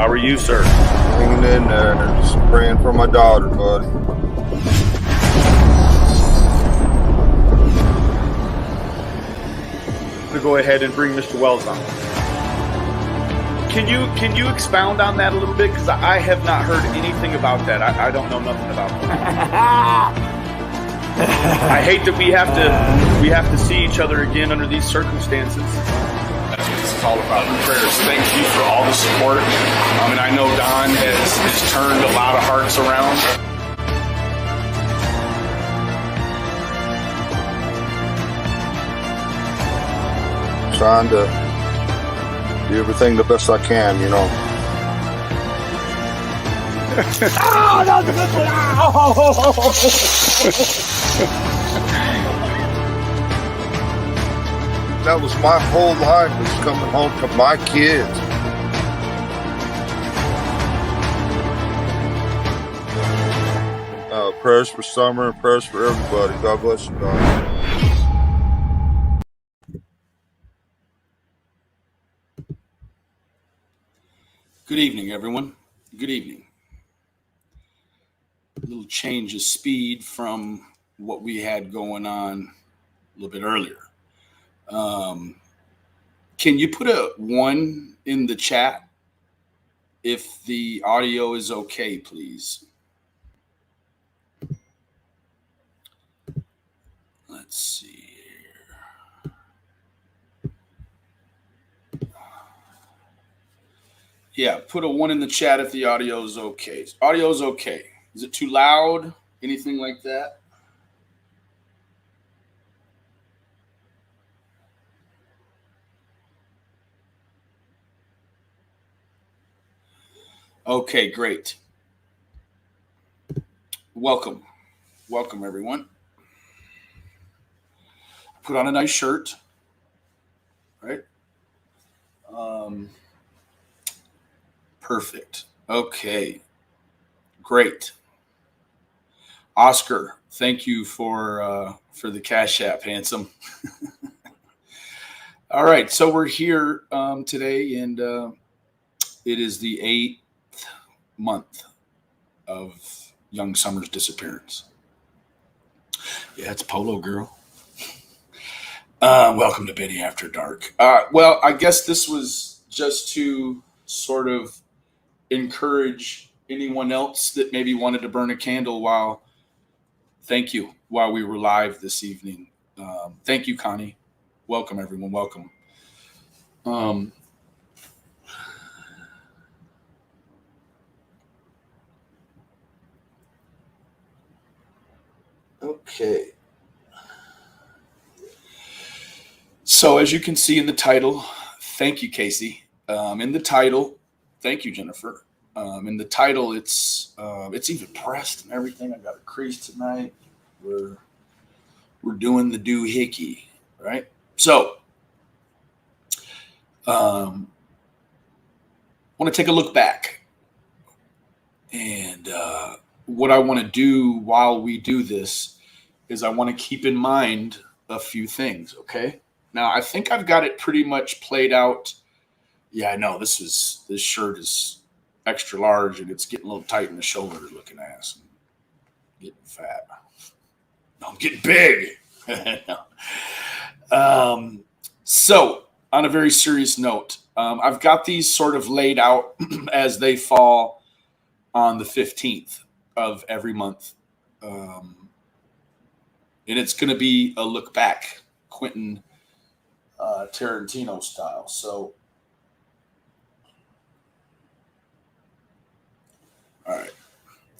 How are you, sir? Hanging in there, just praying for my daughter, buddy. I'm going to go ahead and bring Mr. Wells on. Can you expound on that a little bit? Because I have not heard anything about that. I don't know nothing about that. I hate that we have to see each other again under these circumstances. That's what this is all about. Prayers. Thank you for all the support. And I know Don has turned a lot of hearts around. Trying to do everything the best I can, you know. Oh, that was a good one. That was my whole life, was coming home to my kids. Prayers for Summer and prayers for everybody. God bless you, God. Good evening, everyone. Good evening. A little change of speed from what we had going on a little bit earlier. Can you put a 1 in the chat if the audio is okay, please? Let's see here. Yeah, put a 1 in the chat if the audio is okay. Audio is okay. Is it too loud? Anything like that? Okay, great. Welcome. Welcome, everyone. Put on a nice shirt, right? Perfect. Okay, great. Oscar, thank you for the Cash App, handsome. All right, so we're here today, and it is the 8th month of young Summer's disappearance. Yeah, it's Polo Girl. Welcome to Biddy After Dark. Well, I guess this was just to sort of encourage anyone else that maybe wanted to burn a candle while we were live this evening. Thank you, Connie. Welcome, everyone. Welcome. Okay. So as you can see in the title, thank you, Casey. In the title, thank you, Jennifer. In the title, it's even pressed and everything. I got a crease tonight. We're doing the doohickey, right? So, want to take a look back, and what I want to do while we do this is I want to keep in mind a few things. Okay. Now I think I've got it pretty much played out. Yeah, I know this shirt is extra large and it's getting a little tight in the shoulder looking ass. I'm getting fat. No, I'm getting big. So on a very serious note, I've got these sort of laid out as they fall on the 15th of every month. And it's going to be a look back, Quentin Tarantino style. So, all right.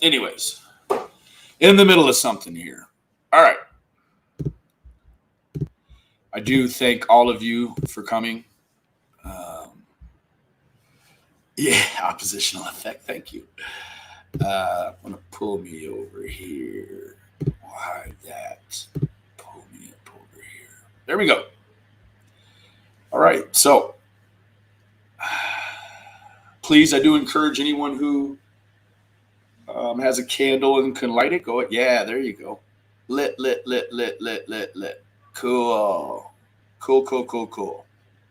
Anyways, in the middle of something here. All right. I do thank all of you for coming. Yeah, oppositional effect. Thank you. I'm going to pull me over here. Why that? Pull me up over here. There we go. All right. So, please, I do encourage anyone who has a candle and can light it. Go. Yeah, there you go. Lit. Cool.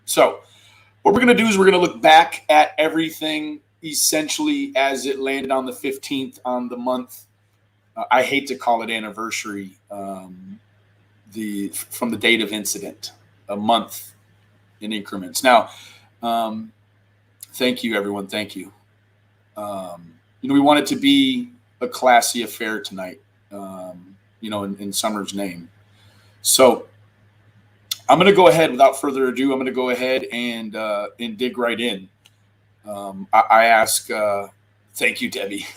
So, what we're going to do is we're going to look back at everything essentially, as it landed on the 15th on the month, I hate to call it anniversary, from the date of incident, a month in increments. Now, thank you, everyone. Thank you. We want it to be a classy affair tonight, in Summer's name. So I'm going to go ahead, without further ado, I'm going to go ahead and dig right in. I ask, thank you, Debbie.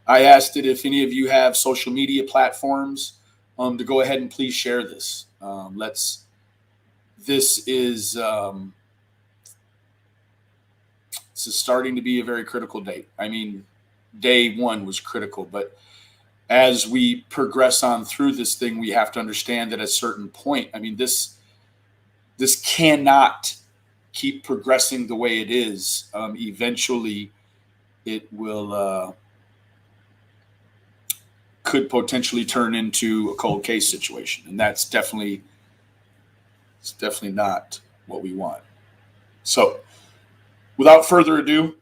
I asked it if any of you have social media platforms to go ahead and please share this. This is starting to be a very critical date. I mean, day one was critical, but as we progress on through this thing, we have to understand that at a certain point, I mean, this cannot keep progressing the way it is. Eventually, it will could potentially turn into a cold case situation, and it's definitely not what we want. So, without further ado,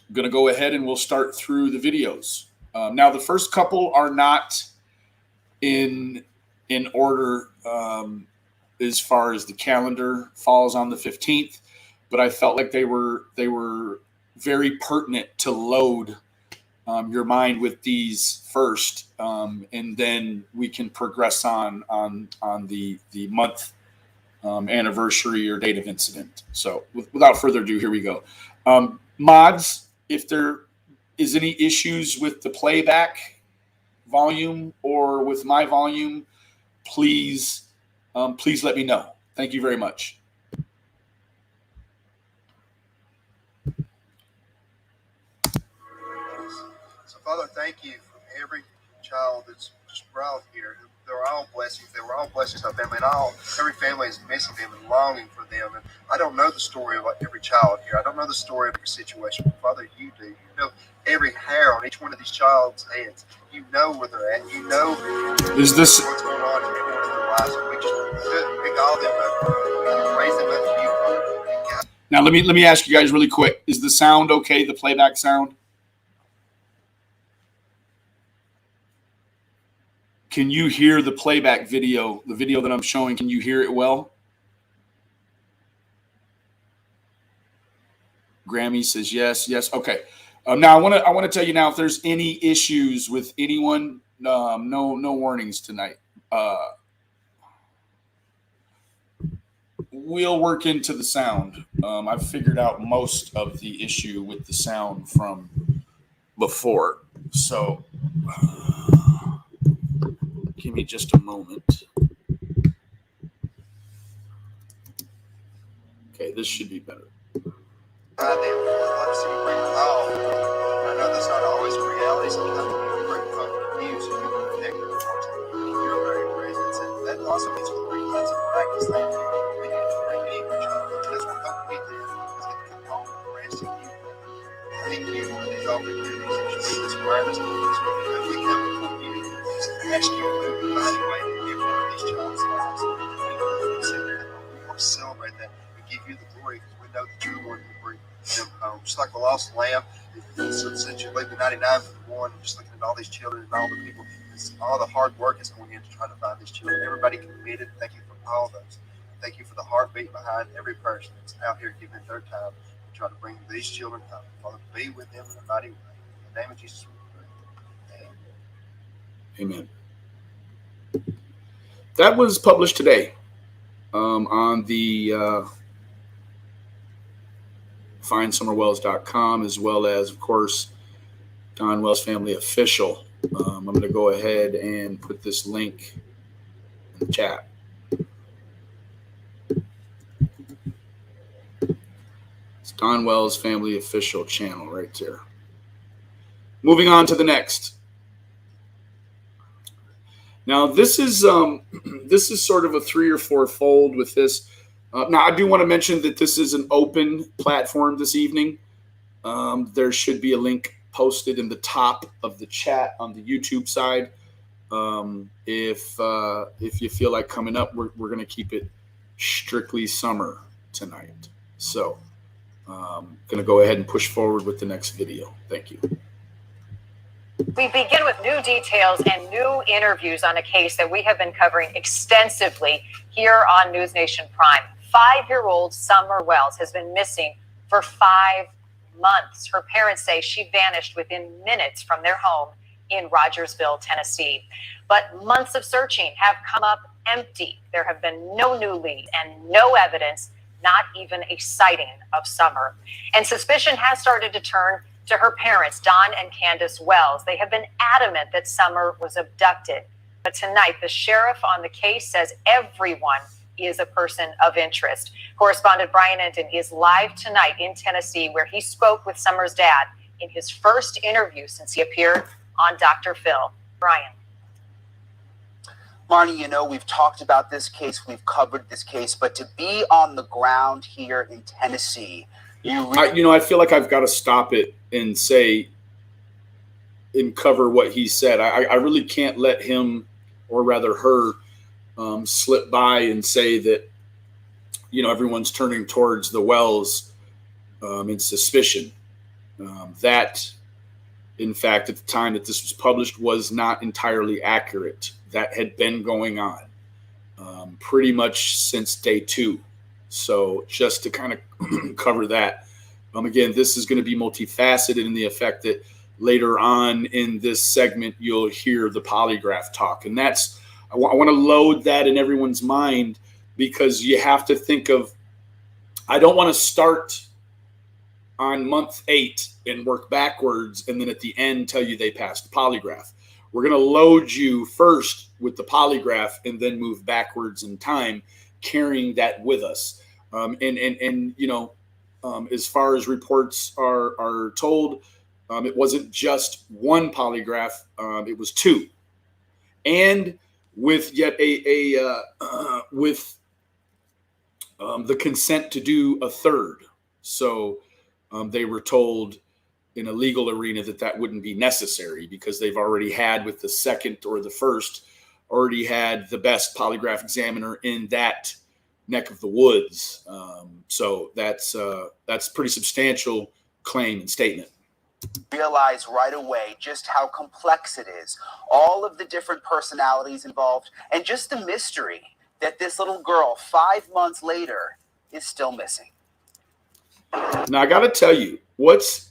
I'm going to go ahead and we'll start through the videos. Now, the first couple are not in order as far as the calendar falls on the 15th, but I felt like they were very pertinent to load your mind with these first, and then we can progress on the month anniversary or date of incident. So without further ado, here we go. Mods, if there is any issues with the playback volume or with my volume, please let me know. Thank you very much. So, Father, thank you for every child that's just brought here. They're all blessings. They were all blessings to our family, and every family is missing them and longing for them. And I don't know the story of every child here. I don't know the story of every situation. But Father, you do. You know every hair on each one of these child's heads. You know where they're at. You know what's going on in every one of their lives. And we just pick all them up, raise them up to you, Father. Now, let me ask you guys really quick. Is the sound okay? The playback sound? Can you hear the playback video, the video that I'm showing? Can you hear it well? Grammy says yes, yes. Okay. Now I want to tell you now, if there's any issues with anyone, no warnings tonight. We'll work into the sound. I've figured out most of the issue with the sound from before, so. Give me just a moment. Okay, this should be better. I know that's not always a reality. Sometimes we bring news and people protect your very presence. And that also means for the reasons that's a practice thing. We need to bring every child. That's what helped me there, because they come home and rest in you. Thank you for these opportunities that you give us awareness to this. We come before you. Ask you to move the mighty way in every one of these child's lives. We want to celebrate that. We give you the glory because we know that you're the one who brings them home. Just like the lost lamb, since you leave the 99 for the one, just looking at all these children and all the people, all the hard work is going into trying to find these children. Everybody committed. Thank you for all those. Thank you for the heartbeat behind every person that's out here giving their time to try to bring these children home. Father, be with them in a mighty way. In the name of Jesus, we pray. Amen. That was published today on the findsummerwells.com, as well as, of course, Don Wells Family Official. I'm going to go ahead and put this link in the chat. It's Don Wells Family Official channel right there. Moving on to the next. Now, this is sort of a 3 or 4 fold with this. Now, I do want to mention that this is an open platform this evening. There should be a link posted in the top of the chat on the YouTube side. If you feel like coming up, we're going to keep it strictly summer tonight. So Going to go ahead and push forward with the next video. Thank you. We begin with new details and new interviews on a case that we have been covering extensively here on News Nation Prime. 5-year-old Summer Wells has been missing for 5 months. Her parents say she vanished within minutes from their home in Rogersville, Tennessee. But months of searching have come up empty. There have been no new leads and no evidence, not even a sighting of Summer. And suspicion has started to turn to her parents, Don and Candace Wells. They have been adamant that Summer was abducted. But tonight, the sheriff on the case says everyone is a person of interest. Correspondent Brian Enton is live tonight in Tennessee, where he spoke with Summer's dad in his first interview since he appeared on Dr. Phil. Brian. Marnie, you know, we've talked about this case, we've covered this case, but to be on the ground here in Tennessee, I feel like I've got to stop it and say and cover what he said. I really can't let him, or rather her, slip by and say that, everyone's turning towards the Wells in suspicion. That, in fact, at the time that this was published, was not entirely accurate. That had been going on pretty much since day 2. So just to kind of cover that, again, this is going to be multifaceted in the effect that later on in this segment, you'll hear the polygraph talk. And that's, I want to load that in everyone's mind, because you have to think of, I don't want to start on month 8 and work backwards and then at the end tell you they passed the polygraph. We're going to load you first with the polygraph and then move backwards in time, carrying that with us. As far as reports are told, it wasn't just one polygraph, it was 2. And with yet with the consent to do a 3rd. So they were told in a legal arena that wouldn't be necessary, because they've already had, with the 2nd or the 1st, already had the best polygraph examiner in that neck of the woods. So that's pretty substantial claim and statement. Realize right away just how complex it is, all of the different personalities involved, and just the mystery that this little girl 5 months later is still missing. Now, I got to tell you, what's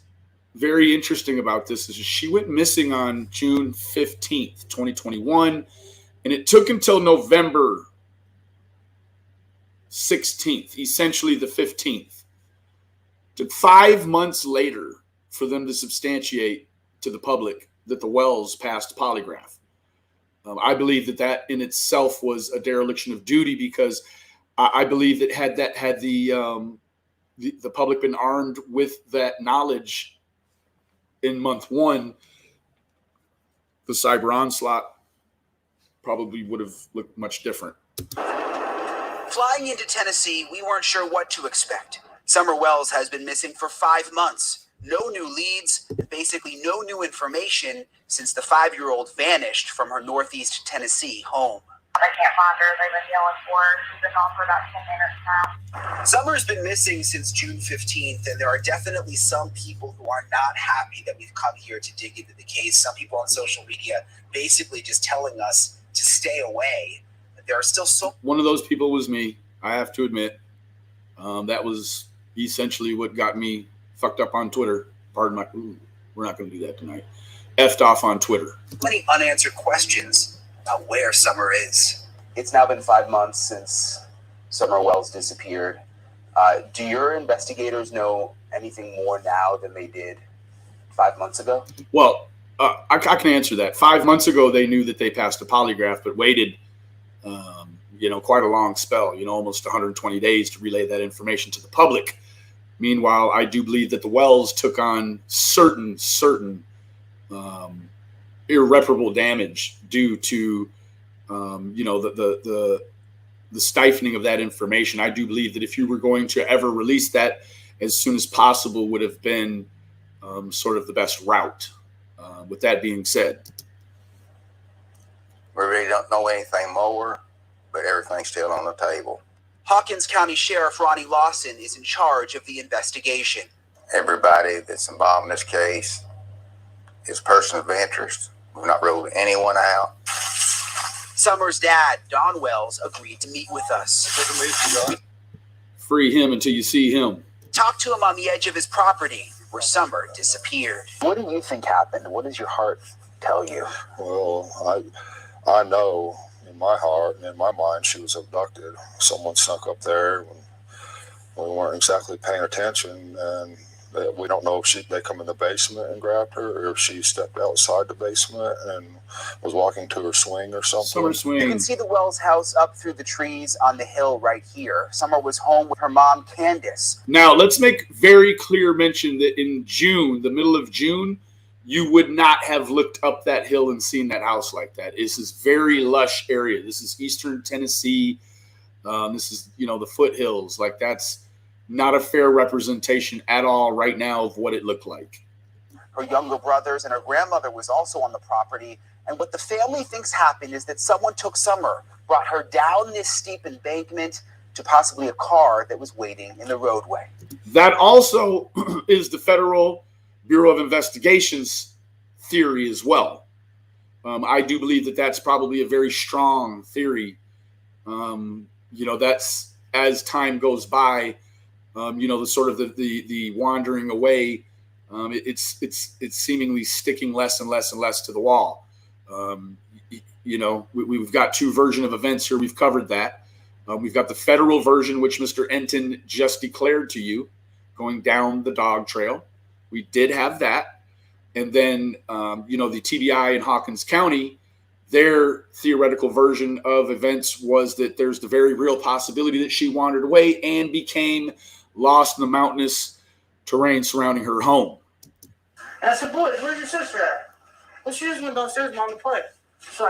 very interesting about this is she went missing on June 15th, 2021, and it took until November 16th, essentially the 15th. It took 5 months later for them to substantiate to the public that the Wells passed polygraph. I believe that in itself was a dereliction of duty, because I believe that had the public been armed with that knowledge in month 1, the cyber onslaught probably would have looked much different. Flying into Tennessee, we weren't sure what to expect. Summer Wells has been missing for 5 months. No new leads, basically no new information since the 5-year-old vanished from her Northeast Tennessee home. I can't find her. They've been yelling for her. She's been gone for about 10 minutes now. Summer's been missing since June 15th, and there are definitely some people who are not happy that we've come here to dig into the case. Some people on social media basically just telling us to stay away. There are still so... One of those people was me, I have to admit. That was essentially what got me fucked up on Twitter. Pardon my... we're not going to do that tonight. Effed off on Twitter. Many unanswered questions about where Summer is. It's now been 5 months since Summer Wells disappeared. Do your investigators know anything more now than they did 5 months ago? Well, I can answer that. 5 months ago, they knew that they passed a polygraph, but waited, quite a long spell, almost 120 days to relay that information to the public. Meanwhile, I do believe that the Wells took on certain irreparable damage due to, the stifling of that information. I do believe that if you were going to ever release that as soon as possible would have been sort of the best route. With that being said, We really don't know anything more, but everything's still on the table. Hawkins County Sheriff Ronnie Lawson is in charge of the investigation. Everybody that's involved in this case is a person of interest. We've not ruled anyone out. Summer's dad, Don Wells, agreed to meet with us. Free him until you see him. Talked to him on the edge of his property, where Summer disappeared. What do you think happened? What does your heart tell you? Well, I know in my heart and in my mind she was abducted. Someone snuck up there when we weren't exactly paying attention, and we don't know if they come in the basement and grabbed her, or if she stepped outside the basement and was walking to her swing or something. Summer swing. You can see the Wells house up through the trees on the hill right here. Summer was home with her mom, Candace. Now, let's make very clear mention that in June, the middle of June, you would not have looked up that hill and seen that house like that. This is very lush area. This is eastern Tennessee. This is, the foothills. Like, that's not a fair representation at all right now of what it looked like. Her younger brothers and her grandmother was also on the property. And what the family thinks happened is that someone took Summer, brought her down this steep embankment to possibly a car that was waiting in the roadway. That also is the Federal Bureau of Investigation's theory as well. I do believe that that's probably a very strong theory. That's as time goes by, the sort of the wandering away. It's seemingly sticking less and less and less to the wall. We've got two versions of events here. We've covered that. We've got the federal version, which Mr. Enton just declared to you, going down the dog trail. We did have that. And then, the TBI in Hawkins County, their theoretical version of events was that there's the very real possibility that she wandered away and became lost in the mountainous terrain surrounding her home. And I said, boys, where's your sister at? Well, she just went downstairs, mom, to play. So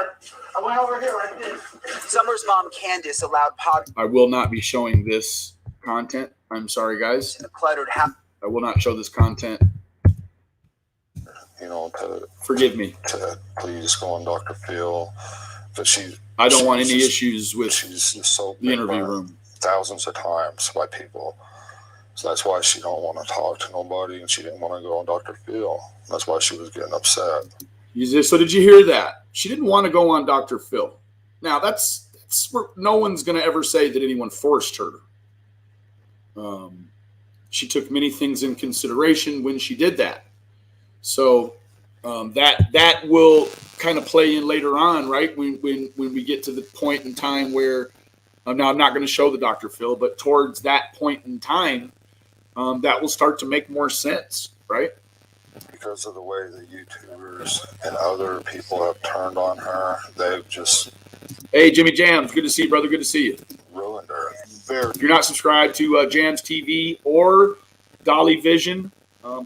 I went over here like this. Summer's mom, Candace, allowed I will not be showing this content. I'm sorry, guys. in the cluttered house. I will not show this content. Forgive me. To please go on Dr. Phil. I don't want any issues with the interview room. Thousands of times by people. So that's why she don't want to talk to nobody, and she didn't want to go on Dr. Phil. That's why she was getting upset. So did you hear that? She didn't want to go on Dr. Phil. Now, that's where no one's going to ever say that anyone forced her. She took many things in consideration when she did that. So that will kind of play in later on, right? When we get to the point in time where, now I'm not going to show the Dr. Phil, but towards that point in time, that will start to make more sense, right? Because of the way the YouTubers and other people have turned on her, they've just... Hey, Jimmy Jams, good to see you, brother. Good to see you. Ruined her. If you're not subscribed to Jams TV or Dolly Vision,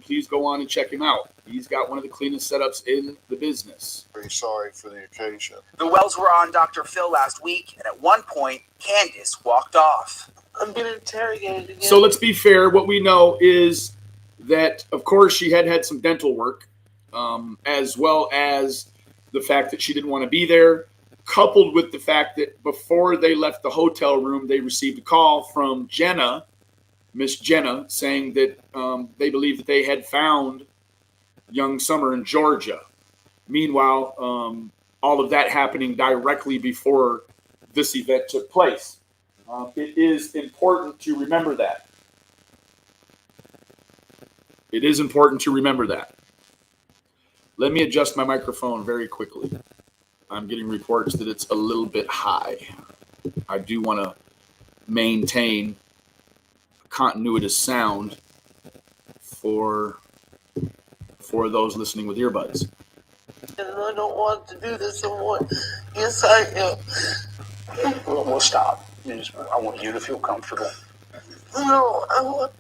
please go on and check him out. He's got one of the cleanest setups in the business. Very sorry for the occasion. The Wells were on Dr. Phil last week, and at one point, Candace walked off. I'm being interrogated again. So let's be fair. What we know is that, of course, she had some dental work, as well as the fact that she didn't want to be there, coupled with the fact that before they left the hotel room, they received a call from Jenna, Miss Jenna, saying that they believed that they had found young Summer in Georgia. Meanwhile, all of that happening directly before this event took place. It is important to remember that. It is important to remember that. Let me adjust my microphone very quickly. I'm getting reports that it's a little bit high. I do want to maintain continuous sound for those listening with earbuds. And I don't want to do this anymore. Yes, I am. We'll stop. I want you to feel comfortable. No, I want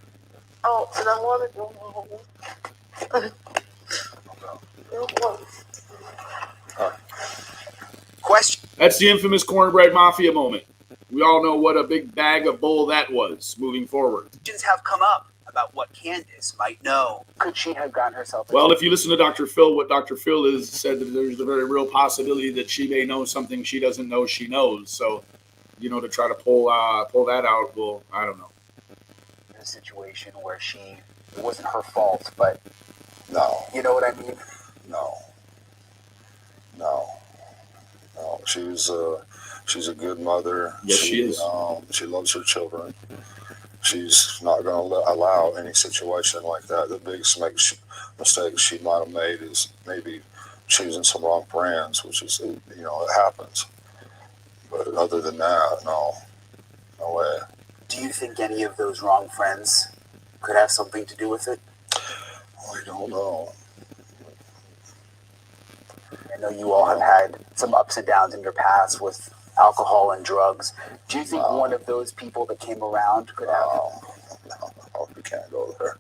to go home. Question. That's the infamous Cornbread Mafia moment. We all know what a big bag of bull that was moving forward. Questions have come up about what Candace might know. Could she have gotten herself... Well, if you listen to Dr. Phil, what Dr. Phil has said, that there's a very real possibility that she may know something she doesn't know she knows. So to try to pull that out. Well, I don't know. In a situation where it wasn't her fault, but No, you know what I mean? no. She's a good mother. Yes, she is. She loves her children. She's not going to allow any situation like that. The biggest mistake she might have made is maybe choosing some wrong brands, which is, it happens. But other than that, no way. Do you think any of those wrong friends could have something to do with it? I don't know. I know you all have had some ups and downs in your past with alcohol and drugs. Do you think one of those people that came around could have? No, we can't go there.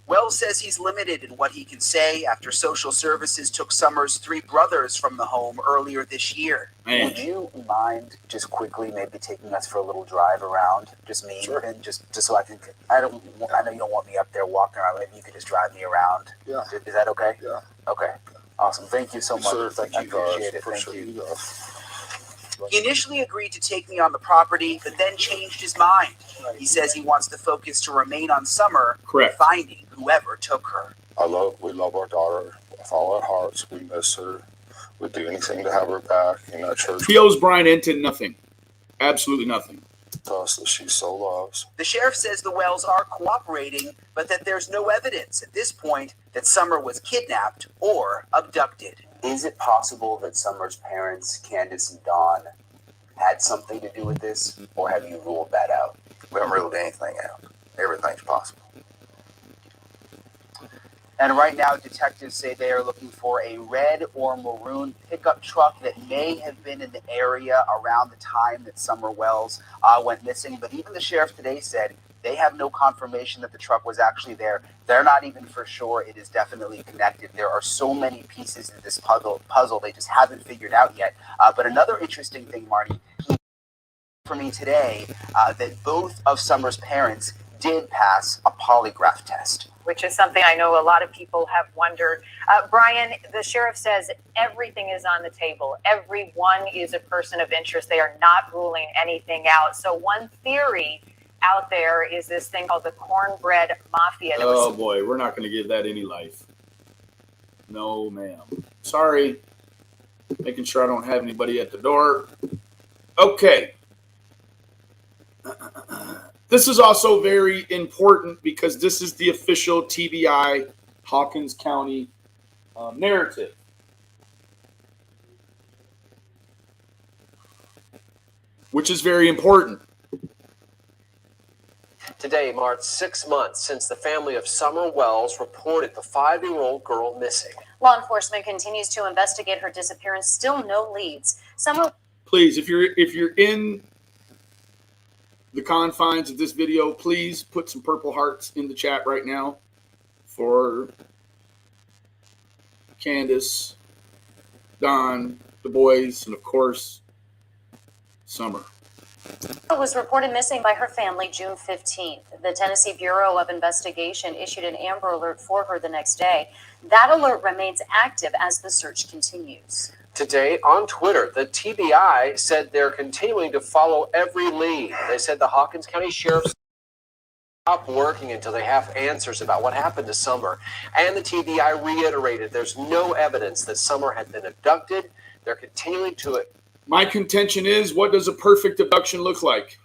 Wells says he's limited in what he can say after social services took Summer's 3 brothers from the home earlier this year. Man. Would you mind just quickly maybe taking us for a little drive around? Just me, Sure. and just so I know you don't want me up there walking around. Maybe you could just drive me around. Yeah. Is that okay? Yeah. Okay. Awesome. Thank you so much. Sure, I thank you appreciate guys. it. For Thank sure, you. you guys. He initially agreed to take me on the property, but then changed his mind. He says he wants the focus to remain on Summer, Correct. finding whoever took her. We love our daughter with all our hearts. We miss her. We'd do anything to have her back in that church. He owes Brian Enton nothing. Absolutely nothing. Us that she so loves. The sheriff says the Wells are cooperating, but that there's no evidence at this point that Summer was kidnapped or abducted. Is it possible that Summer's parents, Candace and Dawn, had something to do with this, or have you ruled that out? We haven't ruled anything out. Everything's possible. And right now, detectives say they are looking for a red or maroon pickup truck that may have been in the area around the time that Summer Wells went missing. But even the sheriff today said they have no confirmation that the truck was actually there. They're not even for sure it is definitely connected. There are so many pieces in this puzzle they just haven't figured out yet. But another interesting thing, Marty, for me today, that both of Summer's parents did pass a polygraph test. Which is something I know a lot of people have wondered. Brian, the sheriff says everything is on the table. Everyone is a person of interest. They are not ruling anything out. So one theory out there is this thing called the cornbread mafia. Oh boy, we're not going to give that any life. No, ma'am. Sorry. Making sure I don't have anybody at the door. Okay. This is also very important because this is the official TBI Hawkins County narrative. Which is very important. Today marked 6 months since the family of Summer Wells reported the 5-year-old girl missing. Law enforcement continues to investigate her disappearance. Still no leads. Summer. Please, if you're in the confines of this video, please put some purple hearts in the chat right now for Candace, Don, the boys, and of course, Summer. Was reported missing by her family June 15th. The Tennessee Bureau of Investigation issued an Amber Alert for her the next day. That alert remains active as the search continues. Today on Twitter, the TBI said they're continuing to follow every lead. They said the Hawkins County Sheriff's stop working until they have answers about what happened to Summer. And the TBI reiterated there's no evidence that Summer had been abducted. They're continuing to it. My contention is, what does a perfect abduction look like?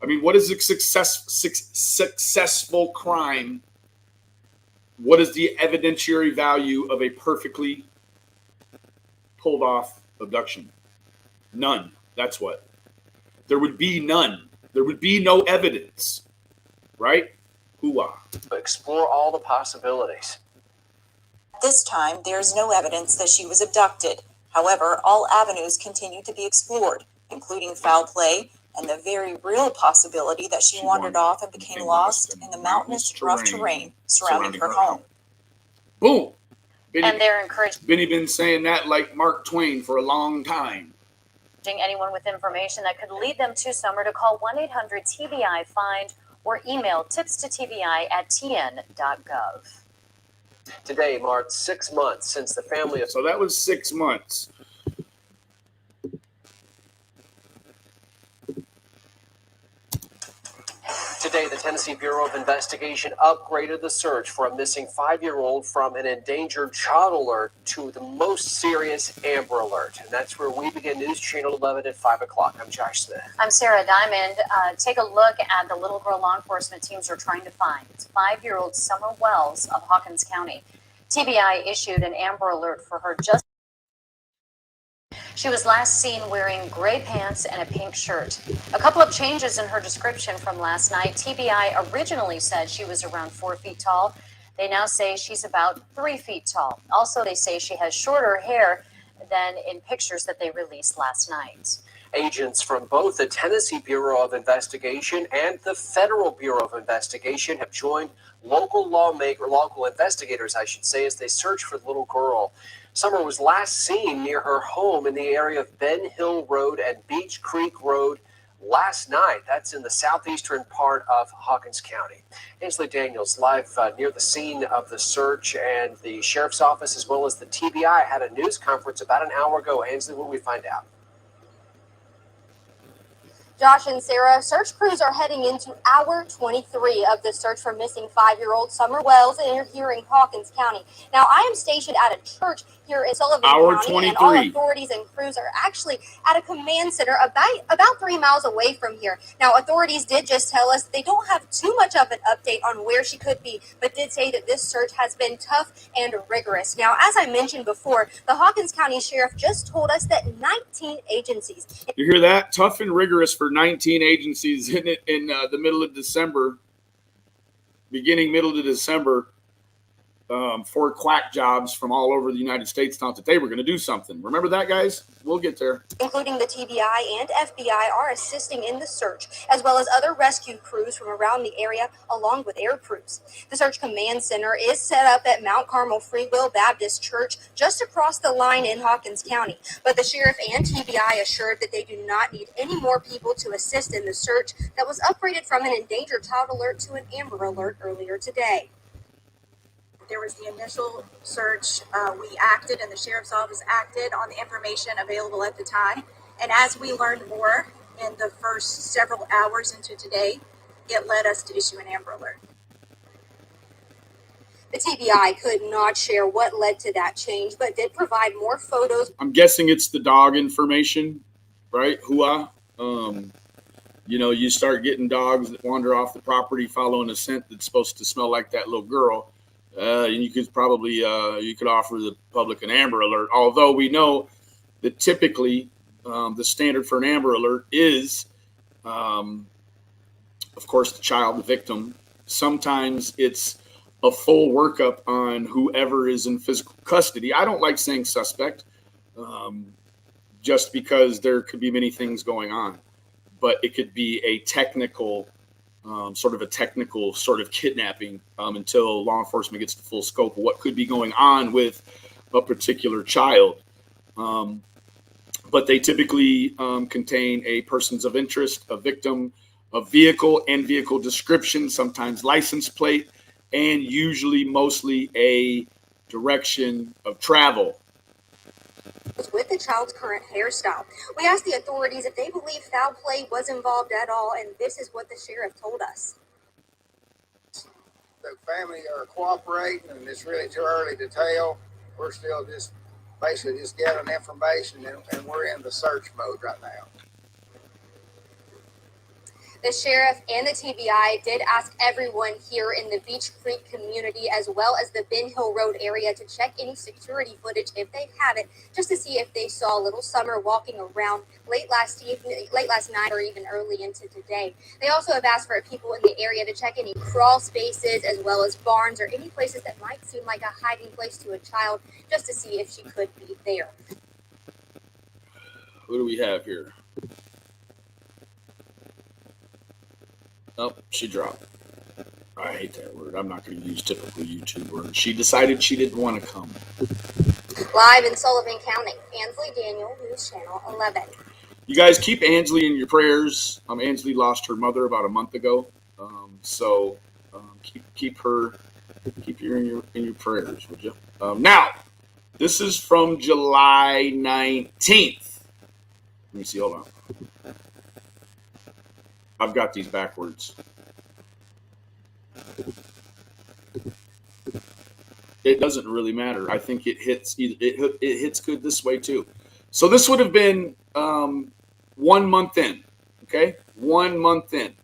I mean, what is a successful crime? What is the evidentiary value of a perfectly pulled off abduction? None. That's what. There would be none. There would be no evidence. Right? Hoo-ah. Explore all the possibilities. This time, there's no evidence that she was abducted. However, all avenues continue to be explored, including foul play and the very real possibility that she wandered off and became lost in the mountainous, rough terrain surrounding her home. Boom. And they're encouraging Benny been saying that like Mark Twain for a long time. Anyone with information that could lead them to Summer to call 1-800-TBI-FIND or email tipstotbi@tn.gov. Today marked 6 months since the family of... So that was 6 months. Today, the Tennessee Bureau of Investigation upgraded the search for a missing 5-year-old from an endangered child alert to the most serious Amber Alert. And that's where we begin News Channel 11 at 5 o'clock. I'm Josh Smith. I'm Sarah Diamond. Take a look at the little girl law enforcement teams are trying to find. It's 5-year-old Summer Wells of Hawkins County. TBI issued an Amber Alert for her just. She was last seen wearing gray pants and a pink shirt. A couple of changes in her description from last night. TBI originally said she was around 4 feet tall. They now say she's about 3 feet tall. Also, they say she has shorter hair than in pictures that they released last night. Agents from both the Tennessee Bureau of Investigation and the Federal Bureau of Investigation have joined local investigators, I should say, as they search for the little girl. Summer was last seen near her home in the area of Ben Hill Road and Beach Creek Road last night. That's in the southeastern part of Hawkins County. Ainsley Daniels live near the scene of the search, and the sheriff's office as well as the TBI had a news conference about an hour ago. Ainsley, what did we find out? Josh and Sarah, search crews are heading into hour 23 of the search for missing 5-year-old Summer Wells here in Hawkins County. Now, I am stationed at a church here in Sullivan County, and all authorities and crews are actually at a command center about 3 miles away from here. Now, authorities did just tell us they don't have too much of an update on where she could be, but did say that this search has been tough and rigorous. Now, as I mentioned before, the Hawkins County Sheriff just told us that 19 agencies. You hear that? Tough and rigorous for 19 agencies in the middle of December, middle of December, for quack jobs from all over the United States thought that they were going to do something. Remember that, guys? We'll get there. Including the TBI and FBI are assisting in the search, as well as other rescue crews from around the area, along with air crews. The Search Command Center is set up at Mount Carmel Free Will Baptist Church, just across the line in Hawkins County. But the sheriff and TBI assured that they do not need any more people to assist in the search that was upgraded from an endangered child alert to an Amber Alert earlier today. There was the initial search. We acted, and the sheriff's office acted on the information available at the time. And as we learned more in the first several hours into today, it led us to issue an Amber Alert. The TBI could not share what led to that change, but did provide more photos. I'm guessing it's the dog information, right? Hua. You start getting dogs that wander off the property following a scent that's supposed to smell like that little girl. And you could probably you could offer the public an Amber Alert, although we know that typically the standard for an Amber Alert is, of course, the child, the victim. Sometimes it's a full workup on whoever is in physical custody. I don't like saying suspect, just because there could be many things going on, but it could be a technical sort of kidnapping until law enforcement gets the full scope of what could be going on with a particular child. But they typically contain a persons of interest, a victim, a vehicle and vehicle description, sometimes license plate, and usually mostly a direction of travel. With the child's current hairstyle. We asked the authorities if they believe foul play was involved at all, and this is what the sheriff told us. The family are cooperating, and it's really too early to tell. We're still just gathering information, and we're in the search mode right now. The sheriff and the TBI did ask everyone here in the Beach Creek community, as well as the Ben Hill Road area, to check any security footage if they have it, just to see if they saw little Summer walking around late last night or even early into today. They also have asked for people in the area to check any crawl spaces, as well as barns or any places that might seem like a hiding place to a child, just to see if she could be there. Who do we have here? Oh, she dropped. I hate that word. I'm not going to use typical YouTube words. She decided she didn't want to come. Live in Sullivan County, Ansley Daniel, News Channel 11. You guys keep Ansley in your prayers. Ansley lost her mother about a month ago, so keep her in your prayers, would you? Now, this is from July 19th. Let me see. Hold on. I've got these backwards. It doesn't really matter. I think it hits it hits good this way too. So this would have been 1 month in. Okay, 1 month in.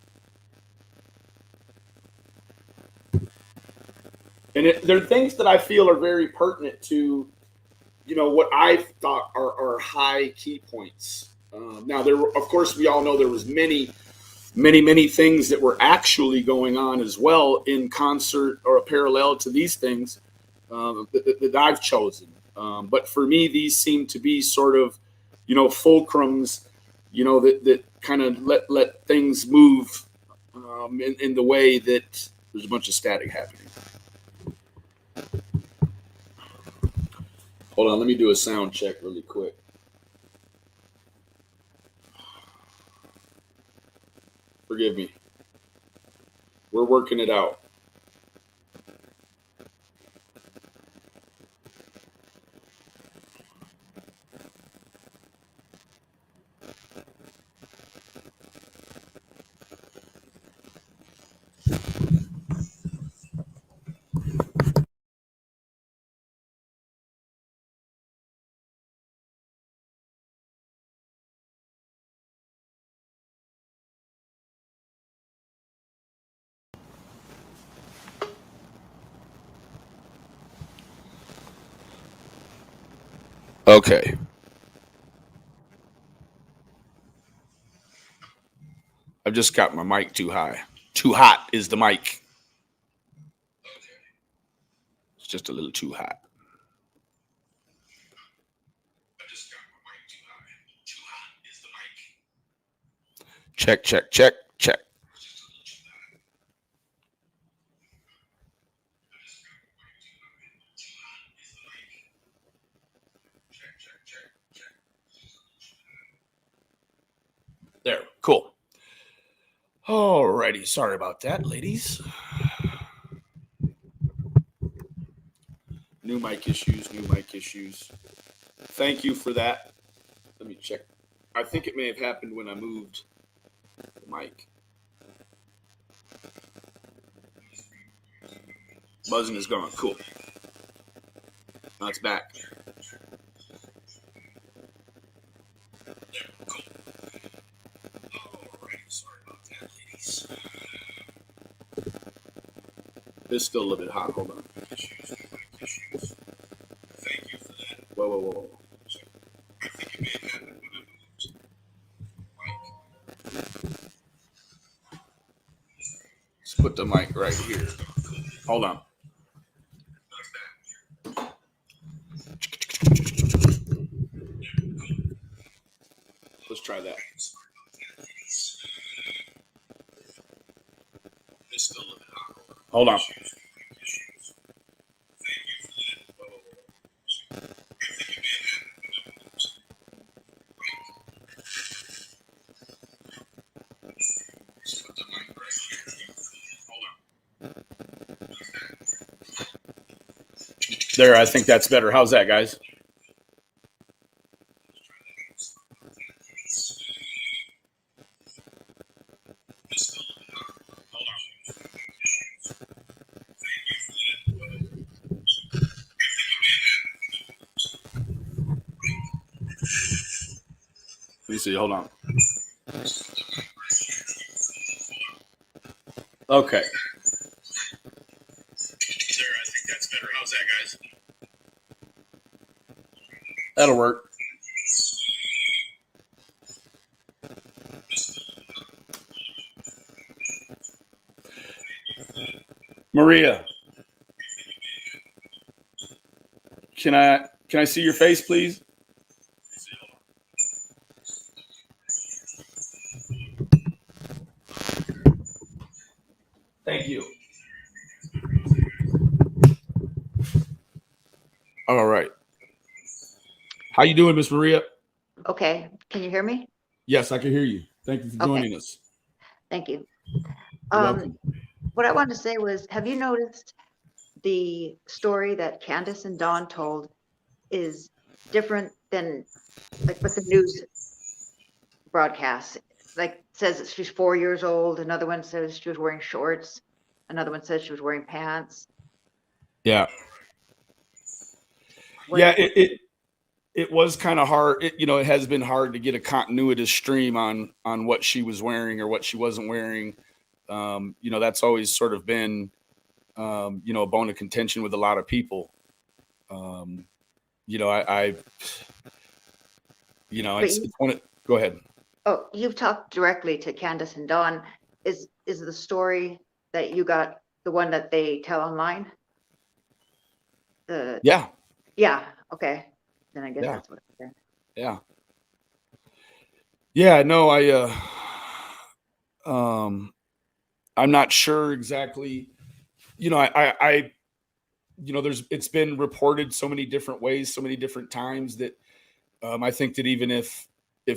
And there are things that I feel are very pertinent to, what I thought are high key points. Now, of course, we all know there was many things that were actually going on as well in concert or parallel to these things that I've chosen. But for me, these seem to be sort of, fulcrums, that kind of let things move in the way that there's a bunch of static happening. Hold on, let me do a sound check really quick. Forgive me. We're working it out. Okay. I've just got my mic too high. Too hot is the mic. It's just a little too hot. Check, check, check, check. There, cool. Alrighty, sorry about that, ladies. New mic issues. Thank you for that. Let me check. I think it may have happened when I moved the mic. Buzzing is gone. Cool. Now it's back. Cool. Alright, sorry about that, ladies. It's still a little bit hot. Hold on. Issues. Thank you for that. Whoa. I think it may have happened when I moved the mic. Let's put the mic right here. Hold on. Let's try that. Hold on. There, I think that's better. How's that, guys? Let me see. Hold on. Okay. There, I think that's better. How's that, guys? That'll work. Maria, can I see your face, please? Thank you. All right. How you doing, Miss Maria? Okay. Can you hear me? Yes, I can hear you. Thank you for joining us. Thank you. You're welcome. What I wanted to say was, have you noticed the story that Candace and Dawn told is different than like what the news broadcasts? Like says that she's 4 years old. Another one says she was wearing shorts. Another one says she was wearing pants. Yeah. What- Yeah. It was kind of hard. It has been hard to get a continuous stream on what she was wearing or what she wasn't wearing. That's always sort of been, a bone of contention with a lot of people. Go ahead. Oh, you've talked directly to Candace and Dawn. Is the story that you got the one that they tell online? Yeah. Yeah. Okay. Then I guess Yeah. that's what it's saying. Yeah. Yeah. No, I'm not sure exactly. It's been reported so many different ways, so many different times that I think that even if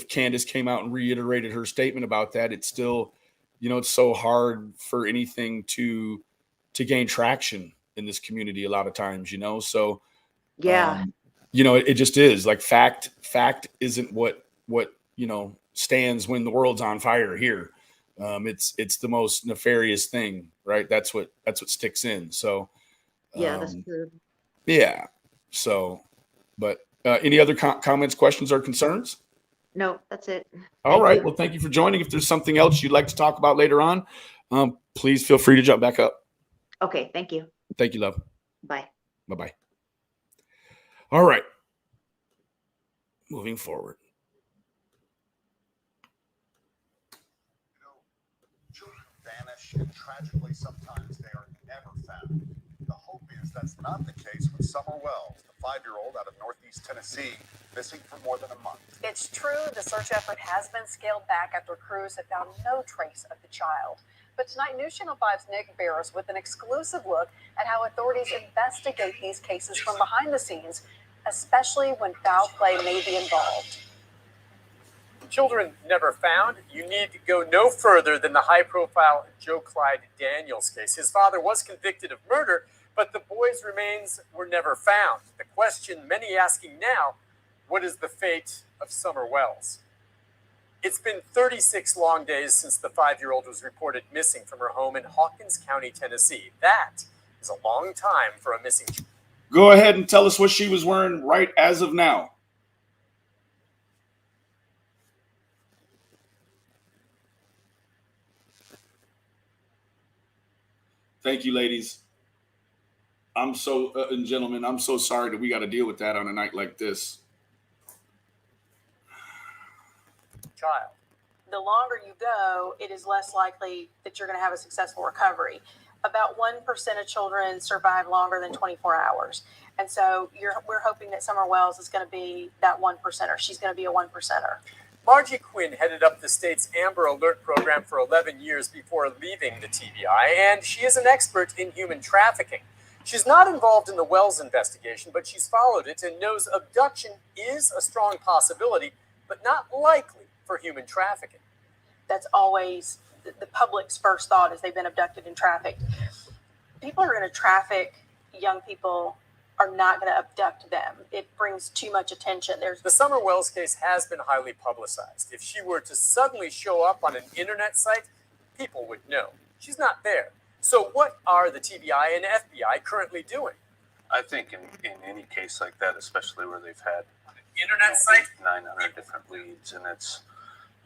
Candace came out and reiterated her statement about that, it's still, it's so hard for anything to gain traction in this community a lot of times, So, yeah, it just is like fact isn't what stands when the world's on fire here. It's the most nefarious thing, right? That's what sticks in. So, yeah, that's true. yeah. So, but any other comments, questions, or concerns? No, that's it. All right. Well, thank you for joining. If there's something else you'd like to talk about later on, please feel free to jump back up. Okay. Thank you. Thank you, love. Bye. Bye-bye. All right. Moving forward. Children vanish, and tragically, sometimes they are never found. The hope is that's not the case with Summer Wells, the 5-year-old out of Northeast Tennessee, missing for more than a month. It's true the search effort has been scaled back after crews have found no trace of the child. But tonight, News Channel 5's Nick bears with an exclusive look at how authorities investigate these cases from behind the scenes, especially when foul play may be involved. Children never found. You need to go no further than the high-profile Joe Clyde Daniels case. His father was convicted of murder, but the boy's remains were never found. The question many asking now, what is the fate of Summer Wells? It's been 36 long days since the 5-year-old was reported missing from her home in Hawkins County, Tennessee. That is a long time for a missing child. Go ahead and tell us what she was wearing right as of now. Thank you, ladies. And gentlemen, I'm so sorry that we got to deal with that on a night like this. Child. The longer you go, it is less likely that you're going to have a successful recovery. About 1% of children survive longer than 24 hours. And so we're hoping that Summer Wells is going to be that 1%er. She's going to be a 1%er. Margie Quinn headed up the state's Amber Alert program for 11 years before leaving the TBI, and she is an expert in human trafficking. She's not involved in the Wells investigation, but she's followed it and knows abduction is a strong possibility, but not likely for human trafficking. That's always the public's first thought as they've been abducted and trafficked. People are going to traffic young people are not going to abduct them. It brings too much attention. The Summer Wells case has been highly publicized. If she were to suddenly show up on an internet site, people would know. She's not there. So what are the TBI and FBI currently doing? I think in any case like that, especially where they've had Internet site? 900 different leads, and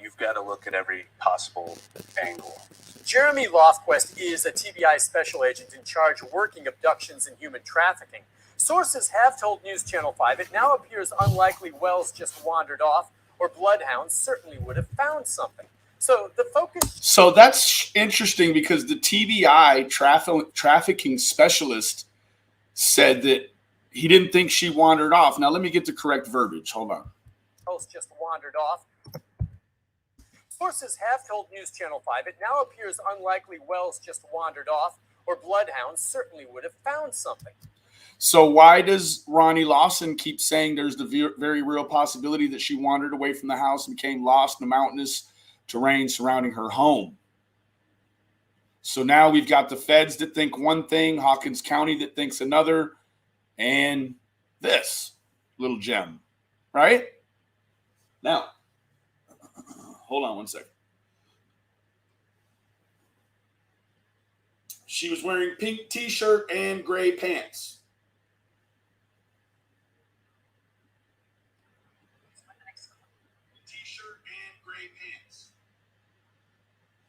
you've got to look at every possible angle. Jeremy Lofquist is a TBI special agent in charge of working abductions and human trafficking. Sources have told News Channel 5 it now appears unlikely Wells just wandered off, or bloodhounds certainly would have found something. So the focus... So that's interesting because the TBI trafficking specialist said that he didn't think she wandered off. Now let me get the correct verbiage. Hold on. Wells just wandered off. Sources have told News Channel 5 it now appears unlikely Wells just wandered off, or bloodhounds certainly would have found something. So why does Ronnie Lawson keep saying there's the very real possibility that she wandered away from the house and became lost in the mountainous terrain surrounding her home? So now we've got the feds that think one thing, Hawkins County that thinks another, and this little gem, right? Now, hold on one second. She was wearing pink t-shirt and gray pants. T-shirt and gray pants.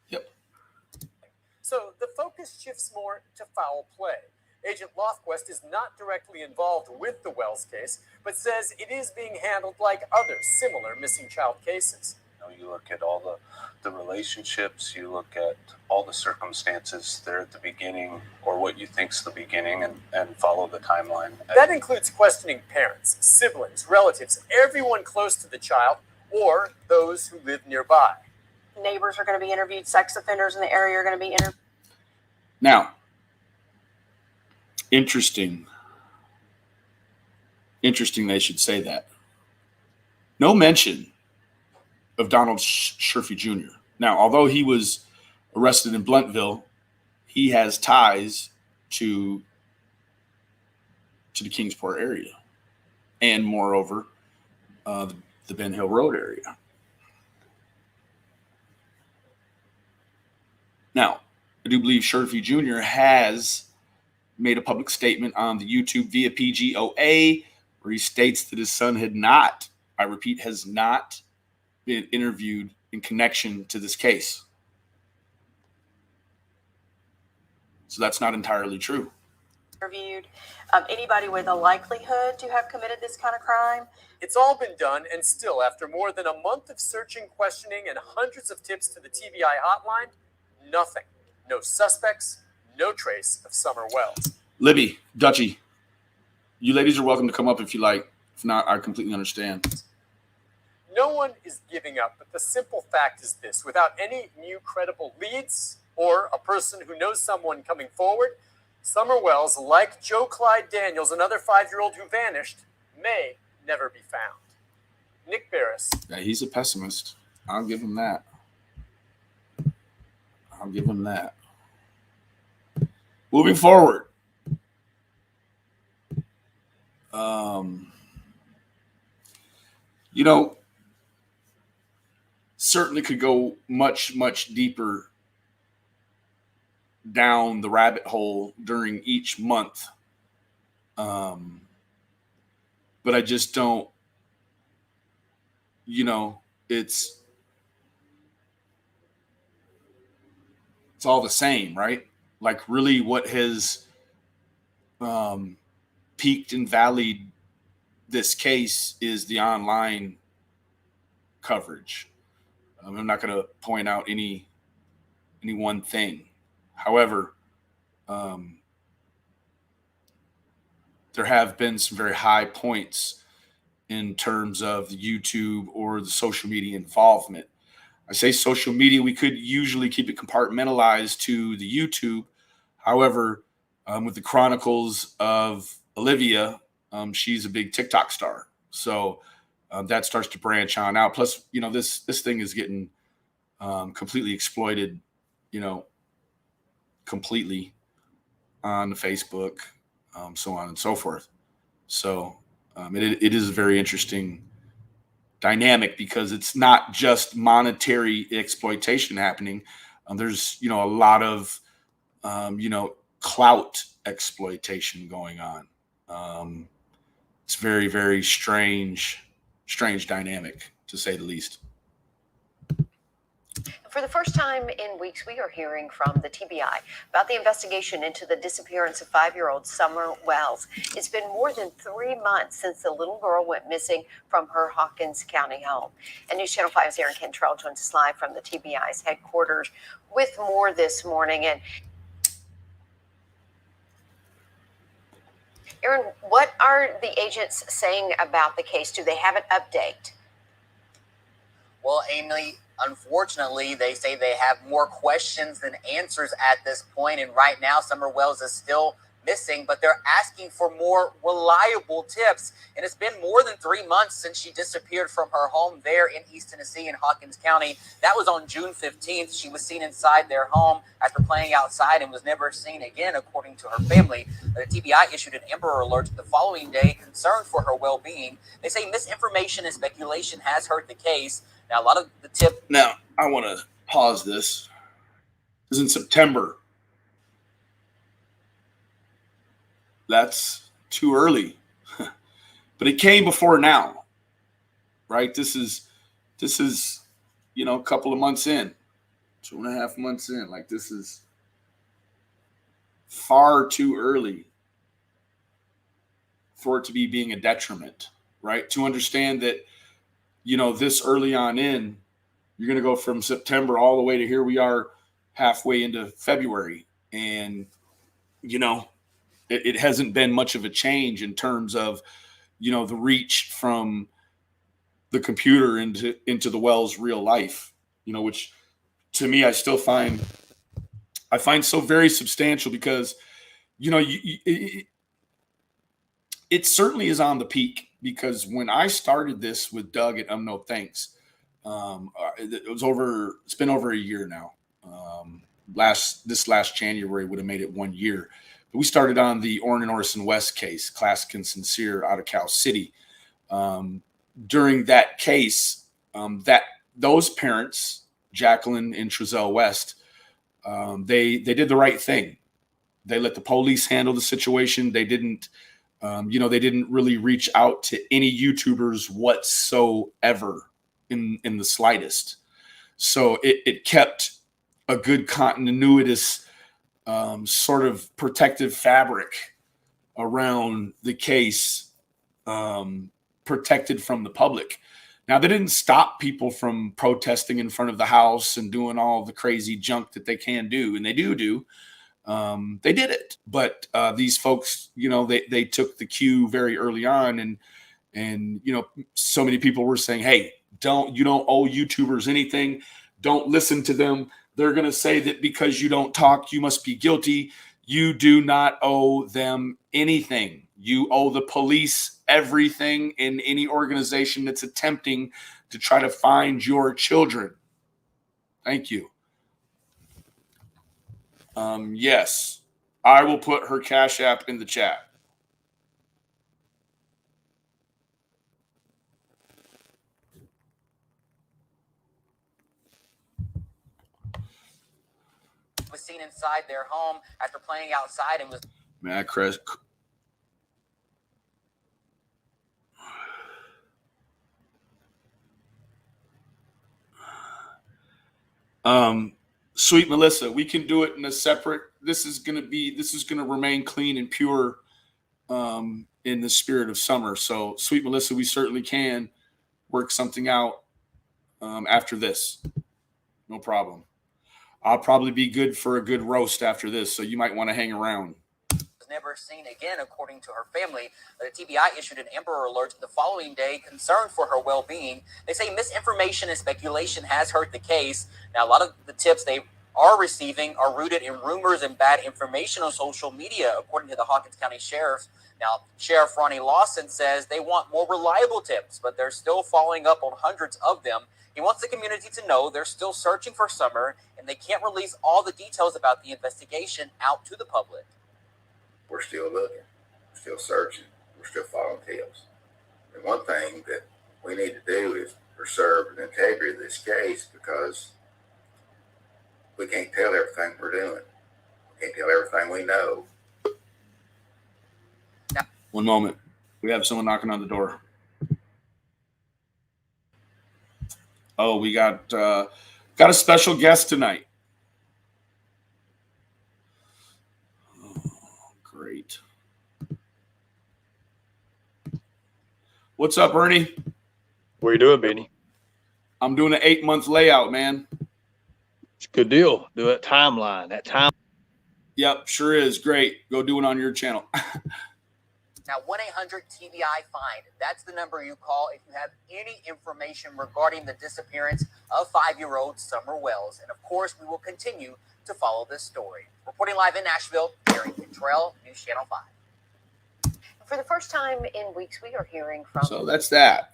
Yep. So the focus shifts more to foul play. Agent Lofquist is not directly involved with the Wells case, but says it is being handled like other similar missing child cases. You look at all the relationships, you look at all the circumstances there at the beginning, or what you think's the beginning, and follow the timeline. That includes questioning parents, siblings, relatives, everyone close to the child, or those who live nearby. Neighbors are going to be interviewed. Sex offenders in the area are going to be interviewed. Now, interesting they should say that. No mention of Donald Sherfy Jr. Now, although he was arrested in Blunteville, he has ties to the Kingsport area and, moreover, the Ben Hill Road area. Now, I do believe Sherfy Jr. has made a public statement on the YouTube via PGOA where he states that his son had not, I repeat, has not been interviewed in connection to this case. So that's not entirely true. Interviewed anybody with a likelihood to have committed this kind of crime. It's all been done, and still, after more than a month of searching, questioning, and hundreds of tips to the TBI hotline, nothing. No suspects, no trace of Summer Wells. Libby, Dutchie, you ladies are welcome to come up if you like. If not, I completely understand. No one is giving up, but the simple fact is this. Without any new credible leads or a person who knows someone coming forward, Summer Wells, like Joe Clyde Daniels, another 5-year-old who vanished, may never be found. Nick Barris. Yeah, he's a pessimist. I'll give him that. I'll give him that. Moving forward. You know, certainly could go much, much deeper down the rabbit hole during each month. But I just don't, you know, it's all the same, right? Like really what has peaked and valleyed this case is the online coverage. I'm not going to point out any one thing. However, there have been some very high points in terms of the YouTube or the social media involvement. I say social media, we could usually keep it compartmentalized to the YouTube. However, with the Chronicles of Olivia, she's a big TikTok star. So that starts to branch on out. Plus, you know, this thing is getting completely exploited, you know, completely on Facebook, so on and so forth. So it is a very interesting dynamic because it's not just monetary exploitation happening. There's, you know, a lot of, you know, clout exploitation going on. It's very, very strange dynamic, to say the least. For the first time in weeks, we are hearing from the TBI about the investigation into the disappearance of 5-year-old Summer Wells. It's been more than 3 months since the little girl went missing from her Hawkins County home. And News Channel 5's Aaron Cantrell joins us live from the TBI's headquarters with more this morning. And Aaron, what are the agents saying about the case? Do they have an update? Well, Amy, unfortunately, they say they have more questions than answers at this point. And right now, Summer Wells is still missing, but they're asking for more reliable tips. And it's been more than 3 months since she disappeared from her home there in East Tennessee in Hawkins County. That was on June 15th. She was seen inside their home after playing outside and was never seen again, according to her family. The TBI issued an Amber Alert the following day, concerned for her well-being. They say misinformation and speculation has hurt the case. Now, a lot of the tip. Now, I want to pause this. It was in September That's too early. But it came before now, right? This is, a couple of months in, 2.5 months in. Like, this is far too early for it to be being a detriment, right? To understand that, this early on in, you're going to go from September all the way to here we are halfway into February. And, it hasn't been much of a change in terms of, the reach from the computer into the Wells real life, which to me, I find so very substantial because, it certainly is on the peak, because when I started this with Doug at No Thanks, it's been over a year now. This last January would have made it 1 year. But we started on the Orrin and Orson West case, Classic and Sincere out of Cal City. During that case, those parents, Jacqueline and Trezell West, they did the right thing. They let the police handle the situation. They didn't, they didn't really reach out to any YouTubers whatsoever in the slightest. So it kept a good continuous sort of protective fabric around the case, protected from the public. Now, they didn't stop people from protesting in front of the house and doing all the crazy junk that they can do, and they do. They did it, but these folks, they took the cue very early on, and so many people were saying, "Hey, you don't owe YouTubers anything. Don't listen to them. They're going to say that because you don't talk, you must be guilty." You do not owe them anything. You owe the police everything in any organization that's attempting to try to find your children. Thank you. Yes, I will put her Cash App in the chat. Was seen inside their home after playing outside and was Matt Chris. Sweet Melissa, we can do it in a separate. This is going to remain clean and pure, in the spirit of summer. So, Sweet Melissa, we certainly can work something out after this. No problem. I'll probably be good for a good roast after this, so you might want to hang around. Never seen again, according to her family. The TBI issued an Amber Alert the following day, concerned for her well-being. They say misinformation and speculation has hurt the case. Now, a lot of the tips they are receiving are rooted in rumors and bad information on social media, according to the Hawkins County Sheriff. Now, Sheriff Ronnie Lawson says they want more reliable tips, but they're still following up on hundreds of them. He wants the community to know they're still searching for Summer, and they can't release all the details about the investigation out to the public. We're still looking, we're still searching, we're still following tips. And one thing that we need to do is preserve the integrity of this case, because we can't tell everything we're doing. We can't tell everything we know. One moment. We have someone knocking on the door. Oh, we got a special guest tonight. Great. What's up, Ernie? What are you doing, Benny? I'm doing an 8-month layout, man. It's a good deal. Do that timeline. Yep, sure is. Great. Go do it on your channel. Now, 1-800-TBI-FIND. That's the number you call if you have any information regarding the disappearance of 5-year-old Summer Wells. And, of course, we will continue to follow this story. Reporting live in Nashville, Gary Cantrell, News Channel 5. For the first time in weeks, we are hearing from... So that's that.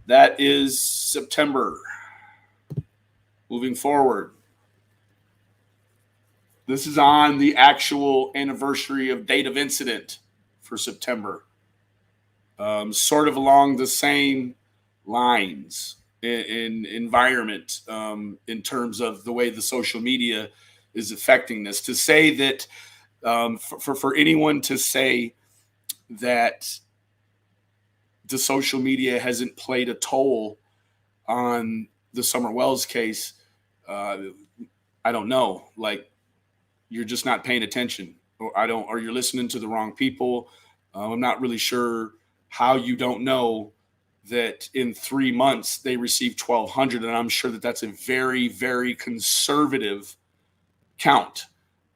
That is September. Moving forward. This is on the actual anniversary of date of incident for September. Sort of along the same lines in environment, in terms of the way the social media is affecting this. To say that for anyone to say that the social media hasn't played a toll on the Summer Wells case, I don't know. Like, you're just not paying attention, or you're listening to the wrong people. I'm not really sure how you don't know that in 3 months they received 1,200, and I'm sure that that's a very, very conservative count.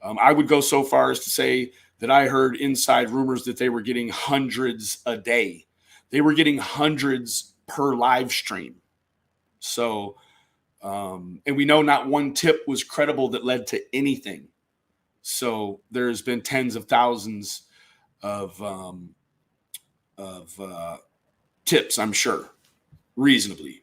I would go so far as to say that I heard inside rumors that they were getting hundreds a day. They were getting hundreds per live stream. So, and we know not one tip was credible that led to anything. So there's been tens of thousands of tips, I'm sure, reasonably.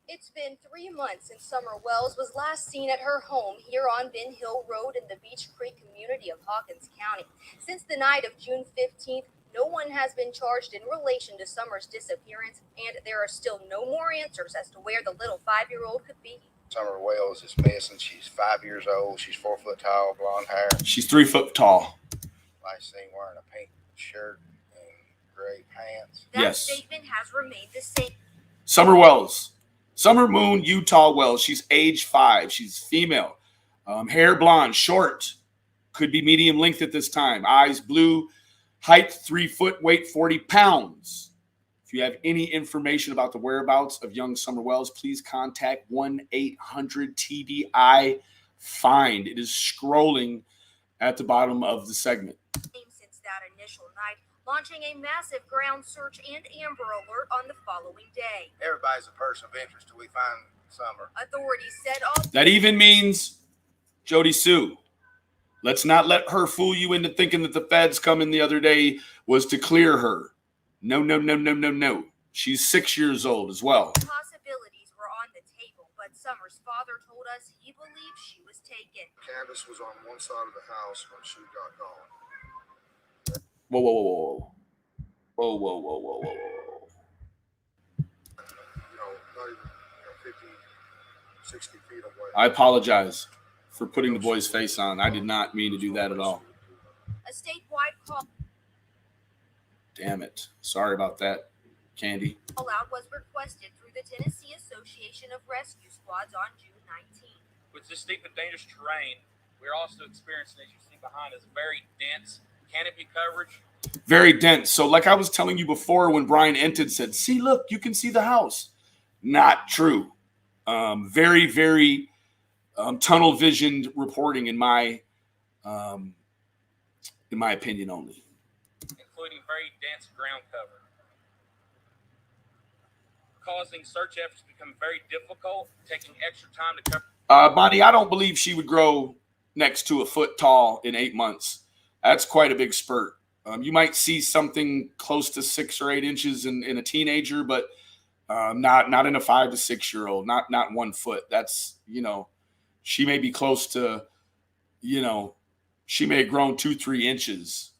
It's been 3 months since Summer Wells was last seen at her home here on Ben Hill Road in the Beech Creek community of Hawkins County. Since the night of June 15th, no one has been charged in relation to Summer's disappearance, and there are still no more answers as to where the little 5-year-old could be. Summer Wells is missing. She's 5 years old. She's 4 foot tall, blonde hair. She's 3 foot tall. Last seen wearing a pink shirt and gray pants. That statement has remained the same. Summer Wells. Summer Moon Utah Wells. She's age 5. She's female. Hair blonde, short. Could be medium length at this time. Eyes blue. Height 3 foot. Weight 40 pounds. If you have any information about the whereabouts of young Summer Wells, please contact 1-800-TBI-FIND. It is scrolling at the bottom of the segment. Since that initial night, launching a massive ground search and Amber Alert on the following day. Everybody's a person of interest till we find Summer. Authorities said all. That even means Jody Sue. Let's not let her fool you into thinking that the feds coming the other day was to clear her. No, no, no, no, no, no. She's 6 years old as well. Possibilities were on the table, but Summer's father told us he believed she was taken. Candace was on one side of the house when she got gone. Whoa, whoa, whoa, whoa. Whoa, whoa, whoa, whoa, whoa, whoa. Not even 50, 60 feet away. I apologize for putting the boy's face on. I did not mean to do that at all. A statewide call Damn it. Sorry about that, Candy. out was requested through the Tennessee Association of Rescue Squads on June 19th. With this steep and dangerous terrain, we're also experiencing, as you see behind us, very dense canopy coverage. Very dense. So like I was telling you before when Brian Ented said, see, look, you can see the house. Not true. Very, very tunnel visioned reporting in my opinion only. Including very dense ground cover, causing search efforts to become very difficult, taking extra time to cover. Bonnie, I don't believe she would grow next to a foot tall in 8 months. That's quite a big spurt. You might see something close to 6 or 8 inches in a teenager, but not in a 5 to 6 year old. Not 1 foot. That's, she may be close to, she may have grown 2-3 inches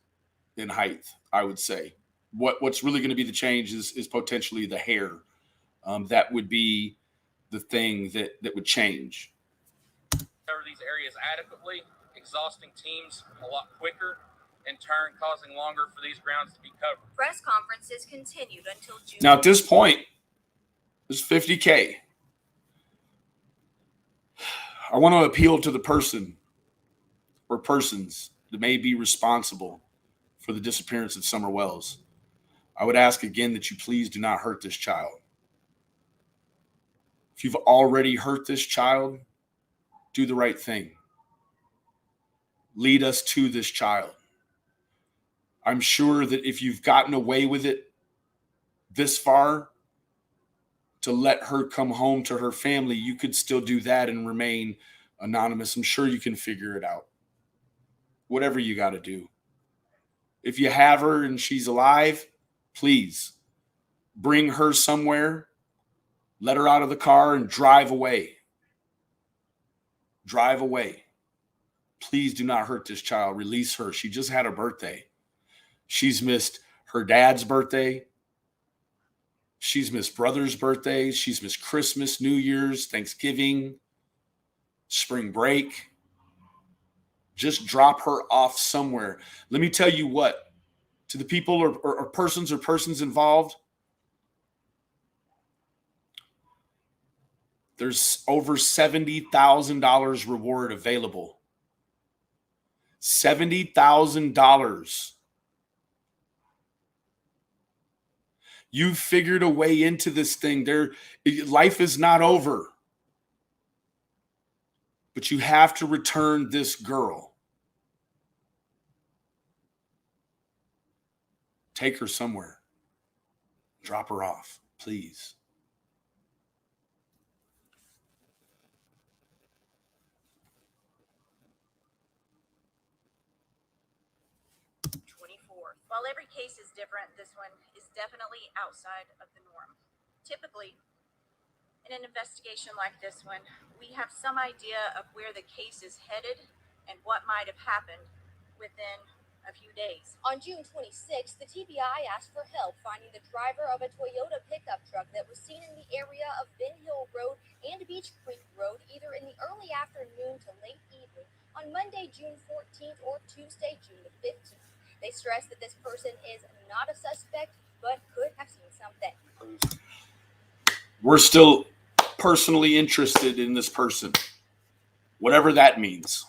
in height. I would say what's really going to be the change is potentially the hair. That would be the thing that would change. Cover these areas adequately, exhausting teams a lot quicker, in turn causing longer for these grounds to be covered. Press conferences continued until June. Now at this point, there's $50K. I want to appeal to the person or persons that may be responsible for the disappearance of Summer Wells. I would ask again that you please do not hurt this child. If you've already hurt this child, do the right thing. Lead us to this child. I'm sure that if you've gotten away with it this far, to let her come home to her family, you could still do that and remain anonymous. I'm sure you can figure it out. Whatever you got to do. If you have her and she's alive, please bring her somewhere, let her out of the car and drive away. Drive away. Please do not hurt this child. Release her. She just had her birthday. She's missed her dad's birthday. She's missed brother's birthdays. She's missed Christmas, New Year's, Thanksgiving, spring break. Just drop her off somewhere. Let me tell you what, to the people or persons involved, there's over $70,000 reward available. $70,000. You figured a way into this thing. Life is not over. But you have to return this girl. Take her somewhere. Drop her off, please. While every case is different, this one is definitely outside of the norm. Typically, in an investigation like this one, we have some idea of where the case is headed and what might have happened within a few days. On June 26th, the TBI asked for help finding the driver of a Toyota pickup truck that was seen in the area of Ben Hill Road and Beach Creek Road either in the early afternoon to late evening on Monday, June 14th or Tuesday, June the 15th. They stress that this person is not a suspect, but could have seen something. We're still personally interested in this person, whatever that means.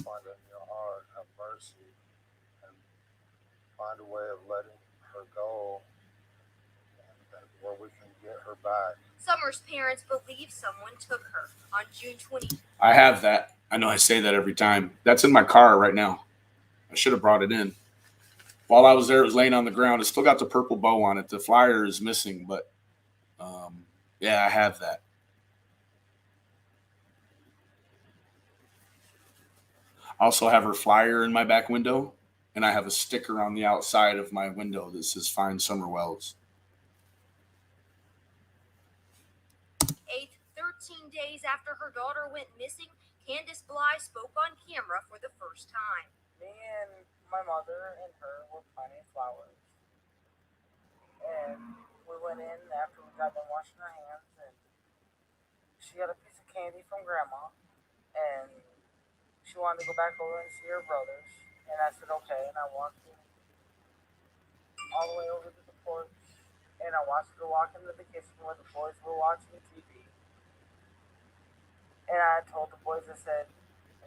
Find it in your heart, have mercy, and find a way of letting her go, and where we can get her back. Summer's parents believe someone took her on June 20th. I have that. I know I say that every time. That's in my car right now. I should have brought it in. While I was there, it was laying on the ground. It still got the purple bow on it. The flyer is missing, but yeah, I have that. I also have her flyer in my back window, and I have a sticker on the outside of my window that says Find Summer Wells. 13 days after her daughter went missing, Candace Bly spoke on camera for the first time. Me and my mother and her were planting flowers. And we went in after we got done washing our hands, and she got a piece of candy from Grandma, and she wanted to go back over and see her brothers. And I said, okay, and I walked in all the way over to the porch, and I watched her walk into the kitchen where the boys were watching TV. And I told the boys, I said,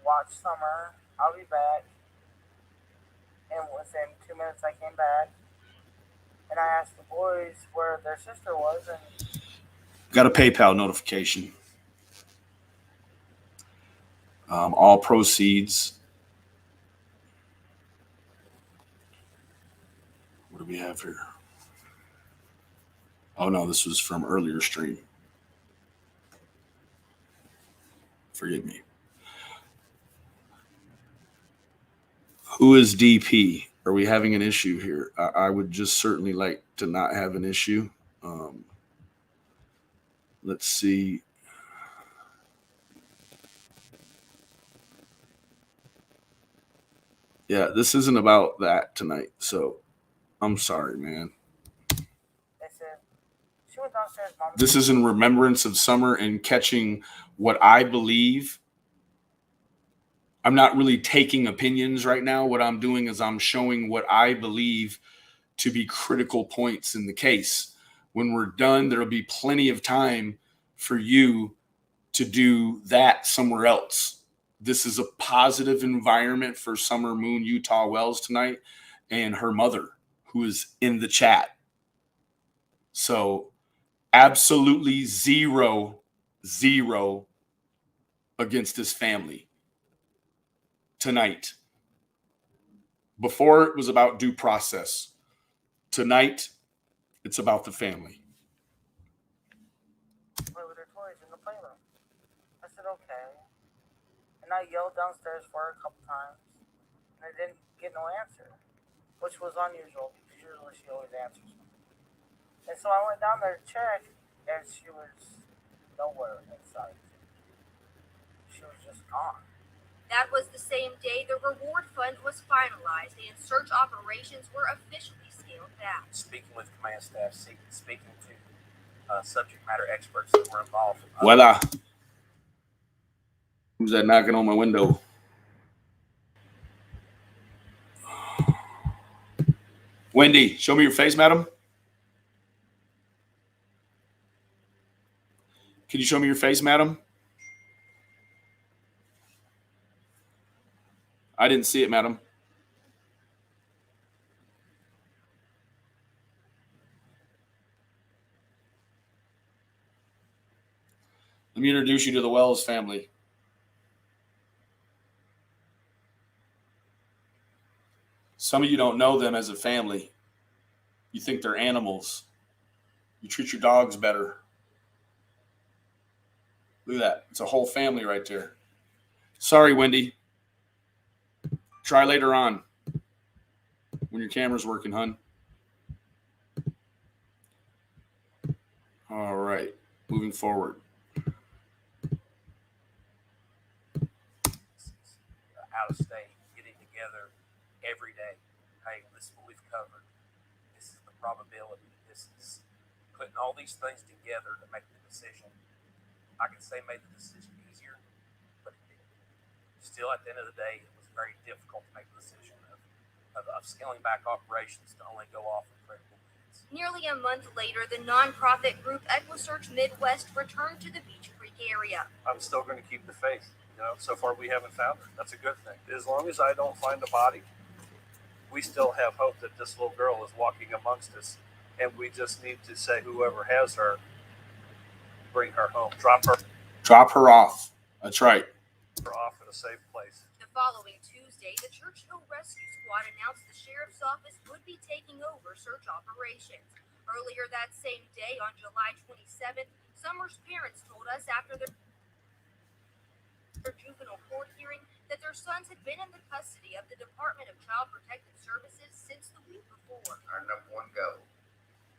watch Summer, I'll be back. And within 2 minutes I came back. And I asked the boys where their sister was. And got a PayPal notification. All proceeds. What do we have here? Oh, no, this was from earlier stream. Forgive me. Who is DP? Are we having an issue here? I would just certainly like to not have an issue. Let's see. Yeah, this isn't about that tonight. So I'm sorry, man. they said, she went downstairs, Mom. This is in remembrance of Summer and catching what I believe. I'm not really taking opinions right now. What I'm doing is I'm showing what I believe to be critical points in the case. When we're done, there'll be plenty of time for you to do that somewhere else. This is a positive environment for Summer Moon Utah Wells tonight and her mother, who is in the chat. So absolutely zero against this family tonight. Before it was about due process. Tonight, it's about the family. Play with her toys in the playroom. I said, okay. And I yelled downstairs for her a couple times. And I didn't get no answer, which was unusual because usually she always answers me. And so I went down there to check, and she was nowhere in sight. She was just gone. That was the same day the reward fund was finalized and search operations were officially scaled back. Speaking with command staff, speaking to subject matter experts that were involved. Voila. Who's that knocking on my window? Wendy, show me your face, madam. Can you show me your face, madam? I didn't see it, madam. Let me introduce you to the Wells family. Some of you don't know them as a family. You think they're animals. You treat your dogs better. Look at that. It's a whole family right there. Sorry, Wendy. Try later on when your camera's working, hun. All right. Moving forward. Out of state, getting together every day. Hey, this is what we've covered. This is the probability. This is putting all these things together to make the decision. I can say made the decision easier, but it didn't. Still, at the end of the day, it was very difficult to make the decision of scaling back operations to only go off of critical leads. Nearly a month later, the nonprofit group EquiSearch Midwest returned to the Beach Creek area. I'm still going to keep the faith. You know, so far we haven't found her. That's a good thing. As long as I don't find a body, we still have hope that this little girl is walking amongst us, and we just need to say whoever has her, bring her home. Drop her off. That's right. off at a safe place. The following Tuesday, the Churchill Rescue Squad announced the sheriff's office would be taking over search operations. Earlier that same day, on July 27th, Summer's parents told us after their juvenile court hearing that their sons had been in the custody of the Department of Child Protective Services since the week before. Our number one goal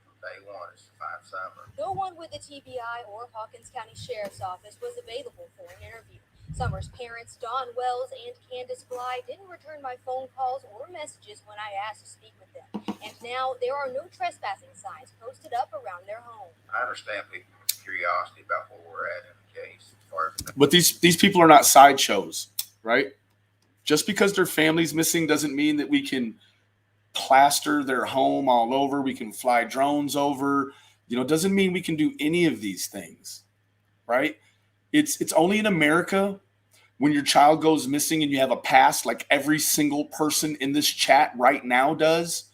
from day one is to find Summer. No one with the TBI or Hawkins County Sheriff's Office was available for an interview. Summer's parents, Don Wells and Candace Bly, didn't return my phone calls or messages when I asked to speak with them. And now there are no trespassing signs posted up around their home. I understand people's curiosity about where we're at in the case. But these people are not sideshows, right? Just because their family's missing doesn't mean that we can plaster their home all over. We can fly drones over. You know, doesn't mean we can do any of these things, right? It's only in America when your child goes missing and you have a past like every single person in this chat right now does.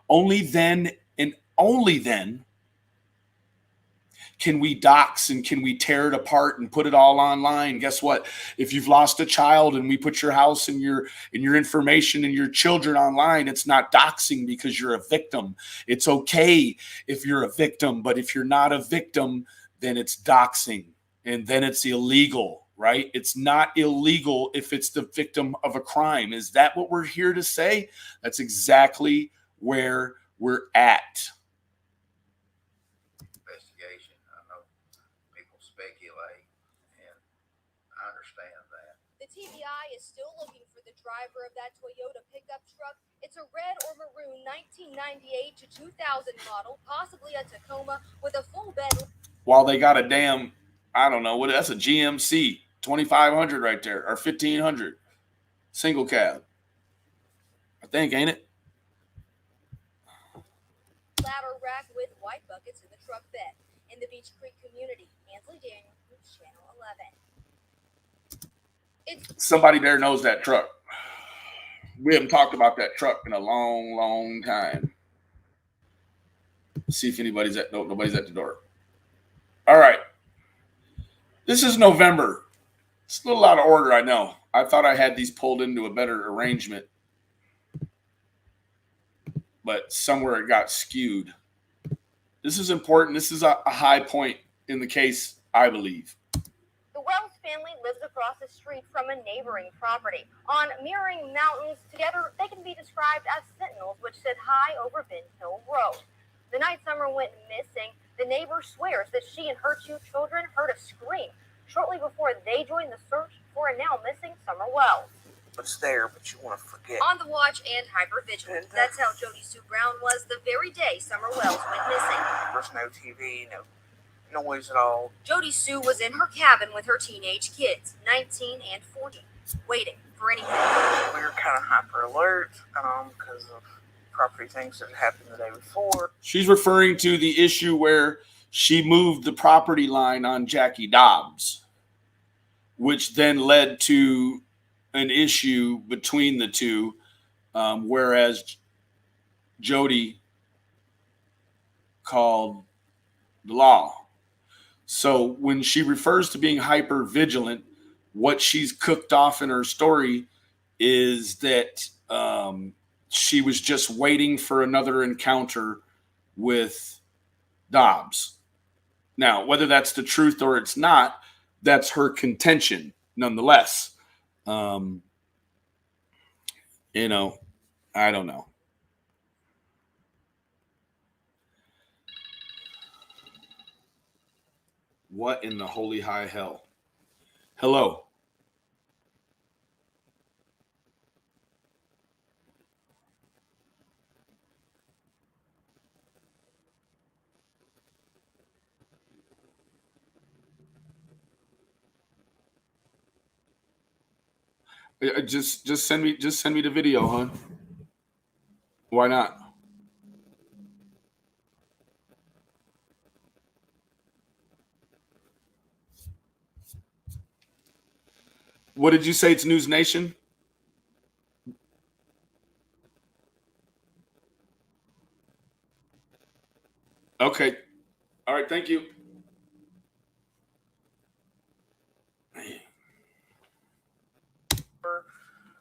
Only then and only then can we dox and can we tear it apart and put it all online? Guess what? If you've lost a child and we put your house and your information and your children online, it's not doxing because you're a victim. It's okay if you're a victim, but if you're not a victim, then it's doxing and then it's illegal, right? It's not illegal if it's the victim of a crime. Is that what we're here to say? That's exactly where we're at. TBI is still looking for the driver of that Toyota pickup truck. It's a red or maroon 1998 to 2000 model, possibly a Tacoma with a full bed. While they got a damn, I don't know, that's a GMC 2500 right there, or 1500 single cab. I think, ain't it? Ladder rack with white buckets in the truck bed. In the Beach Creek community, Ansley Daniel, Channel 11. Somebody there knows that truck. We haven't talked about that truck in a long, long time. See if anybody's at nobody's at the door. All right. This is November. It's a little out of order, I know. I thought I had these pulled into a better arrangement, but somewhere it got skewed. This is important. This is a high point in the case, I believe. The Wells family lives across the street from a neighboring property. On mirroring mountains, together they can be described as sentinels, which sit high over Ben Hill Road. The night Summer went missing, the neighbor swears that she and her two children heard a scream shortly before they joined the search for a now missing Summer Wells. It's there, but you want to forget. On the watch and hypervigilant. That's how Jody Sue Brown was the very day Summer Wells went missing. There's no TV, no noise at all. Jody Sue was in her cabin with her teenage kids, 19 and 40, waiting for anything. We were kind of hyper alert because of property things that happened the day before. She's referring to the issue where she moved the property line on Jackie Dobbs, which then led to an issue between the two, whereas Jody called the law. So when she refers to being hyper vigilant, what she's cooked off in her story is that she was just waiting for another encounter with Dobbs. Now, whether that's the truth or it's not, that's her contention nonetheless. You know, I don't know. What in the holy high hell? Hello. Just send me the video, hon. Why not? What did you say? It's News Nation? Okay. All right. Thank you.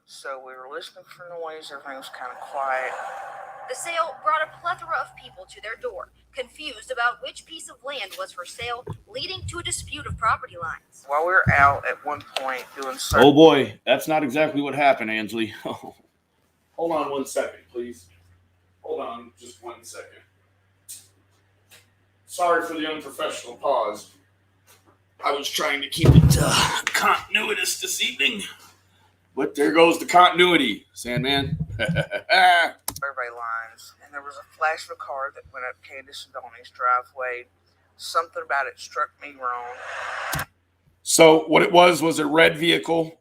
So we were listening for noise. Everything was kind of quiet. The sale brought a plethora of people to their door, confused about which piece of land was for sale, leading to a dispute of property lines. While we were out at one point doing Oh boy, that's not exactly what happened, Ansley. Hold on 1 second, please. Hold on just 1 second. Sorry for the unprofessional pause. I was trying to keep it continuous this evening. But there goes the continuity, Sandman. survey lines, and there was a flash of a car that went up Candace and Donnie's driveway. Something about it struck me wrong. So what it was a red vehicle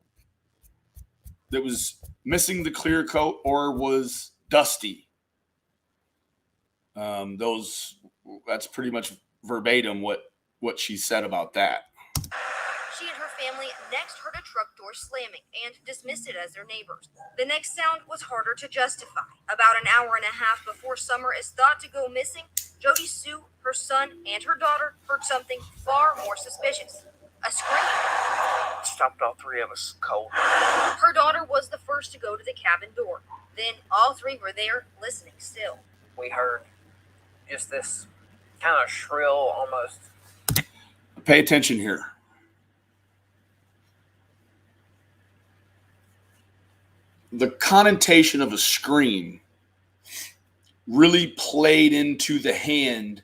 that was missing the clear coat or was dusty. That's pretty much verbatim what she said about that. She and her family next heard a truck door slamming and dismissed it as their neighbors. The next sound was harder to justify. About an hour and a half before Summer is thought to go missing, Jody Sue, her son, and her daughter heard something far more suspicious. A scream. Stopped all three of us cold. Her daughter was the first to go to the cabin door. Then all three were there, listening still. We heard just this kind of shrill, almost. Pay attention here. The connotation of a scream really played into the hand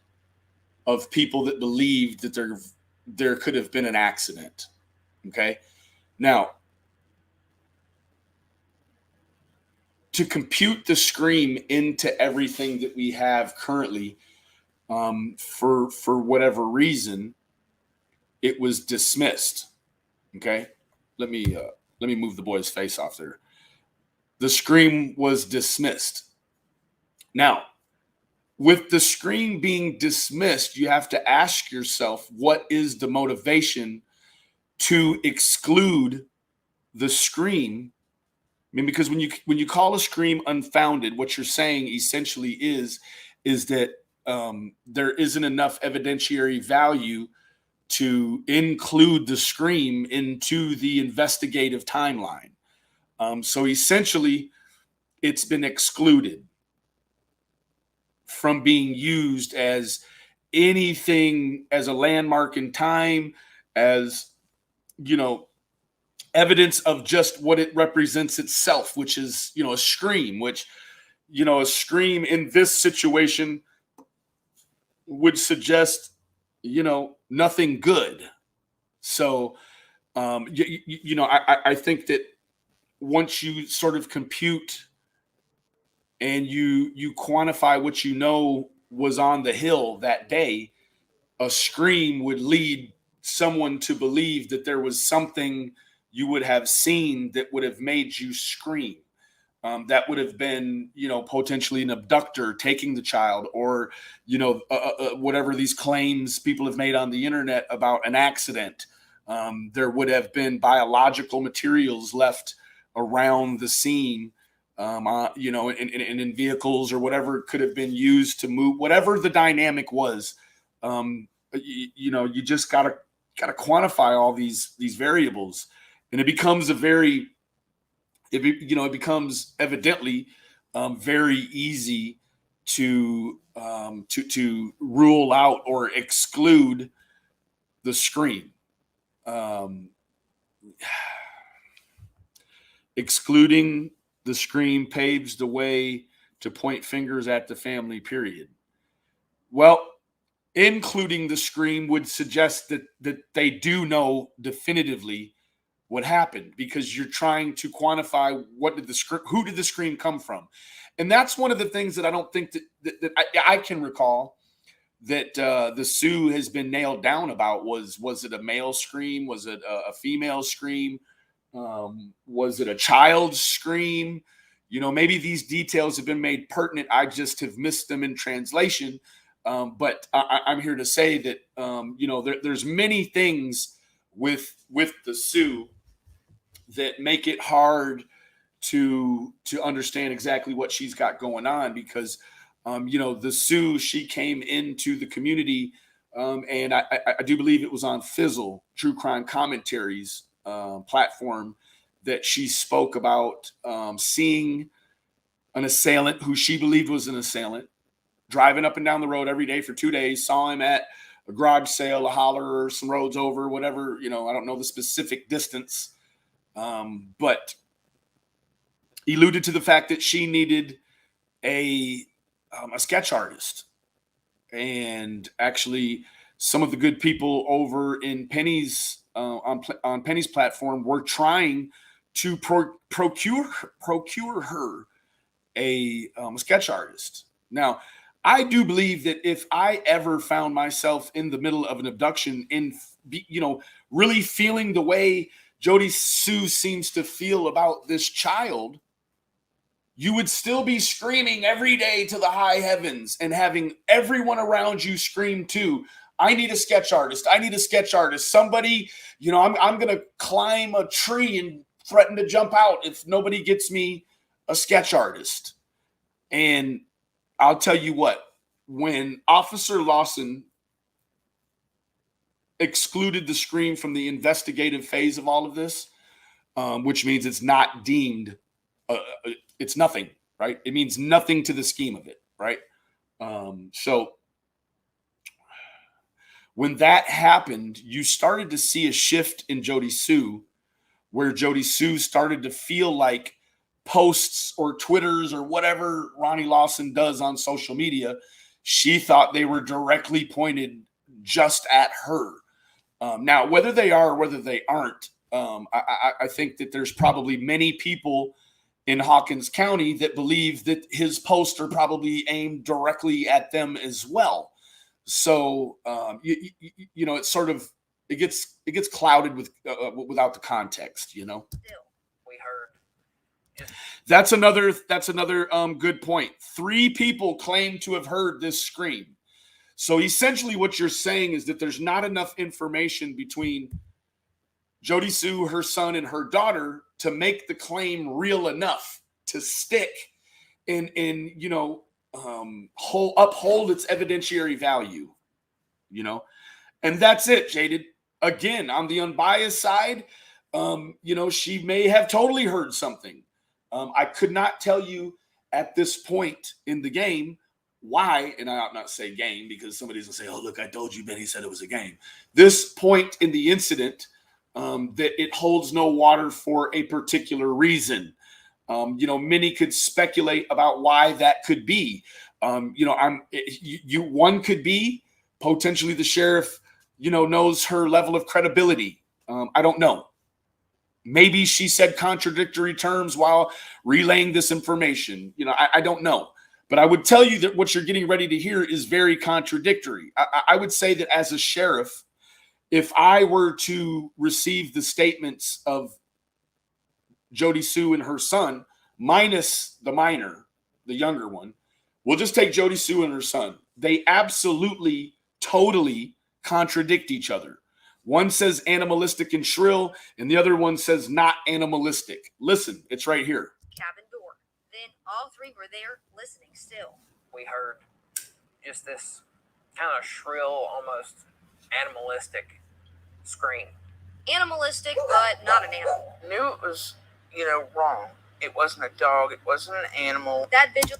of people that believed that there could have been an accident. Okay. Now, to compute the scream into everything that we have currently, for whatever reason, it was dismissed. Okay. Let me move the boy's face off there. The scream was dismissed. Now, with the scream being dismissed, you have to ask yourself, what is the motivation to exclude the scream? I mean, because when you call a scream unfounded, what you're saying essentially is that there isn't enough evidentiary value to include the scream into the investigative timeline. So essentially, it's been excluded from being used as anything, as a landmark in time, as, evidence of just what it represents itself, which is, a scream, which, a scream in this situation would suggest, nothing good. So, I think that once you sort of compute and you quantify what was on the hill that day, a scream would lead someone to believe that there was something you would have seen that would have made you scream. that would have been, potentially an abductor taking the child, or, whatever these claims people have made on the internet about an accident. There would have been biological materials left around the scene, in vehicles or whatever could have been used to move, whatever the dynamic was. You just gotta quantify all these variables, and it becomes it becomes evidently very easy to rule out or exclude the scream. Excluding the scream paves the way to point fingers at the family, period. Well, including the scream would suggest that they do know definitively what happened, because you're trying to quantify who did the scream come from. And that's one of the things that I don't think that I can recall that the Sioux has been nailed down about. Was it a male scream? Was it a female scream? Was it a child's scream? Maybe these details have been made pertinent. I just have missed them in translation. But I'm here to say that, there's many things with the Sioux that make it hard to understand exactly what she's got going on, because, the Sioux, she came into the community, and I do believe it was on Fizzle, True Crime Commentaries platform, that she spoke about seeing an assailant who she believed was an assailant, driving up and down the road every day for 2 days, saw him at a garage sale, a holler, or some roads over, whatever, I don't know the specific distance, but alluded to the fact that she needed a sketch artist. And actually, some of the good people over in Penny's on Penny's platform were trying to procure her a sketch artist. Now, I do believe that if I ever found myself in the middle of an abduction, really feeling the way Jody Sue seems to feel about this child, you would still be screaming every day to the high heavens and having everyone around you scream too. I need a sketch artist. I need a sketch artist. Somebody, I'm going to climb a tree and threaten to jump out if nobody gets me a sketch artist. And I'll tell you what, when Officer Lawson excluded the scream from the investigative phase of all of this, which means it's not deemed, it's nothing, right? It means nothing to the scheme of it, right? So when that happened, you started to see a shift in Jody Sue, where Jody Sue started to feel like posts or Twitters or whatever Ronnie Lawson does on social media, she thought they were directly pointed just at her. Now, whether they are or whether they aren't, I think that there's probably many people in Hawkins County that believe that his posts are probably aimed directly at them as well. So, it's sort of, it gets clouded without the context, We heard. That's another good point. 3 people claim to have heard this scream. So essentially what you're saying is that there's not enough information between Jody Sue, her son, and her daughter to make the claim real enough to stick and uphold its evidentiary value, and that's it, Jaded. Again, on the unbiased side, she may have totally heard something. I could not tell you at this point in the game why, and I ought not say game because somebody's gonna say, "Oh, look, I told you, Benny said it was a game." This point in the incident, that it holds no water for a particular reason. Many could speculate about why that could be. One could be potentially the sheriff, knows her level of credibility. I don't know. Maybe she said contradictory terms while relaying this information. I don't know. But I would tell you that what you're getting ready to hear is very contradictory. I would say that as a sheriff, if I were to receive the statements of Jody Sue and her son minus the minor, the younger one. We'll just take Jody Sue and her son. They absolutely, totally contradict each other. One says animalistic and shrill, and the other one says not animalistic. Listen, it's right here. Cabin door. Then all three were there listening still. We heard just this kind of shrill, almost animalistic scream. Animalistic, but not an animal. Knew it was, wrong. It wasn't a dog. It wasn't an animal. That vigil.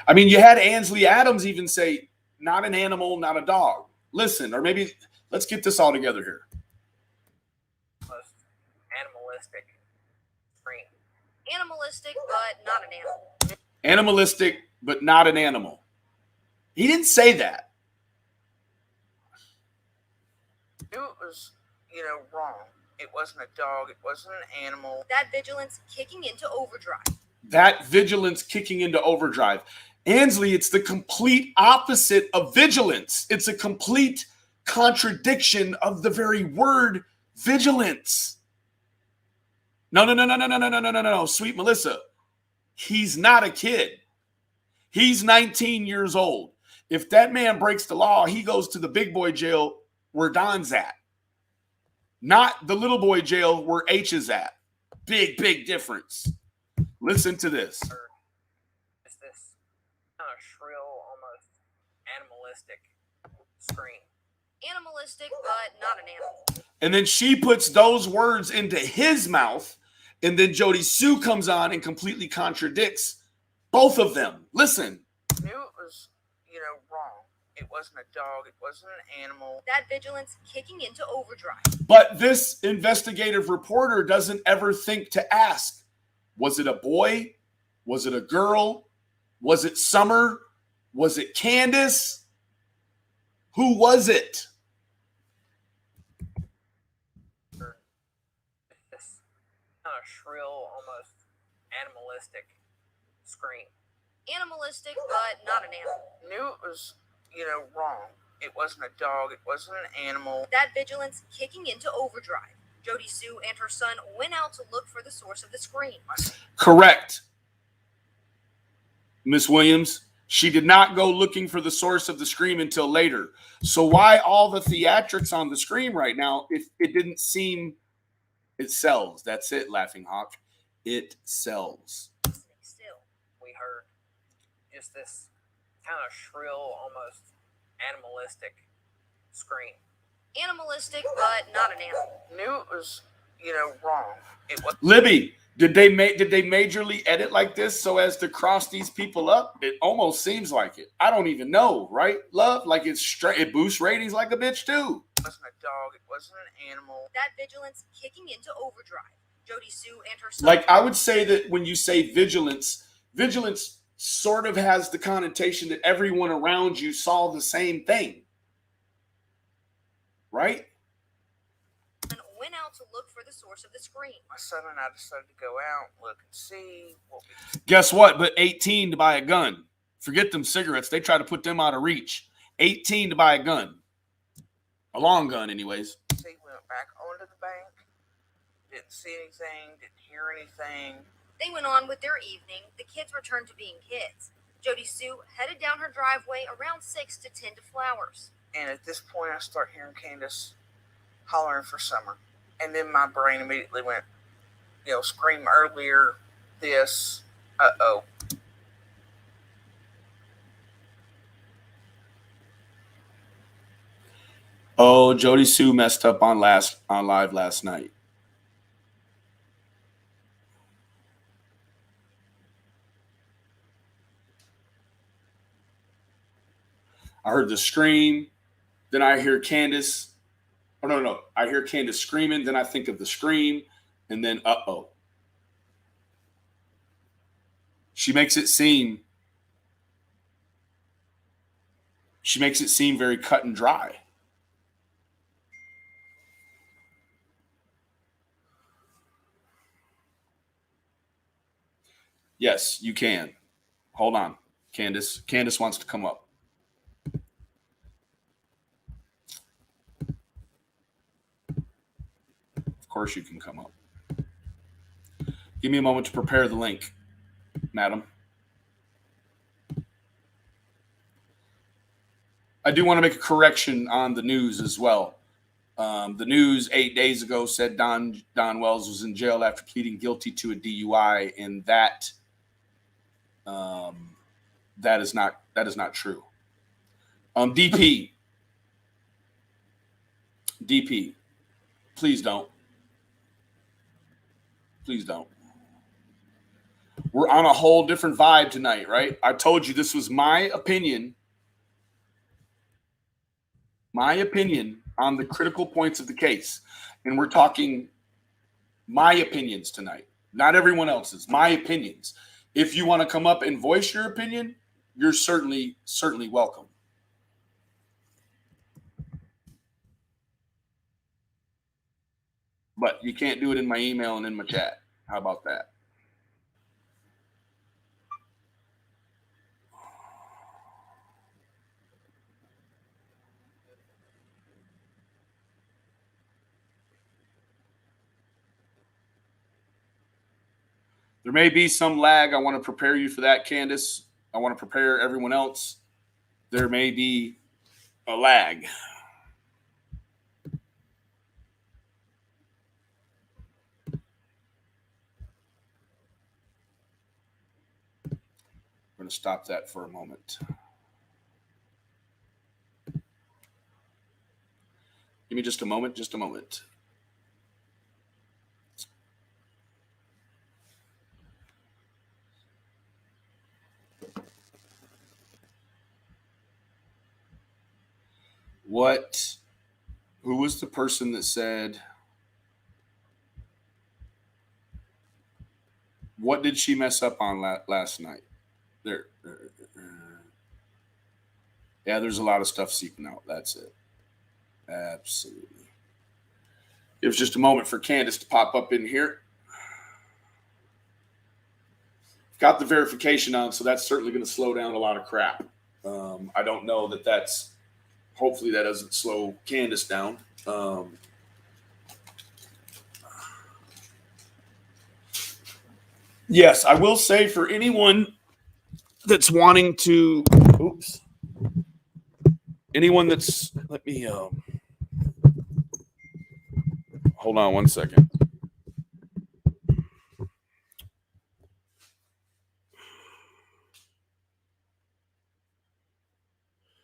I mean, you had Ansley Adams even say, not an animal, not a dog. Listen, or maybe let's get this all together here. Most animalistic scream. Animalistic, but not an animal. Animalistic, but not an animal. He didn't say that. Knew it was, wrong. It wasn't a dog. It wasn't an animal. That vigilance kicking into overdrive. That vigilance kicking into overdrive. Ansley, it's the complete opposite of vigilance. It's a complete contradiction of the very word vigilance. No, sweet Melissa. He's not a kid. He's 19 years old. If that man breaks the law, he goes to the big boy jail where Don's at. Not the little boy jail where H is at. Big, big difference. Listen to this. It's this kind of shrill, almost animalistic scream. Animalistic, but not an animal. And then she puts those words into his mouth, and then Jody Sue comes on and completely contradicts both of them. Listen. Knew it was, wrong. It wasn't a dog. It wasn't an animal. That vigilance kicking into overdrive. But this investigative reporter doesn't ever think to ask, was it a boy? Was it a girl? Was it Summer? Was it Candace? Who was it? This kind of shrill, almost animalistic scream. Animalistic, but not an animal. Knew it was, wrong. It wasn't a dog. It wasn't an animal. That vigilance kicking into overdrive. Jody Sue and her son went out to look for the source of the scream. Correct. Miss Williams, she did not go looking for the source of the scream until later. So why all the theatrics on the scream right now if it didn't seem it sells? That's it, Laughing Hawk. It sells. Still, we heard just this kind of shrill, almost animalistic scream. Animalistic, but not an animal. Knew it was, wrong. It was. Libby, did they majorly edit like this so as to cross these people up? It almost seems like it. I don't even know, right? Love, like it's straight. It boosts ratings like a bitch too. It wasn't a dog. It wasn't an animal. That vigilance kicking into overdrive. Jody Sue and her son. Like I would say that when you say vigilance sort of has the connotation that everyone around you saw the same thing. Right? And went out to look for the source of the scream. My son and I decided to go out, look and see what we. Guess what? But 18 to buy a gun. Forget them cigarettes. They try to put them out of reach. 18 to buy a gun. A long gun, anyways. See, we went back onto the bank. Didn't see anything. Didn't hear anything. They went on with their evening. The kids returned to being kids. Jody Sue headed down her driveway around 6 to tend to flowers. And at this point, I start hearing Candace hollering for Summer. And then my brain immediately went, scream earlier, this, uh-oh. Oh, Jody Sue messed up on live last night. I heard the scream. Then I hear Candace. Oh, no. I hear Candace screaming. Then I think of the scream. And then, uh-oh. She makes it seem very cut and dry. Yes, you can. Hold on, Candace. Candace wants to come up. Of course you can come up. Give me a moment to prepare the link, madam. I do want to make a correction on the news as well. The news 8 days ago said Don Wells was in jail after pleading guilty to a DUI, and that is not true. DP, please don't. Please don't. We're on a whole different vibe tonight, right? I told you this was my opinion. My opinion on the critical points of the case. And we're talking my opinions tonight, not everyone else's, my opinions. If you want to come up and voice your opinion, you're certainly welcome. But you can't do it in my email and in my chat. How about that? There may be some lag. I want to prepare you for that, Candace. I want to prepare everyone else. There may be a lag. I'm going to stop that for a moment. Give me just a moment, Who was the person that said, what did she mess up on last night? Yeah, there's a lot of stuff seeping out. That's it. Absolutely. It was just a moment for Candace to pop up in here. Got the verification on, so that's certainly going to slow down a lot of crap. I don't know that's, hopefully that doesn't slow Candace down. Yes, I will say for anyone that's wanting to, anyone that's, let me, hold on one second.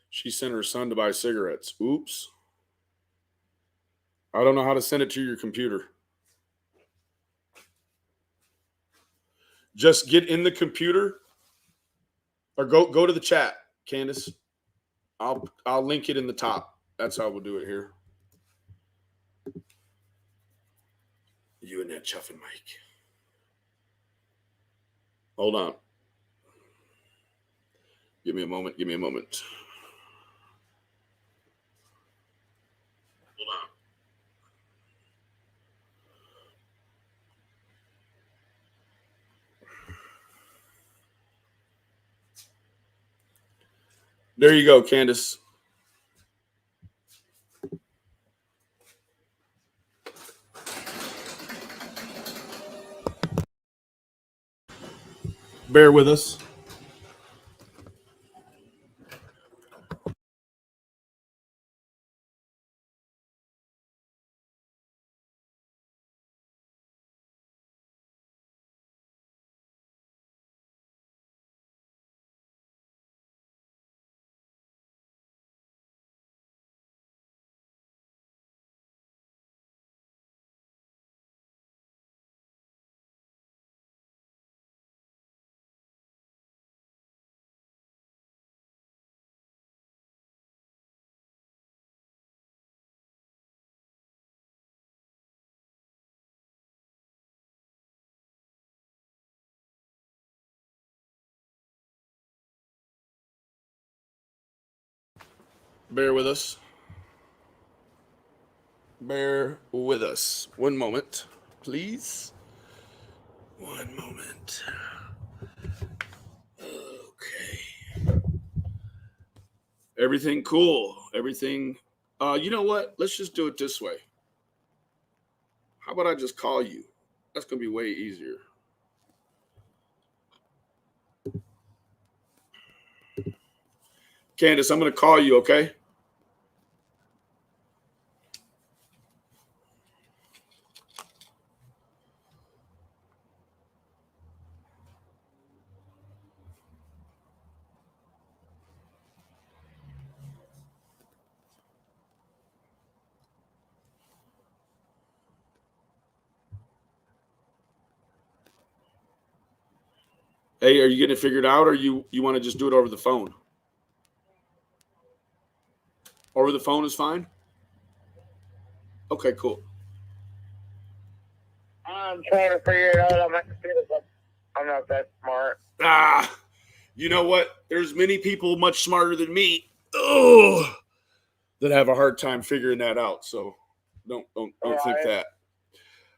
She sent her son to buy cigarettes. Oops. I don't know how to send it to your computer. Just get in the computer or go to the chat, Candace. I'll link it in the top. That's how we'll do it here. You and that chuffing mic. Hold on. Give me a moment. Hold on. There you go, Candace. Bear with us. Bear with us. Bear with us. One moment, please. One moment. Okay. Everything cool. Everything. You know what? Let's just do it this way. How about I just call you? That's going to be way easier. Candace, I'm going to call you, okay? Hey, are you getting it figured out, or you want to just do it over the phone? Over the phone is fine? Okay, cool. I'm trying to figure it out on my computer, but I'm not that smart. You know what? There's many people much smarter than me that have a hard time figuring that out. So don't think that.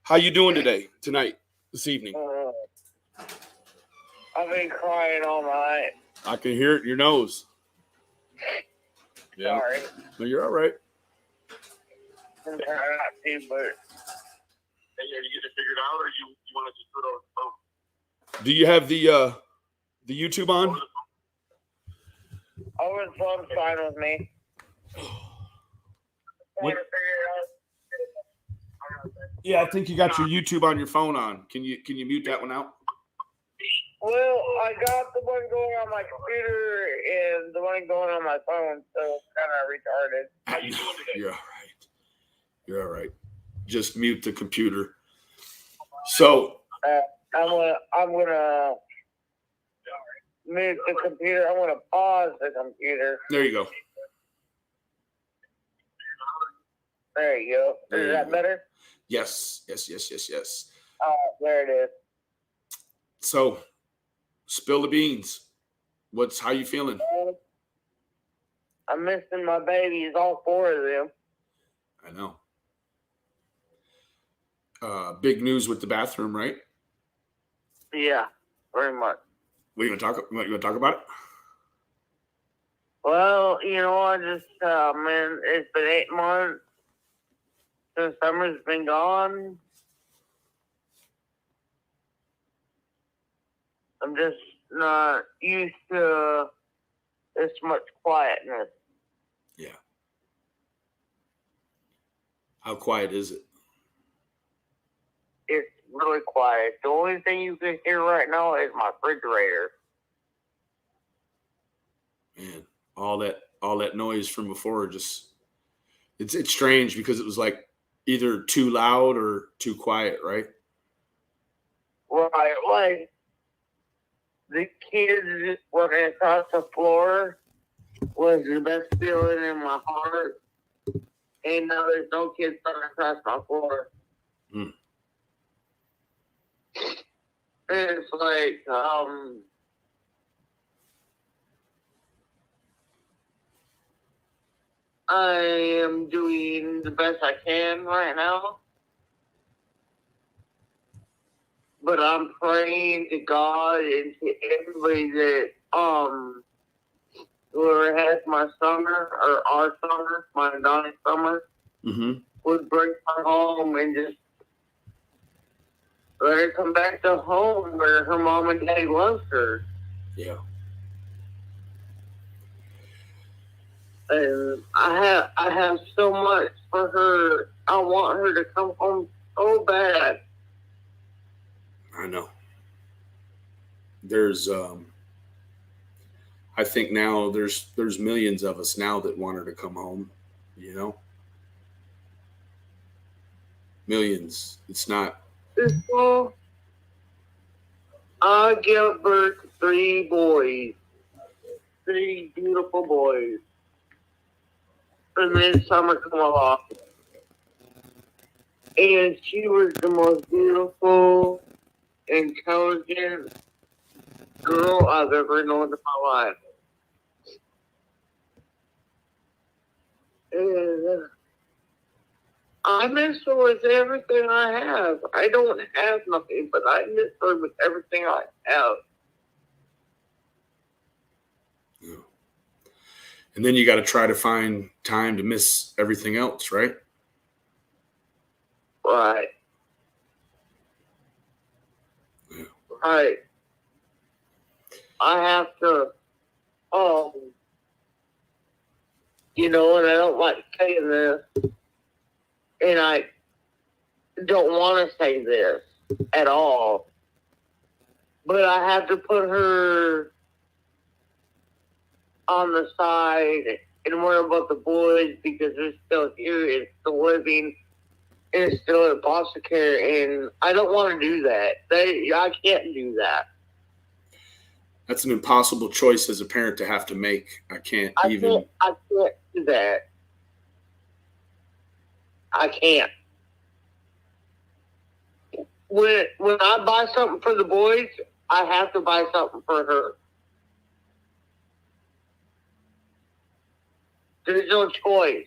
How you doing tonight, this evening? I've been crying all night. I can hear it in your nose. Yeah. Sorry. No, you're all right. I'm trying not to, but Hey, are you getting it figured out, or you want to just do it over the phone? Do you have the YouTube on? Over the phone's fine with me. Yeah, I think you got your YouTube on your phone on. Can you mute that one out? Well, I got the one going on my computer and the one going on my phone, so it's kind of retarded. How you doing today? You're all right. You're all right. Just mute the computer. So I'm gonna mute the computer. I'm gonna pause the computer. there you go. There you go. There Is you that go. better? Yes. There it is. So, spill the beans. How you feeling? I'm missing my babies, all four of them. I know. Big news with the bathroom, right? Yeah, very much. You want to talk about it? Well, I just, man, it's been 8 months since summer's been gone. I'm just not used to this much quietness. Yeah. How quiet is it? It's really quiet. The only thing you can hear right now is my refrigerator. Man, all that noise from before it's strange because it was like either too loud or too quiet, right? Right, like the kids running across the floor was the best feeling in my heart. And now there's no kids running across my floor. It's like, I am doing the best I can right now. But I'm praying to God and to everybody that, whoever has my summer, or our summer, my and Donnie's summer, would bring her home and just let her come back to home where her mom and daddy loves her. Yeah. And I have so much for her. I want her to come home so bad. I know. There's I think now there's millions of us now that want her to come home, Millions. It's not. I gave birth to 3 boys. 3 beautiful boys. And then summer come along. And she was the most beautiful, intelligent girl I've ever known in my life. And I miss her with everything I have. I don't have nothing, but I miss her with everything I have. And then you got to try to find time to miss everything else, right? Right. Yeah. Right. I have to, you know, and I don't like saying this, and I don't want to say this at all, but I have to put her on the side and worry about the boys because they're still here and still living and still in foster care, and I don't want to do that. I can't do that. That's an impossible choice as a parent to have to make. I can't I can't do that. I can't. When I buy something for the boys, I have to buy something for her. There's no choice.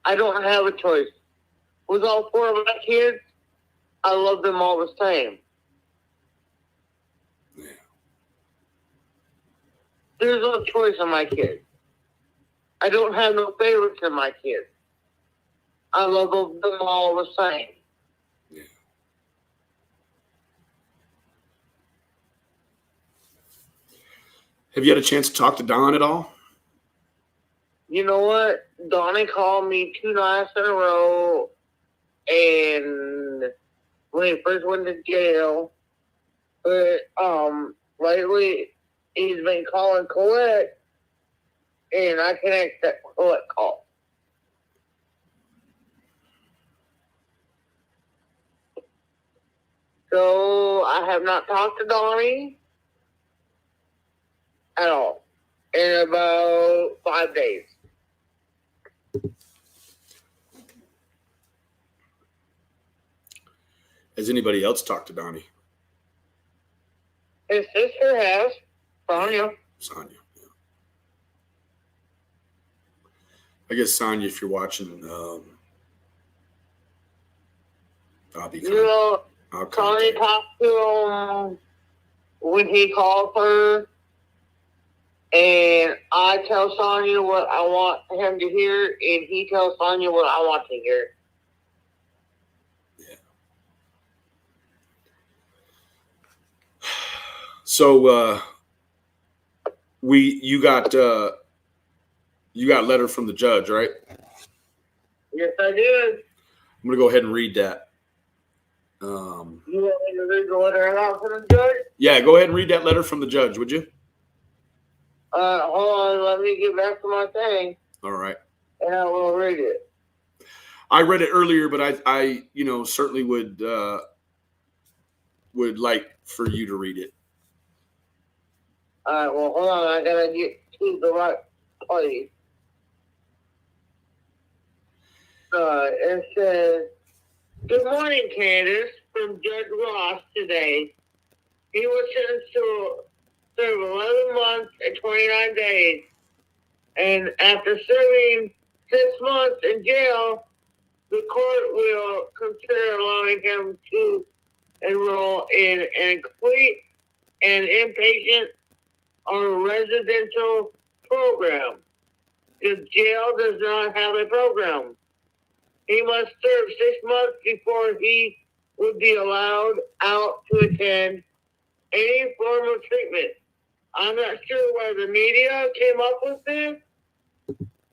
I don't have a choice. With all four of my kids, I love them all the same. Yeah. There's no choice on my kids. I don't have no favorites in my kids. I love them all the same. Yeah. Have you had a chance to talk to Don at all? You know what? Donnie called me 2 nights in a row, and when he first went to jail, but lately he's been calling Colette, and I can't accept Colette call. So I have not talked to Donnie at all in about 5 days. Has anybody else talked to Donnie? His sister has, Sonia. Sonia. Yeah. I guess Sonia, if you're watching, I'll be. You know, Sonia talked to him when he called her, and I tell Sonia what I want him to hear, and he tells Sonia what I want to hear. So you got letter from the judge, right? Yes, I did. I'm gonna go ahead and read that. You want me to read the letter out from the judge? Yeah, go ahead and read that letter from the judge, would you? Hold on, let me get back to my thing, All right. and I will read it. I read it earlier, but I certainly would like for you to read it. All right, well, hold on, I gotta get to the right place. It says, "Good morning, Candace, from Judge Ross today. He was sentenced to serve 11 months and 29 days. And after serving 6 months in jail, the court will consider allowing him to enroll in an complete and inpatient or residential program. The jail does not have a program. He must serve 6 months before he would be allowed out to attend any form of treatment. I'm not sure where the media came up with this.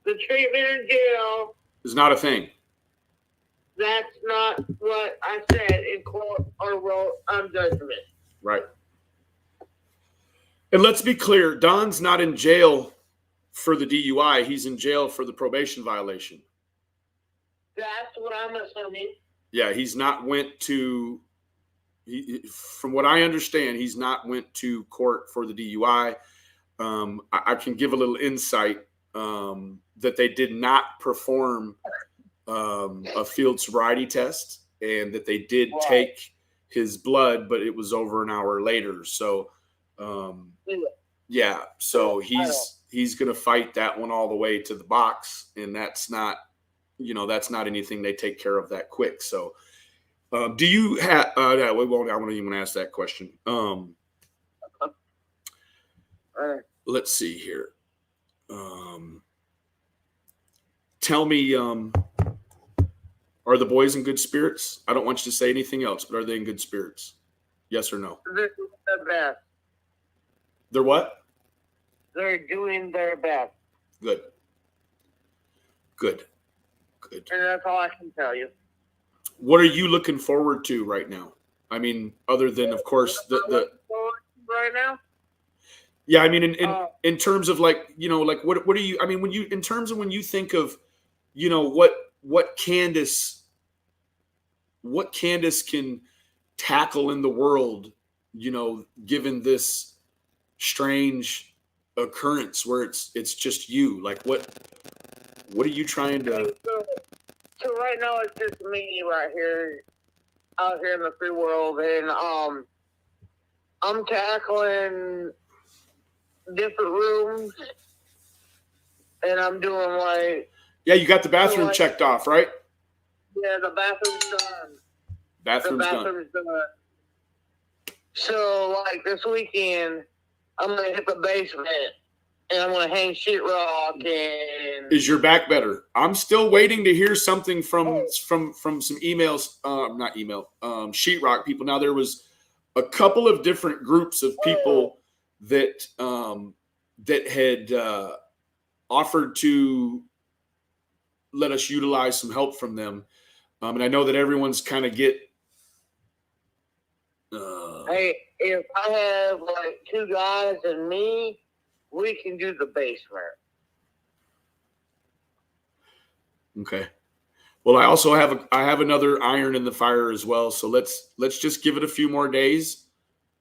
The treatment in jail It's not a thing. That's not what I said in court or wrote on judgment. Right. And let's be clear, Don's not in jail for the DUI. He's in jail for the probation violation. That's what I'm assuming. Yeah, he's not went to, from what I understand, he's not went to court for the DUI. I can give a little insight that they did not perform a field sobriety test, and that they did take his blood, but it was over an hour later. So, yeah, so he's going to fight that one all the way to the box, and that's not, that's not anything they take care of that quick. So, do you have? I won't even ask that question. Let's see here. Tell me, are the boys in good spirits? I don't want you to say anything else, but are they in good spirits? Yes or no? They're doing their best. They're what? They're doing their best. Good. Good. Good. And that's all I can tell you. What are you looking forward to right now? I mean, other than, of course, the right now. yeah, I mean, in terms of like, you know, like what are you? I mean, when you in terms of when you think of, you know, what Candace can tackle in the world, you know, given this strange occurrence where it's just you. Like what are you trying to? So right now it's just me right here, out here in the free world, and I'm tackling different rooms, and I'm doing like. Yeah, you got the bathroom checked off, right? Yeah, the bathroom's done. Bathroom's done. So like this weekend, I'm gonna hit the basement. And I'm gonna hang sheetrock and. Is your back better? I'm still waiting to hear something from some emails, not email, sheetrock people. Now there was a couple of different groups of people that that had offered to let us utilize some help from them, and I know that everyone's kind of get. Hey, if I have like 2 guys and me. We can do the basement. Okay. Well, I have another iron in the fire as well. So let's just give it a few more days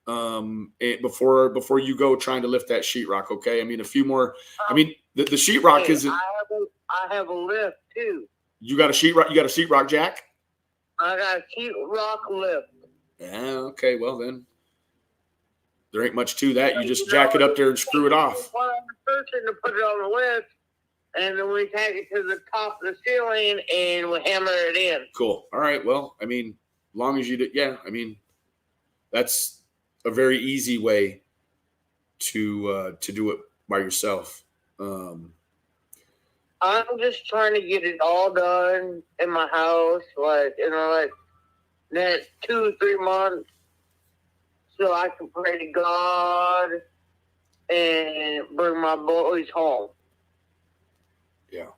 before you go trying to lift that sheetrock. Okay. I mean, a few more. I mean, the sheetrock isn't. I have a lift too. You got a sheetrock. You got a sheetrock jack. I got a sheetrock lift. Yeah. Okay. Well then. There ain't much to that. You just jack it up there and screw it off. One person to put it on the lift, and then we take it to the top of the ceiling and we hammer it in. Cool. All right. Well, I mean, long as you do, yeah. I mean, that's a very easy way to do it by yourself. I'm just trying to get it all done in my house, like next 2 or 3 months. So I can pray to God and bring my boys home. Yeah.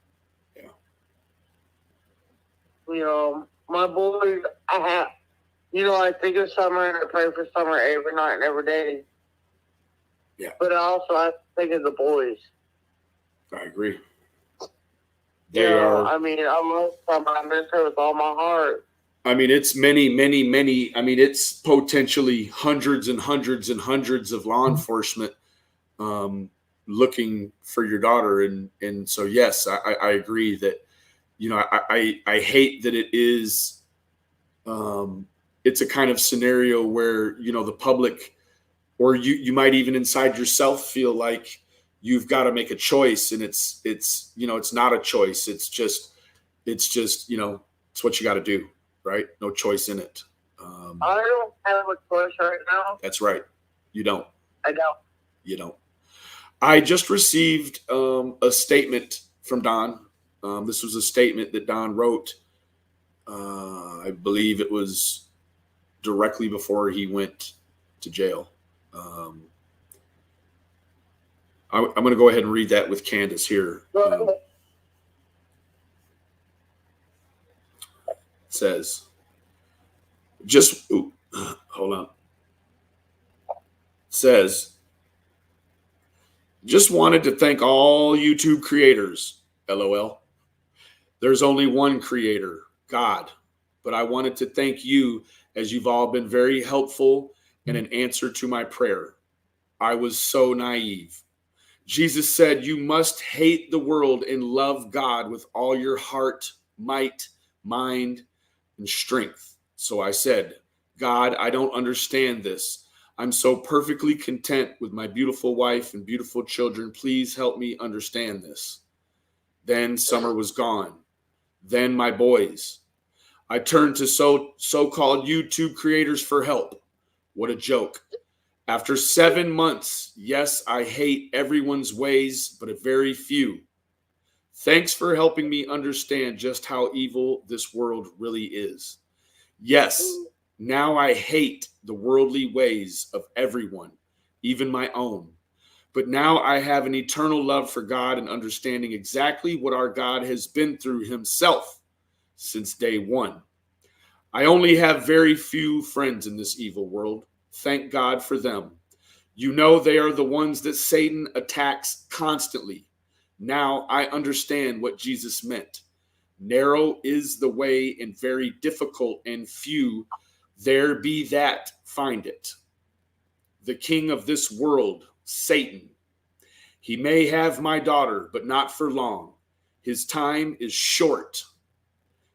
You know, my boys, I think of Summer and I pray for Summer every night and every day. Yeah. But also I think of the boys. I agree. I mean, I love Summer. I miss her with all my heart. I mean, it's many. I mean, it's potentially hundreds and hundreds and hundreds of law enforcement looking for your daughter. And so, yes, I agree that, you know, I hate that it is, it's a kind of scenario where, you know, the public, or you might even inside yourself feel like you've got to make a choice, and it's, you know, it's not a choice. It's just, you know, it's what you got to do. Right? No choice in it. I don't have a choice right now. That's right. You don't. I don't. You don't. I just received a statement from Don. This was a statement that Don wrote. I believe it was directly before he went to jail. I'm going to go ahead and read that with Candace here. Says, hold on. Says, just wanted to thank all YouTube creators. LOL. There's only one creator, God. But I wanted to thank you, as you've all been very helpful and an answer to my prayer. I was so naive. Jesus said, you must hate the world and love God with all your heart, might, mind, and strength. So I said, God, I don't understand this. I'm so perfectly content with my beautiful wife and beautiful children. Please help me understand this. Then Summer was gone. Then my boys. I turned to so-called YouTube creators for help. What a joke. After 7 months, yes, I hate everyone's ways, but a very few. Thanks for helping me understand just how evil this world really is. Yes, now I hate the worldly ways of everyone, even my own. But now I have an eternal love for God and understanding exactly what our God has been through himself since day one. I only have very few friends in this evil world. Thank God for them. You know, they are the ones that Satan attacks constantly. Now I understand what Jesus meant. Narrow is the way and very difficult, and few there be that find it. The king of this world, Satan. He may have my daughter, but not for long. His time is short.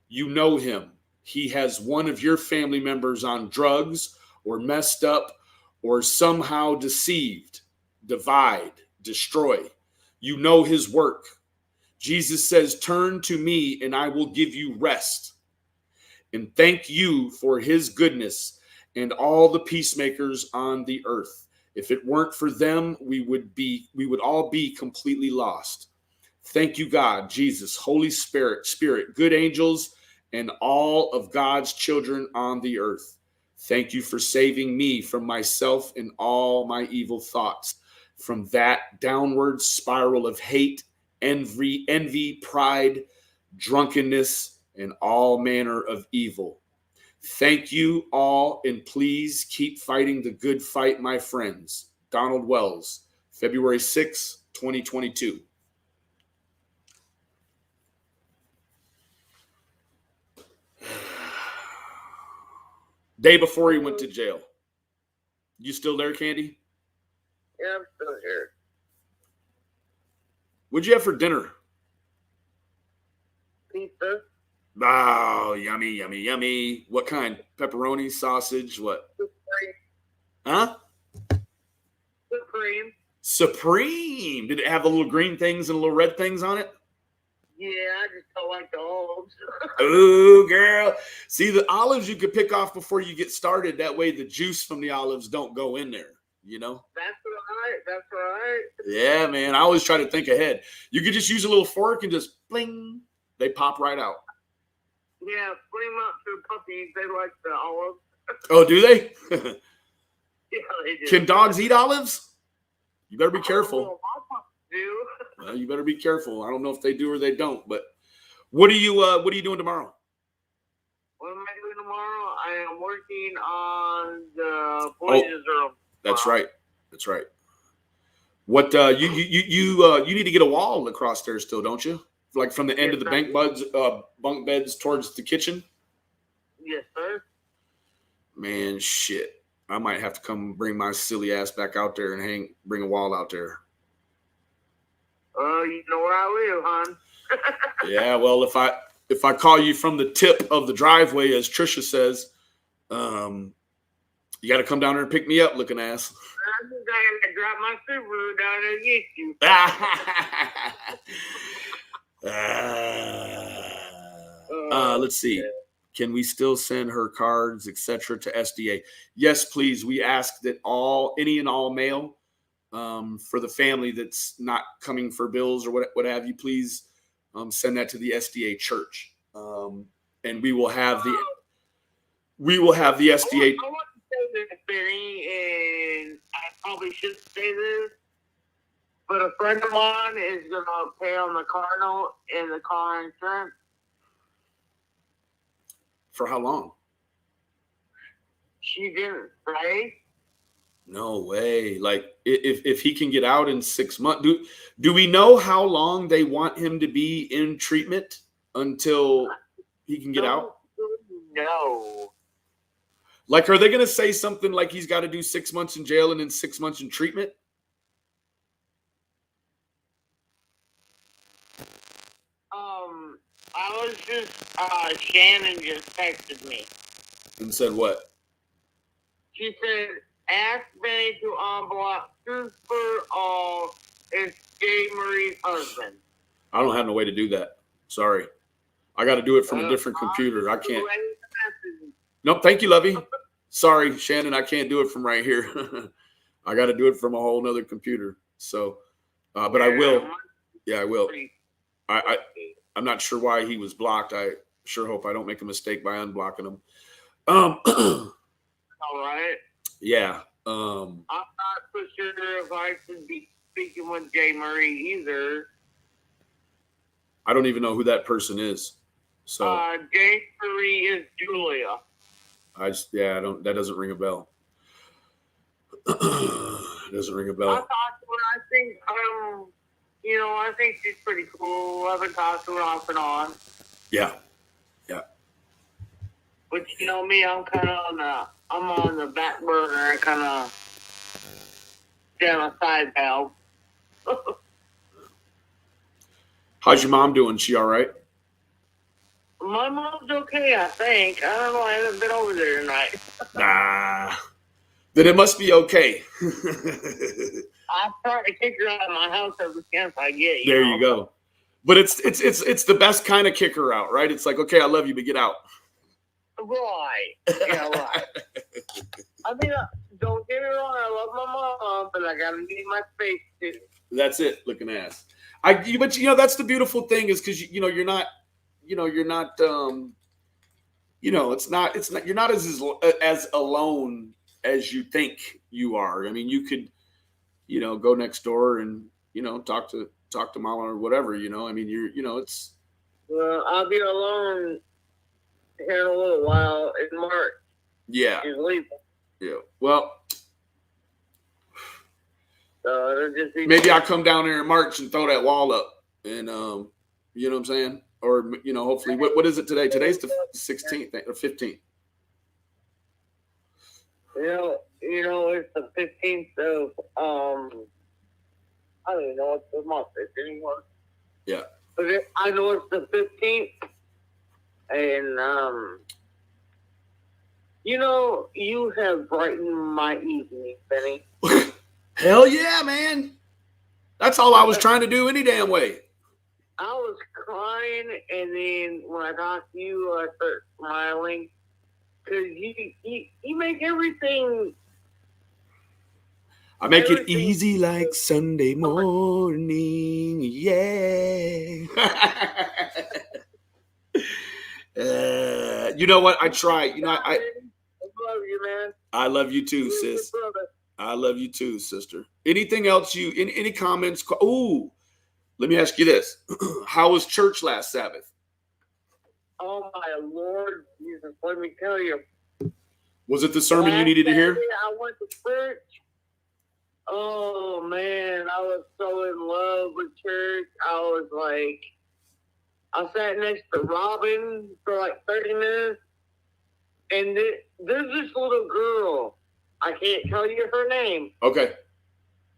You know him. He has one of your family members on drugs or messed up or somehow deceived, divide, destroy. You know his work. Jesus says, turn to me and I will give you rest. And thank you for his goodness and all the peacemakers on the earth. If it weren't for them, we would all be completely lost. Thank you, God, Jesus, Holy Spirit, good angels, and all of God's children on the earth. Thank you for saving me from myself and all my evil thoughts, from that downward spiral of hate, envy, pride, drunkenness, and all manner of evil. Thank you all, and please keep fighting the good fight, my friends. Donald Wells, February 6, 2022. Day before he went to jail. You still there, Candy? Yeah, I'm still here. What'd you have for dinner? Pizza. Oh, yummy, yummy, yummy. What kind? Pepperoni, sausage, what? Supreme. Huh? Supreme. Supreme. Did it have the little green things and the little red things on it? Yeah, I just don't like the olives. Ooh, girl. See, the olives you could pick off before you get started. That way the juice from the olives don't go in there, you know? That's right. That's right. Yeah, man. I always try to think ahead. You could just use a little fork and just bling. They pop right out. Yeah, bring them up to puppies. They like the olives. Oh, do they? Yeah, they do. Can dogs eat olives? You better be careful. Well, my puppies do. Well, you better be careful. I don't know if they do or they don't, but what are you doing tomorrow? What am I doing tomorrow? I am working on the Voyages room. That's right. That's right. What you need to get a wall across there still, don't you? Like from the end of the bunk beds towards the kitchen? Yes, sir. Man, shit. I might have to come bring my silly ass back out there and bring a wall out there. You know where I live, hon. Yeah, well, if I call you from the tip of the driveway, as Trisha says, you got to come down there and pick me up, looking ass. I'm just gonna drop my Subaru down there and get you. Let's see. Can we still send her cards, etc., to SDA? Yes, please. We ask that any and all mail for the family that's not coming for bills or what have you, please send that to the SDA church, and we will have the SDA. I want to say this, Benny, and I probably shouldn't say this, but a friend of mine is gonna pay on the car note and the car insurance. For how long? She didn't say. No way. Like if he can get out in 6 months, do we know how long they want him to be in treatment until he can get out? No. Like, are they going to say something like he's got to do 6 months in jail and then 6 months in treatment? I was just, Shannon just texted me. And said what? She said, ask Benny to unblock Super All is Jay Marie's husband. I don't have no way to do that. Sorry. I got to do it from a different computer. I can't. Nope. Thank you, Lovey. Sorry, Shannon. I can't do it from right here. I got to do it from a whole nother computer. So, but I will. Yeah, I will. I'm not sure why he was blocked. I sure hope I don't make a mistake by unblocking him. All right. Yeah. I'm not so sure if I should be speaking with Jay Marie either. I don't even know who that person is. So Jay Marie is Julia. I doesn't ring a bell. Doesn't ring a bell. I talked to her. I think, I think she's pretty cool. I've been talking to her off and on. Yeah. But you know me, I'm kind of on the back burner. I kind of stay on a side valve. How's your mom doing? She all right? My mom's okay, I think. I don't know. I haven't been over there tonight. Nah. Then it must be okay. I try to kick her out of my house every chance I get. There you go. But it's the best kind of kick her out, right? It's like, okay, I love you, but get out. Right. Yeah, right. I mean, don't get me wrong. I love my mom, but I gotta need my space too. That's it. Looking ass. But that's the beautiful thing is because you're not as alone as you think you are. I mean, you could, go next door and talk to mama or whatever. I mean, it's. Well, I'll be alone here in a little while in March. Yeah. She's leaving. Yeah. Well. It'll just be maybe I'll come down there in March and throw that wall up, and you know what I'm saying, or hopefully, what is it today? Today's the 16th or 15th. It's the 15th of I don't even know what the month is anymore. Yeah. But I know it's the 15th, and you have brightened my evening, Benny. Hell yeah, man. That's all I was trying to do any damn way. I was crying, and then when I talked to you, I started smiling. Because you make everything. I make it easy like Sunday morning. Yeah. You know what? I try. I love you, man. I love you too, sis. I love you too, sister. Anything else any comments? Ooh, let me ask you this. How was church last Sabbath? Oh my Lord Jesus, let me tell you. Was it the sermon you needed to hear? I went to church. Oh man, I was so in love with church. I sat next to Robin for like 30 minutes. And there's this little girl. I can't tell you her name. Okay.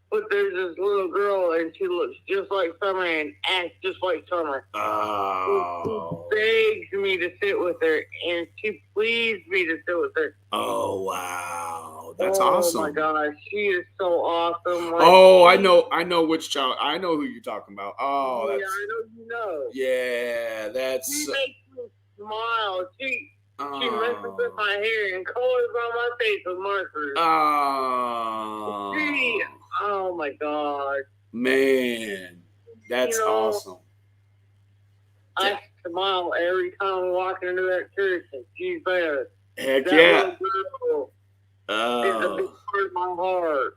But there's this little girl, and she looks just like Summer and acts just like Summer. Oh. She begs me to sit with her, and she pleads me to sit with her. Oh, wow. That's awesome. Oh, my gosh. She is so awesome. I know which child. I know who you're talking about. Oh, that's. Yeah, I know you know. Yeah, that's. She makes me smile. She messes with my hair and colors on my face with markers. Oh my God. Man, that's awesome. I smile every time I walk into that church and she's there. Heck that yeah. Little girl is a big part of my heart.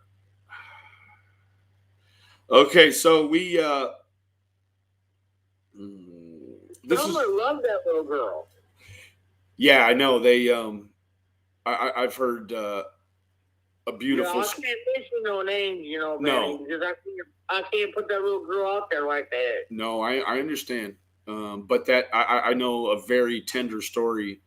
Okay, so we Summer loved that little girl. Yeah, I know. They I've heard a beautiful. I can't mention no names, man. No. Because I can't put that little girl out there like that. No, I understand. But that I know a very tender story.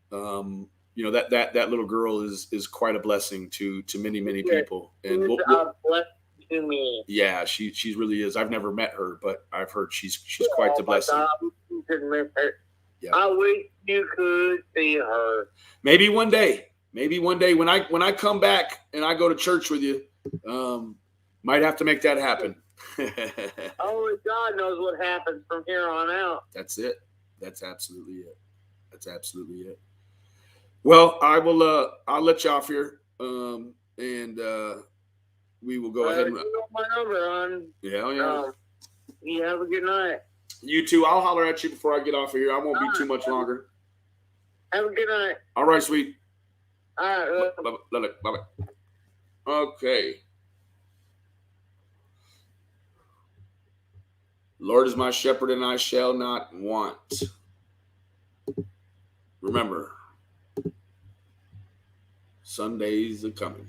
That little girl is quite a blessing to many people. And she's a blessing to me. Yeah, she really is. I've never met her, but I've heard she's quite the blessing. God, you could miss her. Yeah. I wish you could see her. Maybe one day when I come back and I go to church with you, might have to make that happen. Only God knows what happens from here on out. That's it. That's absolutely it. Well, I will. I'll let you off here, and we will go ahead. You know my number on. Yeah. You have a good night. You too. I'll holler at you before I get off of here. I won't be too much longer. Have a good night. All right, sweet. All right. Bye-bye. Okay. Lord is my shepherd and I shall not want. Remember, Sundays are coming.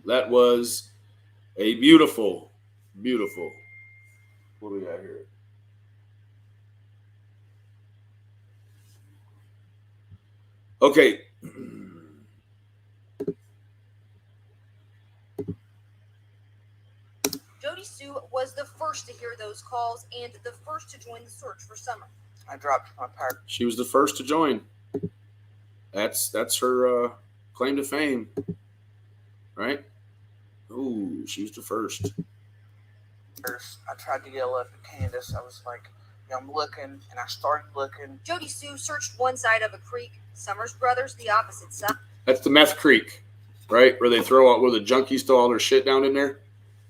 That was a beautiful, beautiful. What do we got here? Okay. Jody Sue was the first to hear those calls and the first to join the search for Summer. I dropped my part. She was the first to join. That's her claim to fame, right? Ooh, she was the first. I tried to yell up at Candace. I was like, I'm looking, and I started looking. Jody Sue searched one side of a creek. Summer's brothers the opposite side. That's the meth creek, right? Where they throw out, where the junkies throw all their shit down in there.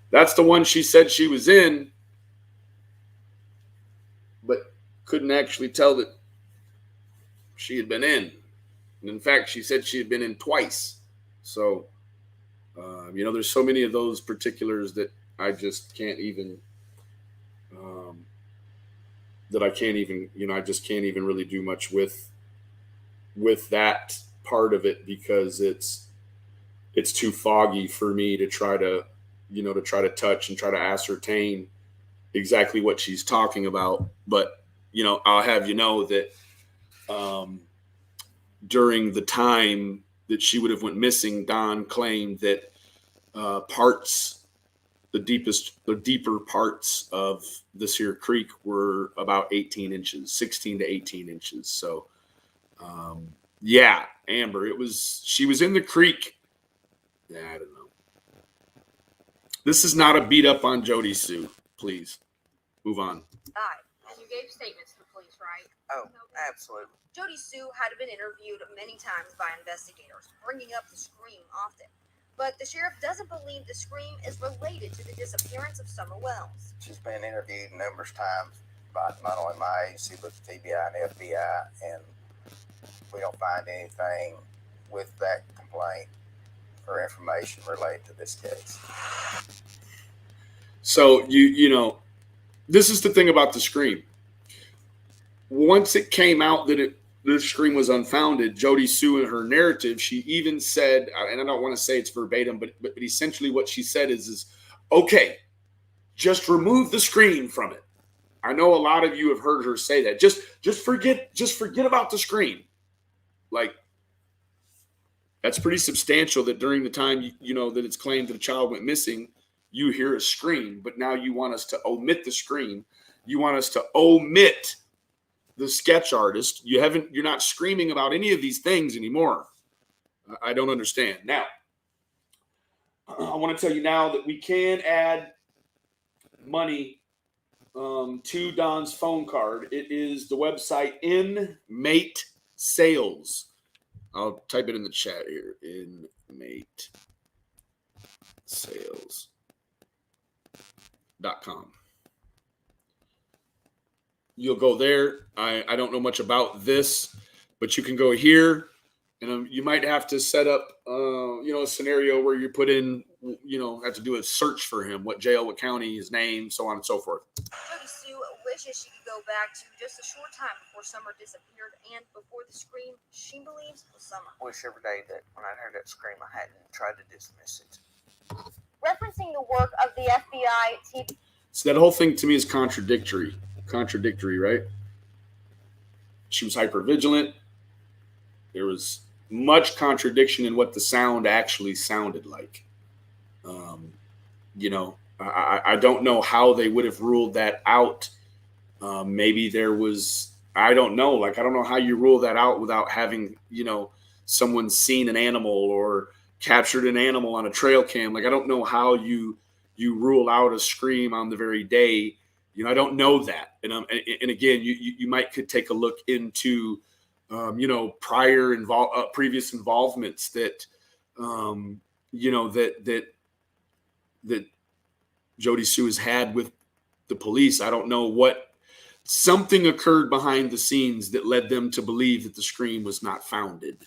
That's the one she said she was in, but couldn't actually tell that she had been in. And in fact, she said she had been in twice. So, there's so many of those particulars that I just can't even, I just can't even really do much with that part of it, because it's too foggy for me to try to touch and try to ascertain exactly what she's talking about. But, I'll have you know that during the time that she would have went missing, Don claimed that the deeper parts of this here creek were about 18 inches, 16 to 18 inches. So, yeah, Amber, she was in the creek. Yeah, I don't know. This is not a beat up on Jody Sue. Please move on. And you gave statements to the police, right? Oh, absolutely. Jody Sue had been interviewed many times by investigators, bringing up the scream often. But the sheriff doesn't believe the scream is related to the disappearance of Summer Wells. She's been interviewed numerous times by not only my agency, but the TBI and FBI, and we don't find anything with that complaint or information related to this case. So, this is the thing about the scream. Once it came out that the scream was unfounded, Jody Sue, in her narrative, she even said, and I don't want to say it's verbatim, but essentially what she said is, okay, just remove the scream from it. I know a lot of you have heard her say that. Just forget about the scream. Like, that's pretty substantial that during the time, that it's claimed that a child went missing, you hear a scream, but now you want us to omit the scream. You want us to omit the sketch artist. You're not screaming about any of these things anymore. I don't understand. Now, I want to tell you now that we can add money to Don's phone card. It is the website Inmate Sales. I'll type it in the chat here. Inmate Sales.com. You'll go there. I don't know much about this, but you can go here, and you might have to set up, a scenario where you put in, have to do a search for him, what jail, what county, his name, so on and so forth. Jody Sue wishes she could go back to just a short time before Summer disappeared and before the scream she believes was Summer. I wish every day that when I heard that scream, I hadn't tried to dismiss it. Referencing the work of the FBI TV. So that whole thing to me is contradictory, right? She was hypervigilant. There was much contradiction in what the sound actually sounded like. I don't know how they would have ruled that out. Maybe there was, I don't know. I don't know how you rule that out without having, someone seen an animal or captured an animal on a trail cam. I don't know how you rule out a scream on the very day. I don't know that. And again, you could take a look into, previous involvements that, that Jody Sue has had with the police. I don't know something occurred behind the scenes that led them to believe that the scream was not founded.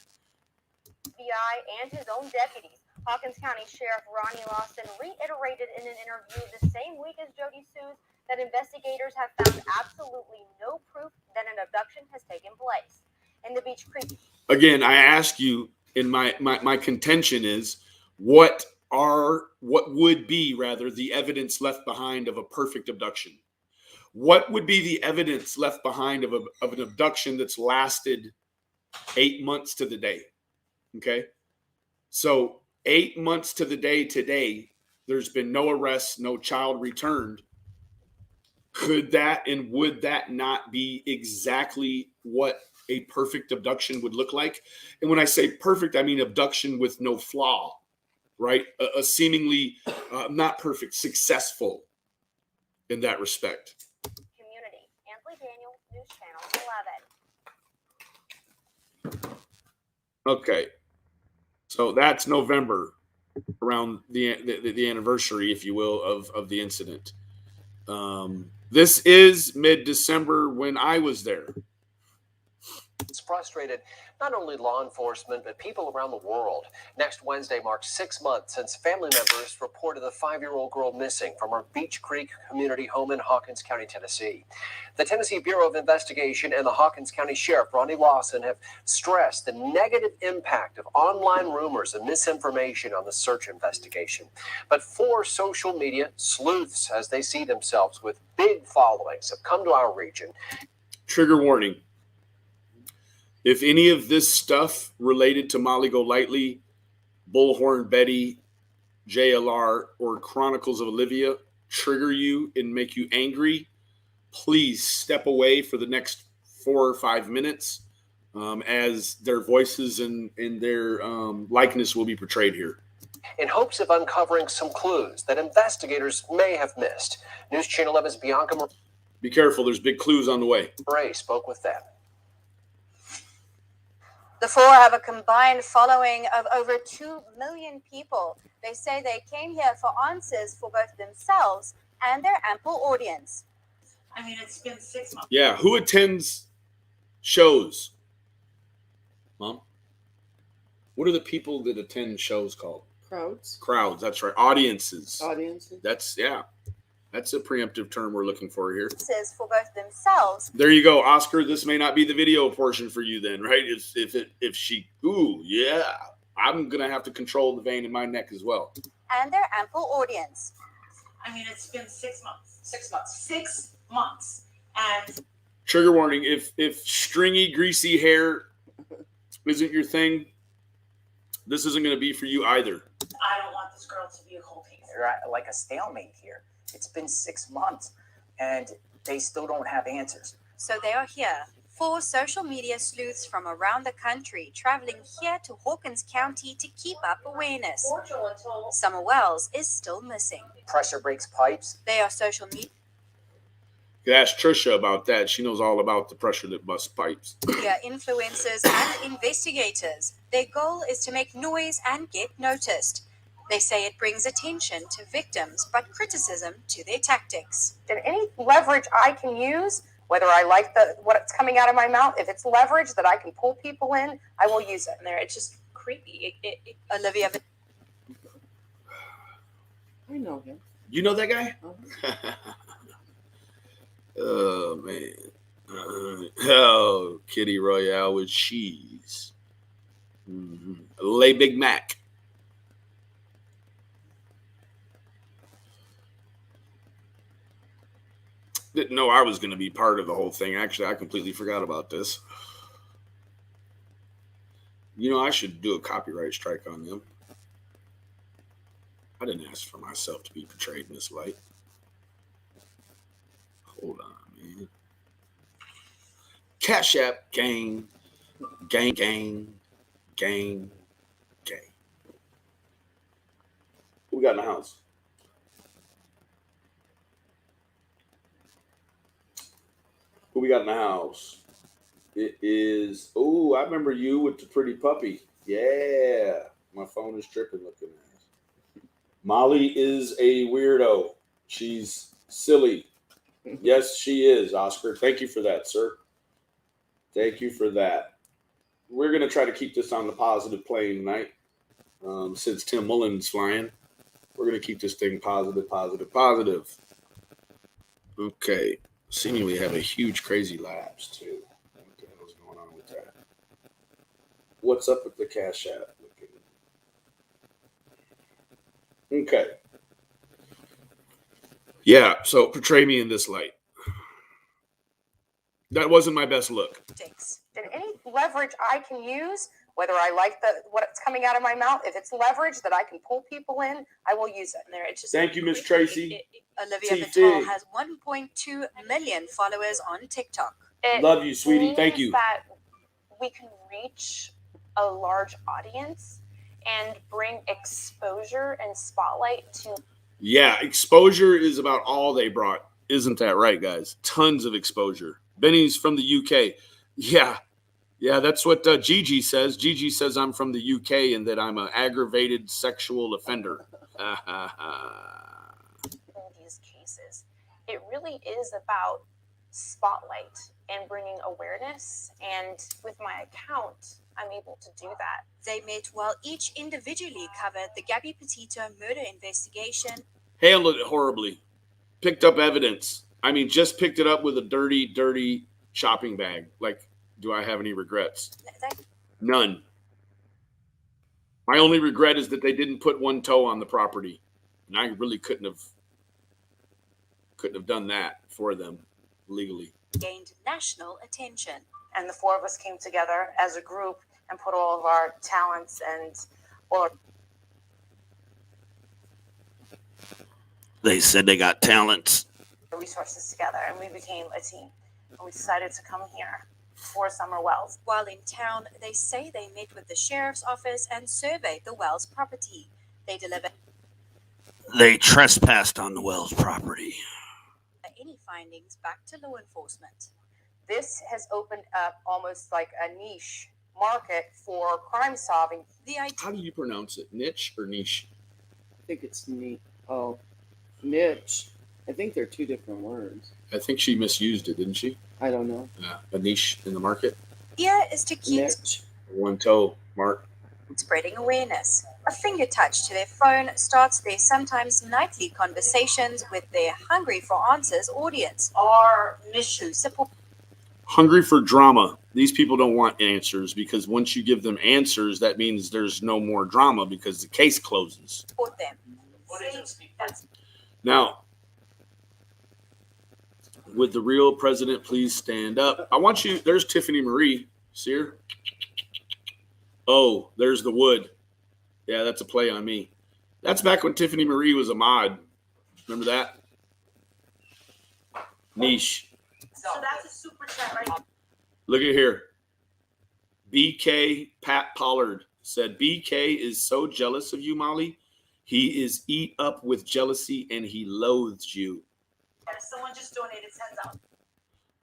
FBI and his own deputies Hawkins County Sheriff Ronnie Lawson reiterated in an interview the same week as Jody Sues that investigators have found absolutely no proof that an abduction has taken place. In the Beach Creek. Again, I ask you, and my contention is, what would be rather the evidence left behind of a perfect abduction? What would be the evidence left behind of an abduction that's lasted 8 months to the day? Okay. So 8 months to the day today, there's been no arrests, no child returned. Could that and would that not be exactly what a perfect abduction would look like? And when I say perfect, I mean abduction with no flaw, right? A seemingly not perfect, successful in that respect. Community. Ansley Daniel, News Channel 11. Okay. So that's November, around the anniversary, if you will, of the incident. This is mid-December when I was there. It's frustrated not only law enforcement, but people around the world. Next Wednesday marks 6 months since family members reported the 5-year-old girl missing from her Beach Creek community home in Hawkins County, Tennessee. The Tennessee Bureau of Investigation and the Hawkins County Sheriff, Ronnie Lawson, have stressed the negative impact of online rumors and misinformation on the search investigation. But 4 social media sleuths, as they see themselves, with big followings, have come to our region. Trigger warning. If any of this stuff related to Molly Golightly, Bullhorn Betty, JLR, or Chronicles of Olivia trigger you and make you angry, please step away for the next 4 or 5 minutes, as their voices and their likeness will be portrayed here. In hopes of uncovering some clues that investigators may have missed, News Channel 11's Bianca Be careful, there's big clues on the way. Ray spoke with them. The 4 have a combined following of over 2 million people. They say they came here for answers for both themselves and their ample audience. I mean, it's been 6 months. Yeah, who attends shows? Mom? What are the people that attend shows called? Crowds. Crowds, that's right. Audiences. Audiences. That's a preemptive term we're looking for here. Answers for both themselves. There you go, Oscar. This may not be the video portion for you then, right? If she, ooh, yeah, I'm going to have to control the vein in my neck as well. And their ample audience. I mean, it's been 6 months. 6 months. 6 months. And Trigger warning, if stringy, greasy hair isn't your thing, this isn't going to be for you either. I don't want this girl to be a cold case. They're at like a stalemate here. It's been 6 months, and they still don't have answers. So they are here. 4 social media sleuths from around the country traveling here to Hawkins County to keep up awareness. Summer Wells is still missing. Pressure breaks pipes. They are social media Ask Trisha about that. She knows all about the pressure that busts pipes. influencers and investigators. Their goal is to make noise and get noticed. They say it brings attention to victims, but criticism to their tactics. And any leverage I can use, whether I like what's coming out of my mouth, if it's leverage that I can pull people in, I will use it. And there, it's just creepy. Olivia. I know him. You know that guy? Oh, man. Kitty Royale with cheese. Lay Big Mac. Didn't know I was going to be part of the whole thing. Actually, I completely forgot about this. You know, I should do a copyright strike on them. I didn't ask for myself to be portrayed in this light. Hold on, man. Cash App, gang. Gang, gang. Gang, gang. What we got in the house? Who we got in the house? It is, oh, I remember you with the pretty puppy. Yeah. My phone is tripping looking at it. Molly is a weirdo. She's silly. Yes, she is, Oscar. Thank you for that, sir. Thank you for that. We're going to try to keep this on the positive plane tonight. Since Tim Mullen's flying, we're going to keep this thing positive, positive, positive. Okay. Seemingly have a huge, crazy lapse, too. What the hell's going on with that? What's up with the Cash App? Okay. Yeah, so portray me in this light. That wasn't my best look. And any leverage I can use, whether I like what's coming out of my mouth, if it's leverage that I can pull people in, I will use it. Thank you, Miss Tracy. Olivia TV. Vitale has 1.2 million followers on TikTok. Love you, sweetie. Thank means you. That we can reach a large audience and bring exposure and spotlight to. Yeah, exposure is about all they brought. Isn't that right, guys? Tons of exposure. Benny's from the UK. Yeah, that's what Gigi says. Gigi says I'm from the UK and that I'm an aggravated sexual offender. These cases, it really is about spotlight and bringing awareness. And with my account, I'm able to do that. They met while each individually covered the Gabby Petito murder investigation. Handled it horribly. Picked up evidence. I mean, just picked it up with a dirty, dirty shopping bag. Like, do I have any regrets? None. My only regret is that they didn't put one toe on the property. And I really couldn't have done that for them legally. Gained national attention. And the four of us came together as a group and put all of our talents and They said they got talents. resources together, and we became a team. And we decided to come here for Summer Wells. While in town, they say they met with the sheriff's office and surveyed the Wells property. They trespassed on the Wells property. Any findings back to law enforcement. This has opened up almost like a niche market for crime solving. How do you pronounce it? Niche or niche? I think it's niche. I think they're two different words. I think she misused it, didn't she? I don't know. Yeah, a niche in the market. Here is to keep Niche. One toe, Mark. spreading awareness. A finger touch to their phone starts their sometimes nightly conversations with their hungry for answers audience. Our mission support. Hungry for drama. These people don't want answers because once you give them answers, that means there's no more drama because the case closes. Support them. Now, would the real president please stand up? I want you. There's Tiffany Marie. See her? Oh, there's the wood. Yeah, that's a play on me. That's back when Tiffany Marie was a mod. Remember that? Niche. So that's a super chat right now. Look at here. BK Pat Pollard said, BK is so jealous of you, Molly. He is eat up with jealousy and he loathes you. Someone just donated $10.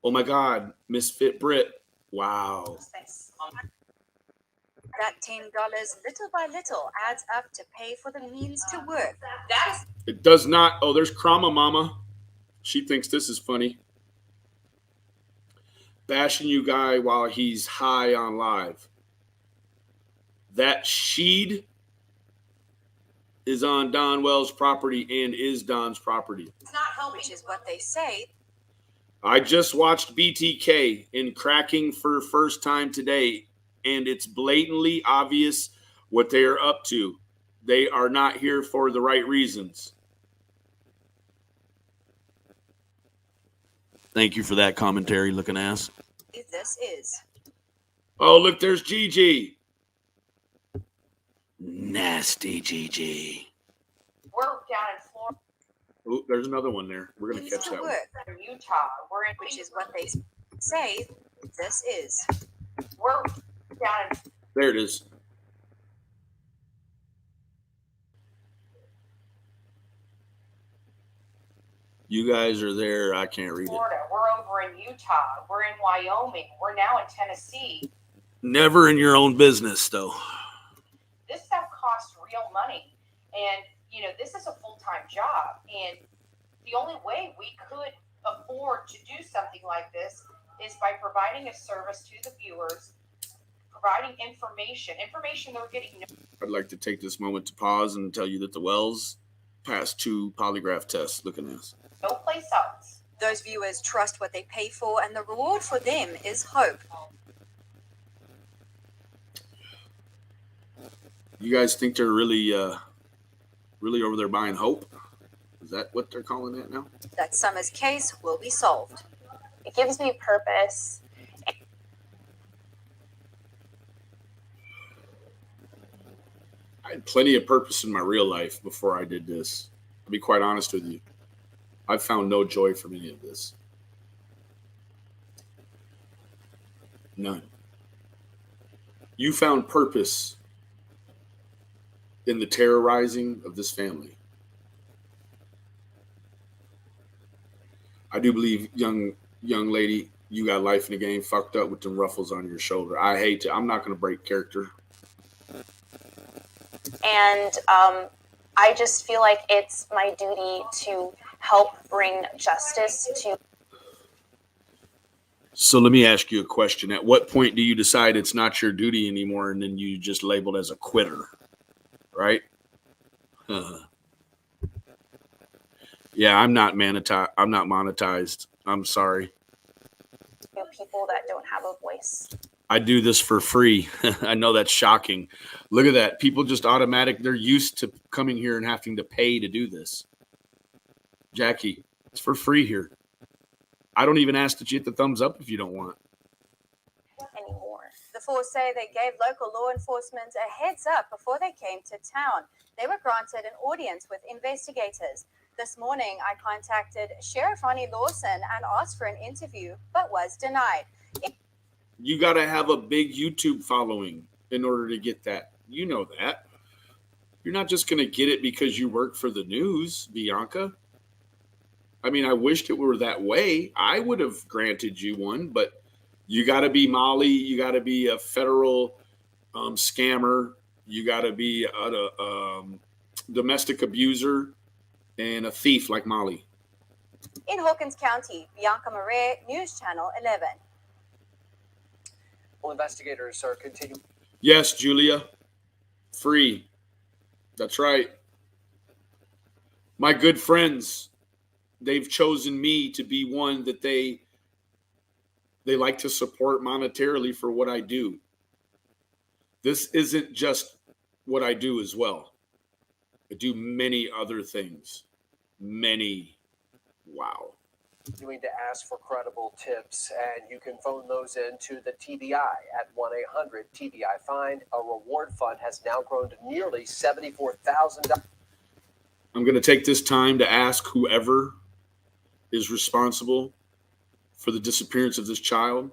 Oh my God, Misfit Brit. Wow. Thanks. That $10 little by little adds up to pay for the means to work. That is It does not. Oh, there's Krama Mama. She thinks this is funny. Bashing you guy while he's high on live. That Sheed is on Don Wells' property and is Don's property. it's not helping. Which is what they say. I just watched BTK in Cracking for first time today, and it's blatantly obvious what they are up to. They are not here for the right reasons. Thank you for that commentary, looking ass. This is. Oh, look, there's Gigi. Nasty Gigi. We're down in Florida, Oh, there's another one there. We're going to catch that one. in Utah. We're in Which is what they say. This is. We're down in There it is. You guys are there. I can't read it. Florida. We're over in Utah. We're in Wyoming. We're now in Tennessee. Never in your own business, though. This stuff costs real money. And, you know, this is a full-time job. And the only way we could afford to do something like this is by providing a service to the viewers, providing information they're getting. I'd like to take this moment to pause and tell you that the Wells passed 2 polygraph tests. Look at this. No place else. Those viewers trust what they pay for, and the reward for them is hope. You guys think they're really over there buying hope? Is that what they're calling it now? That Summer's case will be solved. It gives me purpose. I had plenty of purpose in my real life before I did this. I'll be quite honest with you. I've found no joy from any of this. None. You found purpose in the terrorizing of this family. I do believe, young lady, you got life in the game fucked up with them ruffles on your shoulder. I hate to. I'm not going to break character. And I just feel like it's my duty to help bring justice to. So let me ask you a question. At what point do you decide it's not your duty anymore and then you just labeled as a quitter? Right? Yeah, I'm not monetized. I'm sorry. People that don't have a voice. I do this for free. I know that's shocking. Look at that. People just they're used to coming here and having to pay to do this. Jackie, it's for free here. I don't even ask that you hit the thumbs up if you don't want. Anymore. The force say they gave local law enforcement a heads up before they came to town. They were granted an audience with investigators. This morning, I contacted Sheriff Ronnie Lawson and asked for an interview, but was denied. You got to have a big YouTube following in order to get that. You know that. You're not just going to get it because you work for the news, Bianca. I mean, I wished it were that way. I would have granted you one, but you got to be Molly. You got to be a federal scammer. You got to be a domestic abuser and a thief like Molly. In Hawkins County, Bianca Marais, News Channel 11. Well, investigators are continuing. Yes, Julia. Free. That's right. My good friends, they've chosen me to be one that they like to support monetarily for what I do. This isn't just what I do as well. I do many other things. Many. Wow. Continuing to ask for credible tips, and you can phone those in to the TBI at 1-800-TBI-FIND. A reward fund has now grown to nearly $74,000. I'm going to take this time to ask whoever is responsible for the disappearance of this child.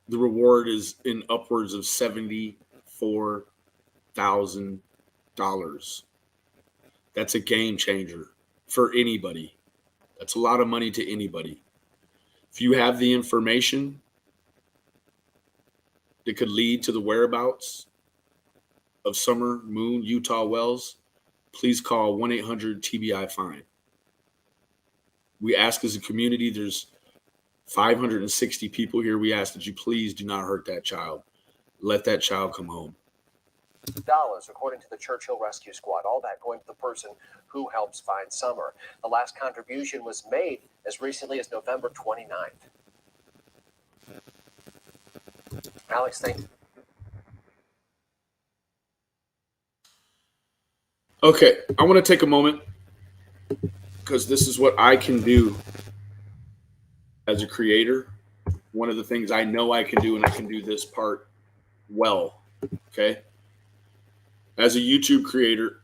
The reward is in upwards of $74,000. That's a game changer for anybody. That's a lot of money to anybody. If you have the information that could lead to the whereabouts of Summer Moon Utah Wells, please call 1-800-TBI-FIND. We ask as a community, there's 560 people here. We ask that you please do not hurt that child. Let that child come home. According to the Churchill Rescue Squad, all that going to the person who helps find Summer. The last contribution was made as recently as November 29th. Alex, thank you. Okay, I want to take a moment because this is what I can do as a creator. One of the things I know I can do, and I can do this part well, okay? As a YouTube creator,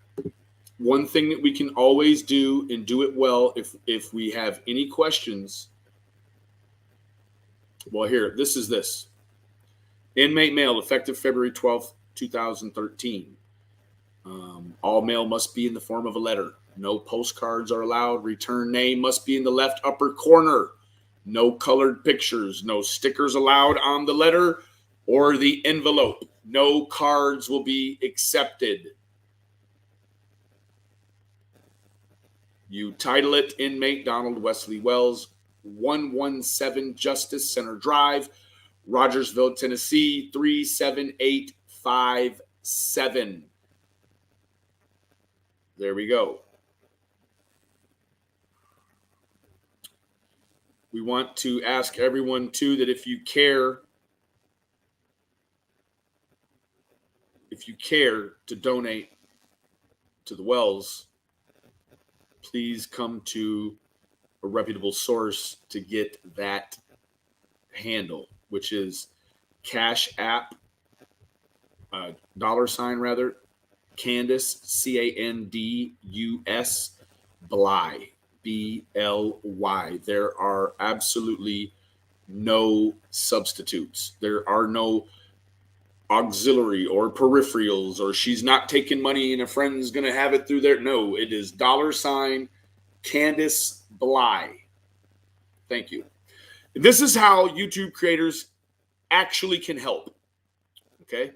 one thing that we can always do and do it well, if we have any questions, well, here, this is this. Inmate mail, effective February 12th, 2013. All mail must be in the form of a letter. No postcards are allowed. Return name must be in the left upper corner. No colored pictures. No stickers allowed on the letter or the envelope. No cards will be accepted. You title it Inmate Donald Wesley Wells, 117 Justice Center Drive, Rogersville, Tennessee, 37857. There we go. We want to ask everyone, too, that if you care to donate to the Wells, please come to a reputable source to get that handle, which is Cash App, $ rather, Candace, CANDUS, Bly, BLY. There are absolutely no substitutes. There are no auxiliary or peripherals, or she's not taking money and a friend's going to have it through there. No, it is $ Candace Bly. Thank you. This is how YouTube creators actually can help. Okay?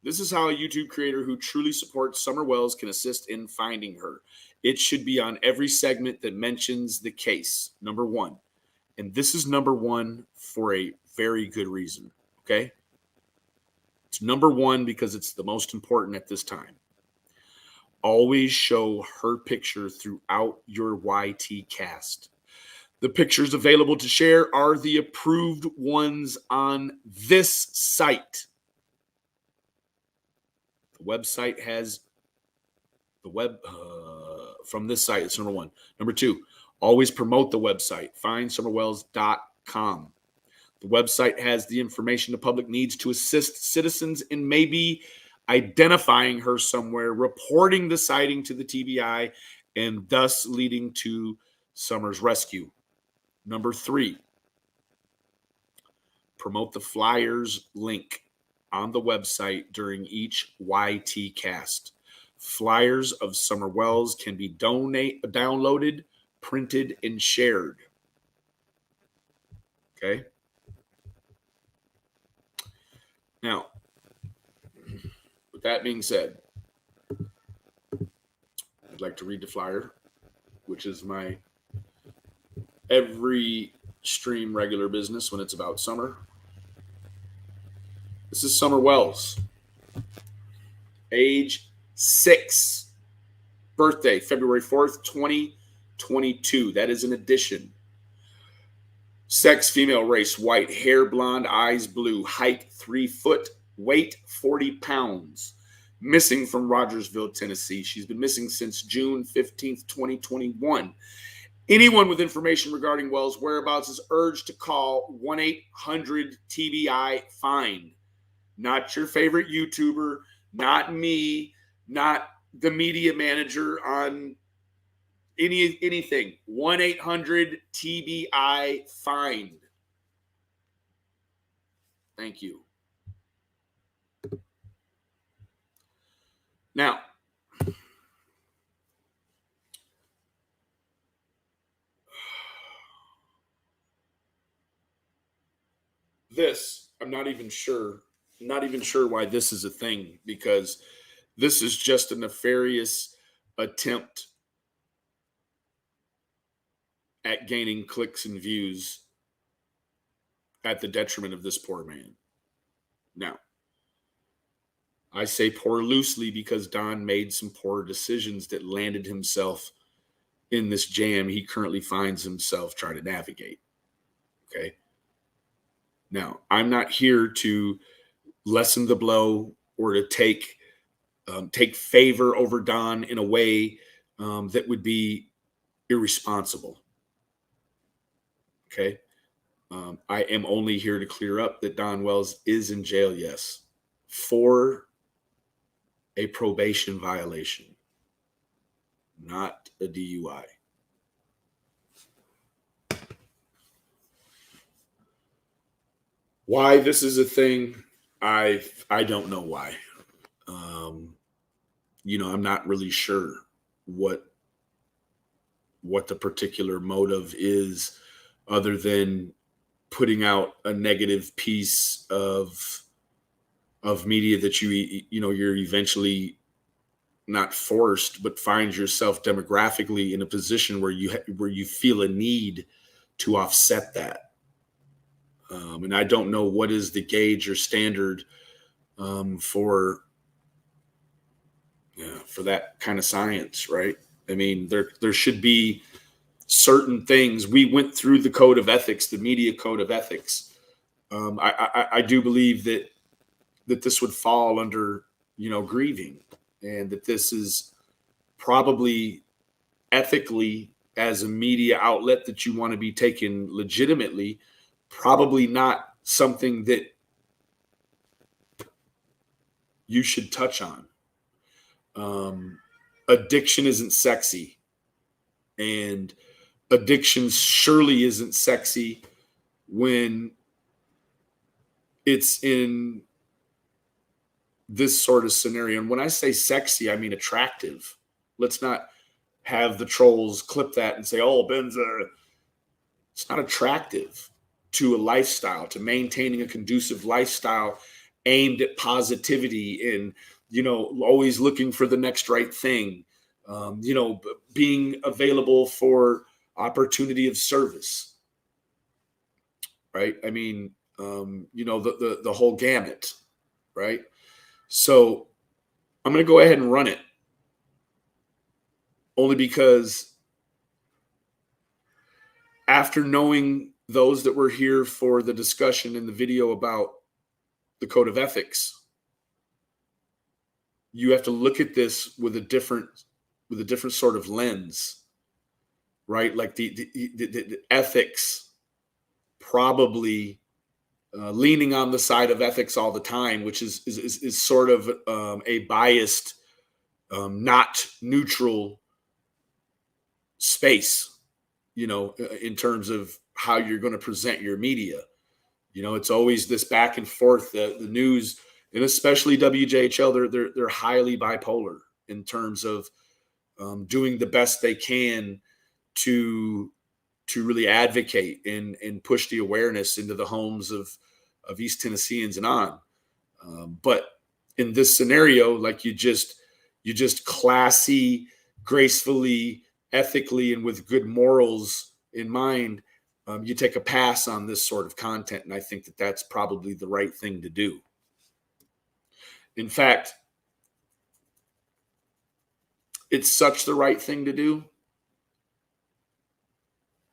This is how a YouTube creator who truly supports Summer Wells can assist in finding her. It should be on every segment that mentions the case, number one. And this is number one for a very good reason. Okay? It's number one because it's the most important at this time. Always show her picture throughout your YT cast. The pictures available to share are the approved ones on this site. The website has the web from this site. It's number one. Number two, always promote the website. FindSummerWells.com. The website has the information the public needs to assist citizens in maybe identifying her somewhere, reporting the sighting to the TBI, and thus leading to Summer's rescue. Number three, promote the flyers link on the website during each YT cast. Flyers of Summer Wells can be downloaded, printed, and shared. Okay? Now, with that being said, I'd like to read the flyer, which is my every stream regular business when it's about Summer. This is Summer Wells. Age 6. Birthday, February 4th, 2022. That is an addition. Sex, female, race, white, hair blonde, eyes blue, height 3 foot, weight 40 pounds. Missing from Rogersville, Tennessee. She's been missing since June 15th, 2021. Anyone with information regarding Wells' whereabouts is urged to call 1-800-TBI-FIND. Not your favorite YouTuber, not me, not the media manager on anything. 1-800-TBI-FIND. Thank you. Now, this, I'm not even sure why this is a thing, because this is just a nefarious attempt at gaining clicks and views at the detriment of this poor man. Now, I say poor loosely because Don made some poor decisions that landed himself in this jam he currently finds himself trying to navigate. Okay? Now, I'm not here to lessen the blow or to take favor over Don in a way that would be irresponsible. Okay? I am only here to clear up that Don Wells is in jail, yes, for a probation violation, not a DUI. Why this is a thing, I don't know why. I'm not really sure what the particular motive is, other than putting out a negative piece of media that you're eventually not forced, but find yourself demographically in a position where you feel a need to offset that. And I don't know what is the gauge or standard for that kind of science, right? I mean, there should be certain things. We went through the code of ethics, the media code of ethics. I do believe that this would fall under, grieving, and that this is probably ethically, as a media outlet that you want to be taken legitimately, probably not something that you should touch on. Addiction isn't sexy, and addiction surely isn't sexy when it's in this sort of scenario. And when I say sexy, I mean attractive. Let's not have the trolls clip that and say, oh, Ben's it's not attractive to a lifestyle, to maintaining a conducive lifestyle aimed at positivity and, always looking for the next right thing, being available for opportunity of service, right? I mean, the whole gamut, right? So I'm going to go ahead and run it, only because after knowing those that were here for the discussion in the video about the code of ethics, you have to look at this with a different sort of lens, right? Like the ethics, probably leaning on the side of ethics all the time, which is sort of a biased, not neutral space, in terms of how you're going to present your media. It's always this back and forth. The news, and especially WJHL, they're highly bipolar in terms of doing the best they can to really advocate and push the awareness into the homes of East Tennesseans and on. But in this scenario, like you just classy, gracefully, ethically, and with good morals in mind, you take a pass on this sort of content. And I think that that's probably the right thing to do. In fact, it's such the right thing to do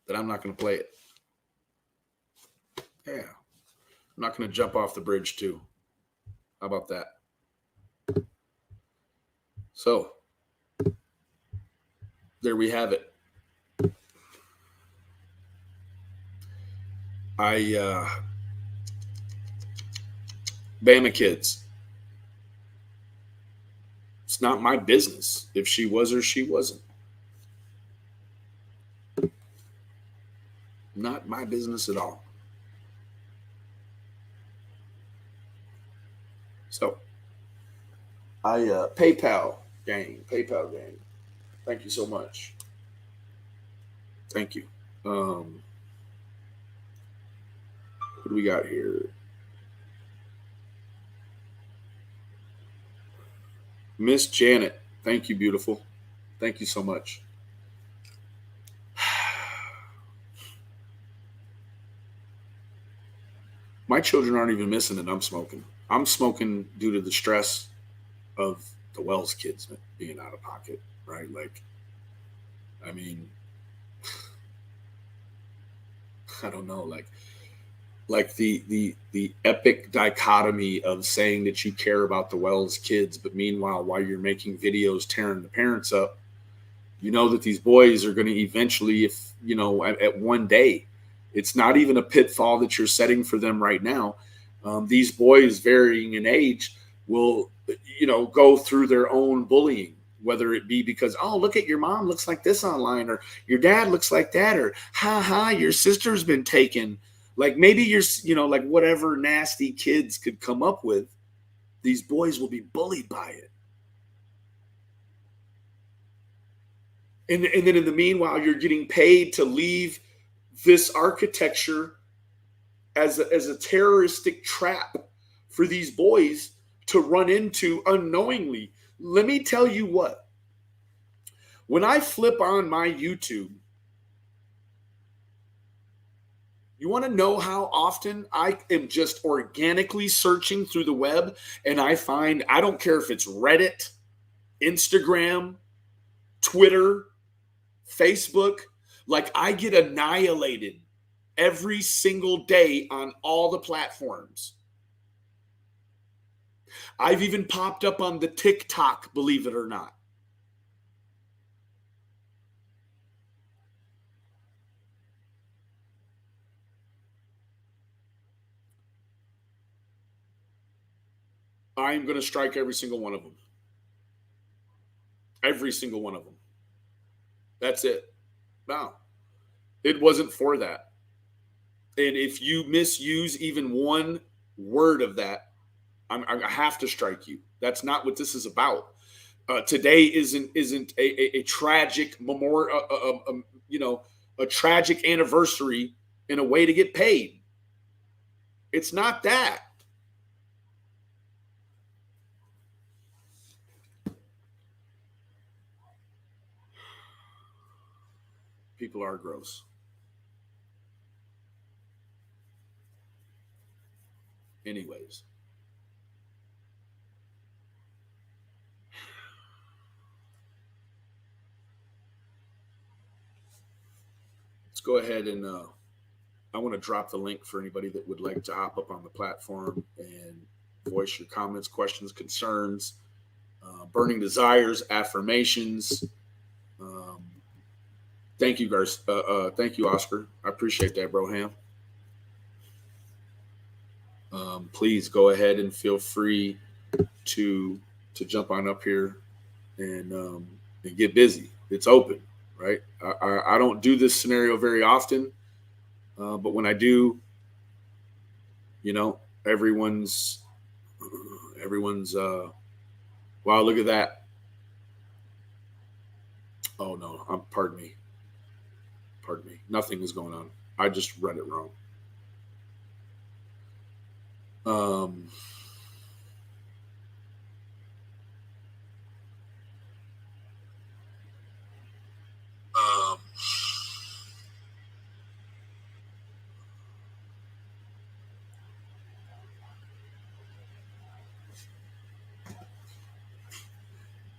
that I'm not going to play it. Yeah. I'm not going to jump off the bridge too. How about that? So there we have it. Bama kids. It's not my business if she was or she wasn't. Not my business at all. So, PayPal gang. Thank you so much. Thank you. What do we got here? Miss Janet. Thank you, beautiful. Thank you so much. My children aren't even missing that I'm smoking. I'm smoking due to the stress of the Wells kids being out of pocket, right? Like, I mean, I don't know, like the epic dichotomy of saying that you care about the Wells kids, but meanwhile, while you're making videos tearing the parents up, you know that these boys are going to eventually, if at one day, it's not even a pitfall that you're setting for them right now. These boys, varying in age, will go through their own bullying, whether it be because, oh, look at your mom looks like this online, or your dad looks like that, or your sister's been taken. Like maybe you're, like whatever nasty kids could come up with, these boys will be bullied by it. And then in the meanwhile, you're getting paid to leave this architecture as a terroristic trap for these boys to run into unknowingly. Let me tell you what, when I flip on my YouTube, You want to know how often I am just organically searching through the web and I find, I don't care if it's Reddit, Instagram, Twitter, Facebook, like I get annihilated every single day on all the platforms. I've even popped up on the TikTok, believe it or not. I'm going to strike every single one of them. Every single one of them. That's it. No, it wasn't for that. And if you misuse even one word of that, I have to strike you. That's not what this is about. Today isn't a tragic memorial, a tragic anniversary in a way to get paid. It's not that. People are gross. Anyways. Let's go ahead and I want to drop the link for anybody that would like to hop up on the platform and voice your comments, questions, concerns, burning desires, affirmations. Thank you, guys. Thank you, Oscar. I appreciate that, Broham. Please go ahead and feel free to jump on up here and get busy. It's open, right? I don't do this scenario very often, but when I do, everyone's wow, look at that. Oh no, pardon me. Nothing is going on. I just read it wrong.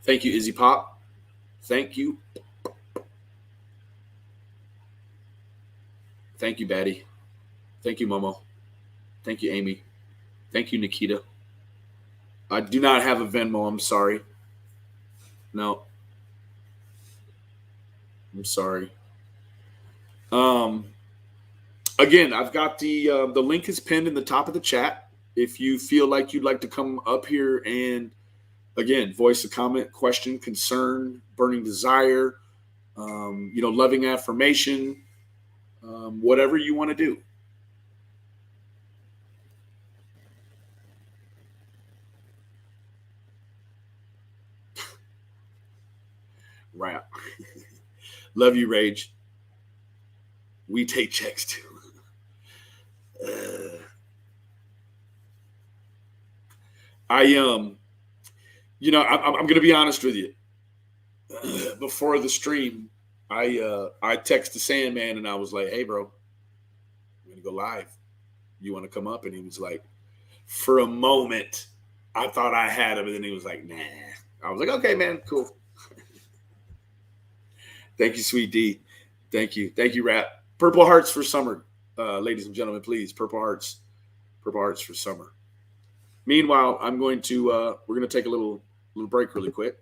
Thank you, Izzy Pop. Thank you. Thank you, Batty. Thank you, Momo. Thank you, Amy. Thank you, Nikita. I do not have a Venmo. I'm sorry. No. I'm sorry. Again, I've got the link is pinned in the top of the chat. If you feel like you'd like to come up here and, again, voice a comment, question, concern, burning desire, loving affirmation, whatever you want to do. Right. Love you, Rage. We take checks too. I'm going to be honest with you. Before the stream, I texted Sandman and I was like, "Hey, bro, I'm going to go live. You want to come up?" And he was like, for a moment, I thought I had him, and then he was like, "Nah." I was like, "Okay, man, cool." Thank you, Sweet D. Thank you, Rat. Purple hearts for summer, ladies and gentlemen, please. Purple hearts for summer. Meanwhile, I'm going to we're going to take a little break really quick,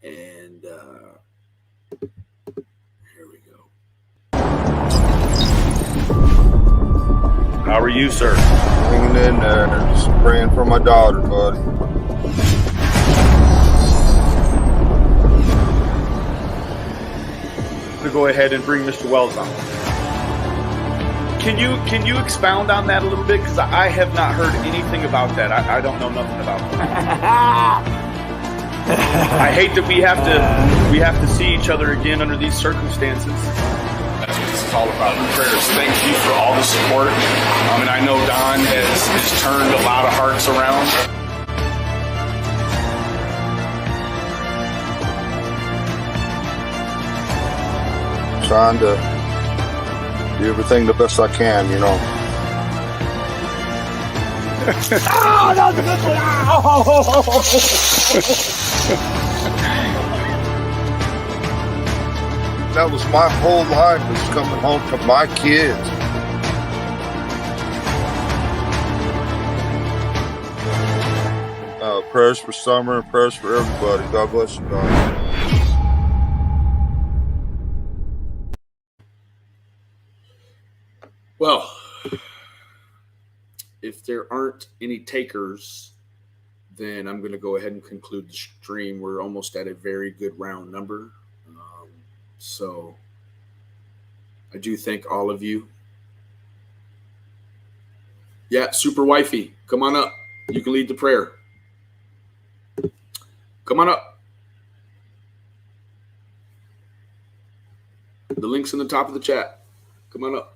and here we go. How are you, sir? Hanging in there, just praying for my daughter, buddy. To go ahead and bring Mr. Wells on. Can you expound on that a little bit? Because I have not heard anything about that. I don't know nothing about that. I hate that we have to see each other again under these circumstances. That's what this is all about. Prayers. Thank you for all the support. And I know Don has turned a lot of hearts around. Trying to do everything the best I can, you know. Oh, that was a good one. That was my whole life, was coming home to my kids. Prayers for Summer, prayers for everybody. God bless you guys. Well, if there aren't any takers, then I'm going to go ahead and conclude the stream. We're almost at a very good round number. So I do thank all of you. Yeah, Super Wifey, come on up. You can lead the prayer. Come on up. The link's in the top of the chat. Come on up.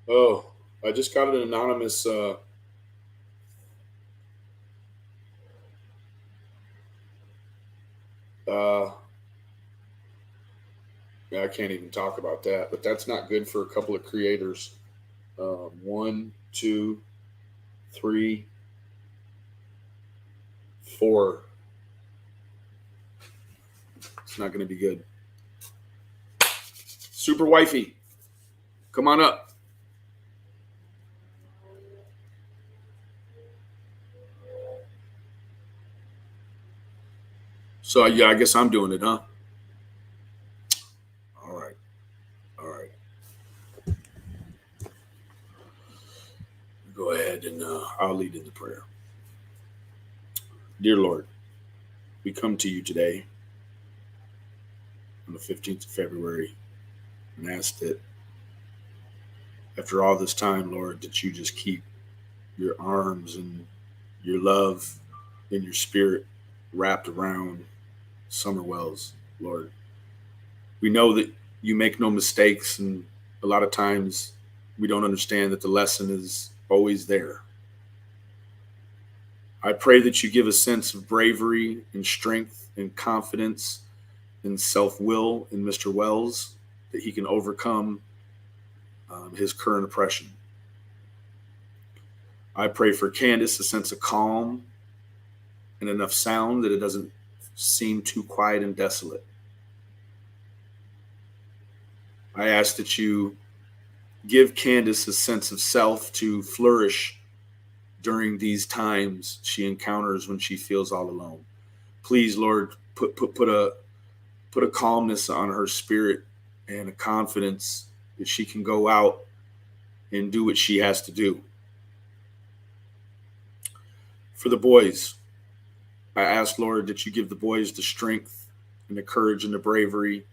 Oh, I just got an anonymous I can't even talk about that, but that's not good for a couple of creators. 1, 2, 3, 4. It's not going to be good. Super Wifey, come on up. So, yeah, I guess I'm doing it, huh? All right. Go ahead and I'll lead in the prayer. Dear Lord, we come to you today on the 15th of February and ask that after all this time, Lord, that you just keep your arms and your love and your spirit wrapped around Summer Wells, Lord. We know that you make no mistakes, and a lot of times we don't understand that the lesson is always there. I pray that you give a sense of bravery and strength and confidence and self-will in Mr. Wells, that he can overcome his current oppression. I pray for Candace a sense of calm and enough sound that it doesn't seem too quiet and desolate. I ask that you give Candace a sense of self to flourish during these times she encounters when she feels all alone. Please, Lord, put a calmness on her spirit and a confidence that she can go out and do what she has to do. For the boys, I ask, Lord, that you give the boys the strength and the courage and the bravery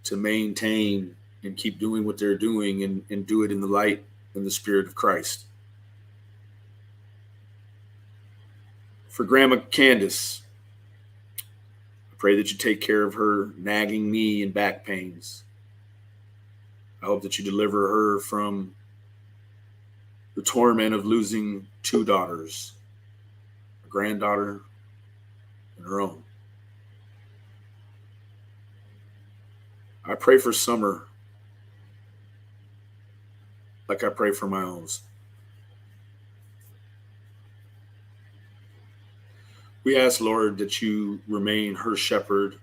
to maintain and keep doing what they're doing and do it in the light and the spirit of Christ. For Grandma Candace, I pray that you take care of her nagging knee and back pains. I hope that you deliver her from the torment of losing 2 daughters, a granddaughter and her own. I pray for Summer like I pray for my own. We ask, Lord, that you remain her shepherd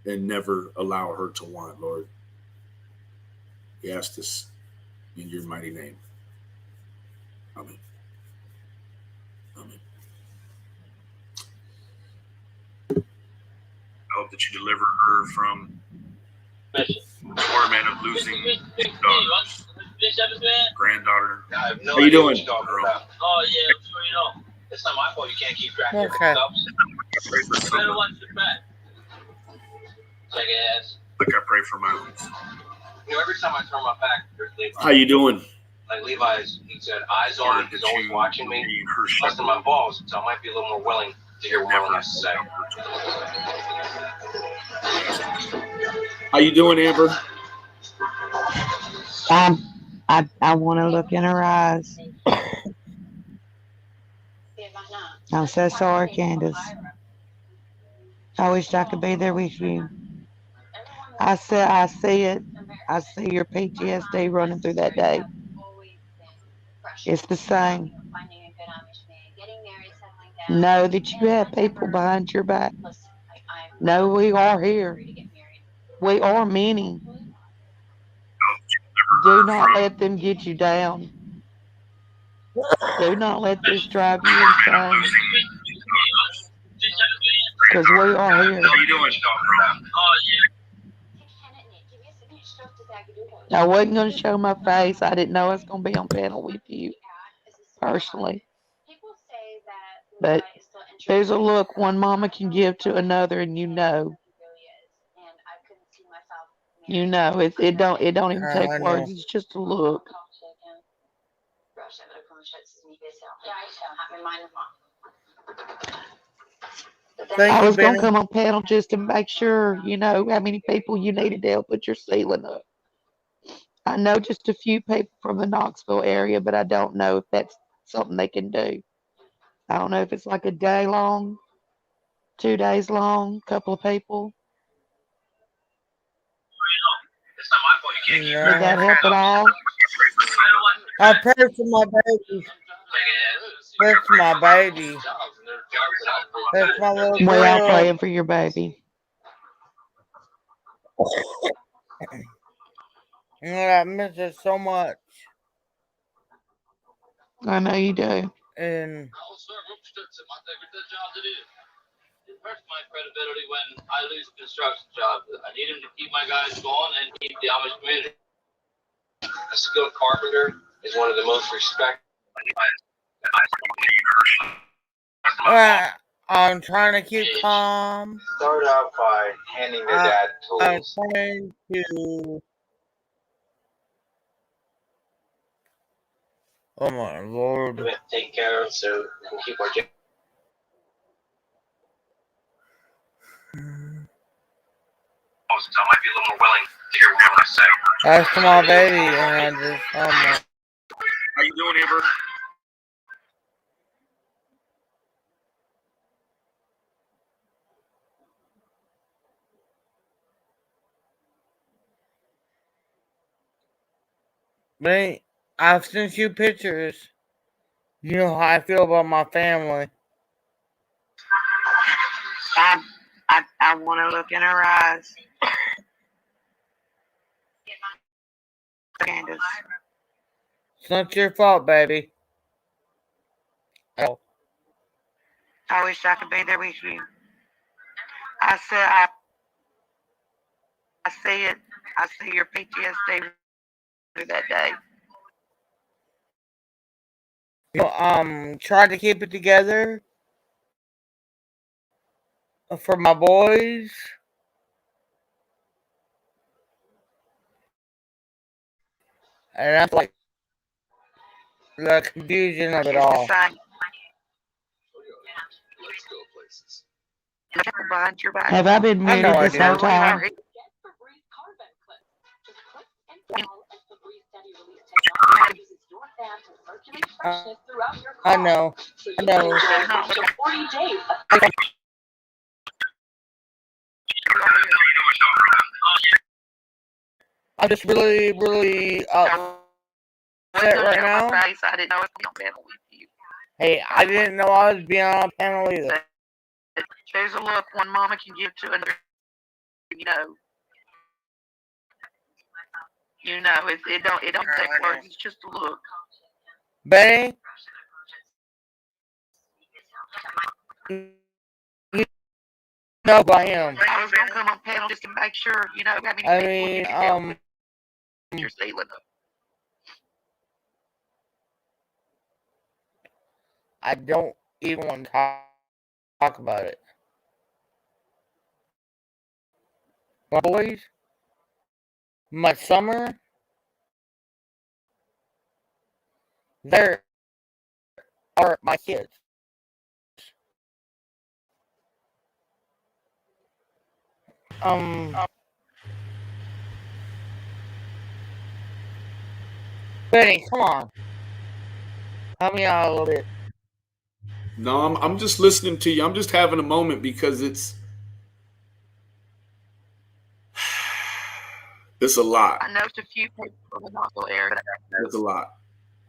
and never allow her to want, Lord. We ask this in your mighty name. Amen. Amen. I hope that you deliver her from the torment of losing daughters, granddaughter. I have no How you idea doing? what you're talking about. Oh, yeah, I'm sure you know. It's not my fault you can't keep track of your Okay. stuff. You better watch your back. Jackass. Like I pray for my own. You know, every time I turn my back, there's Levi. How you doing? Like Levi's, he said, eyes on, he's always watching me, busting my balls, so I might be a little more willing to hear what Merlin has to say. How you doing, Amber? I want to look in her eyes. I'm so sorry, Candace. I wish I could be there with you. I see it. I see your PTSD running through that day. It's the same. Know that you have people behind your back. No, we are here. We are many. Do not let them get you down. Do not let this drive you insane. Because we are here. How you doing? I wasn't going to show my face. I didn't know I was going to be on panel with you personally. But there's a look one mama can give to another, and you know. You know, it don't even take words. It's just a look. I was going to come on panel just to make sure, you know, how many people you needed to help put your ceiling up. I know just a few people from the Knoxville area, but I don't know if that's something they can do. I don't know if it's like a day long, 2 days long, couple of people. Did that help at all? I pray for my baby. Pray for my baby. Pray for my little girl. We are praying for your baby. I miss her so much. I know you do. And It hurts my credibility when I lose a construction job. I need him to keep my guys going and keep the Amish community. A skilled carpenter is one of the most respected. I'm trying to keep calm. Start out by handing your dad I'm tools. trying to. Oh my lord. We have to take care of so we can keep our job. So I might be a little more willing to hear what I say. That's my baby, and I just. How you doing, Amber? But I've sent you pictures. You know how I feel about my family. I want to look in her eyes. Candace. It's not your fault, baby. Oh. I wish I could be there with you. I see it. I see your PTSD through that day. You know, try to keep it together for my boys. And that's like the confusion of it all. Have I been muted this whole time? I know. I'm just really upset right now. I didn't know I was on panel with you. Hey, I didn't know I was being on a panel either. There's a look one mama can give to another. You know, it don't take words. It's just a look. Benny, you know who I am. I was gonna come on panel just to make sure, you know, how many I people mean, you dealt with your ceiling up. I don't even want to talk about it. My boys, my summer, they are my kids. Benny, come on. Help me out a little bit. No, I'm just listening to you. I'm just having a moment because it's a lot. I know it's a few people from the Knoxville area, but It's a lot.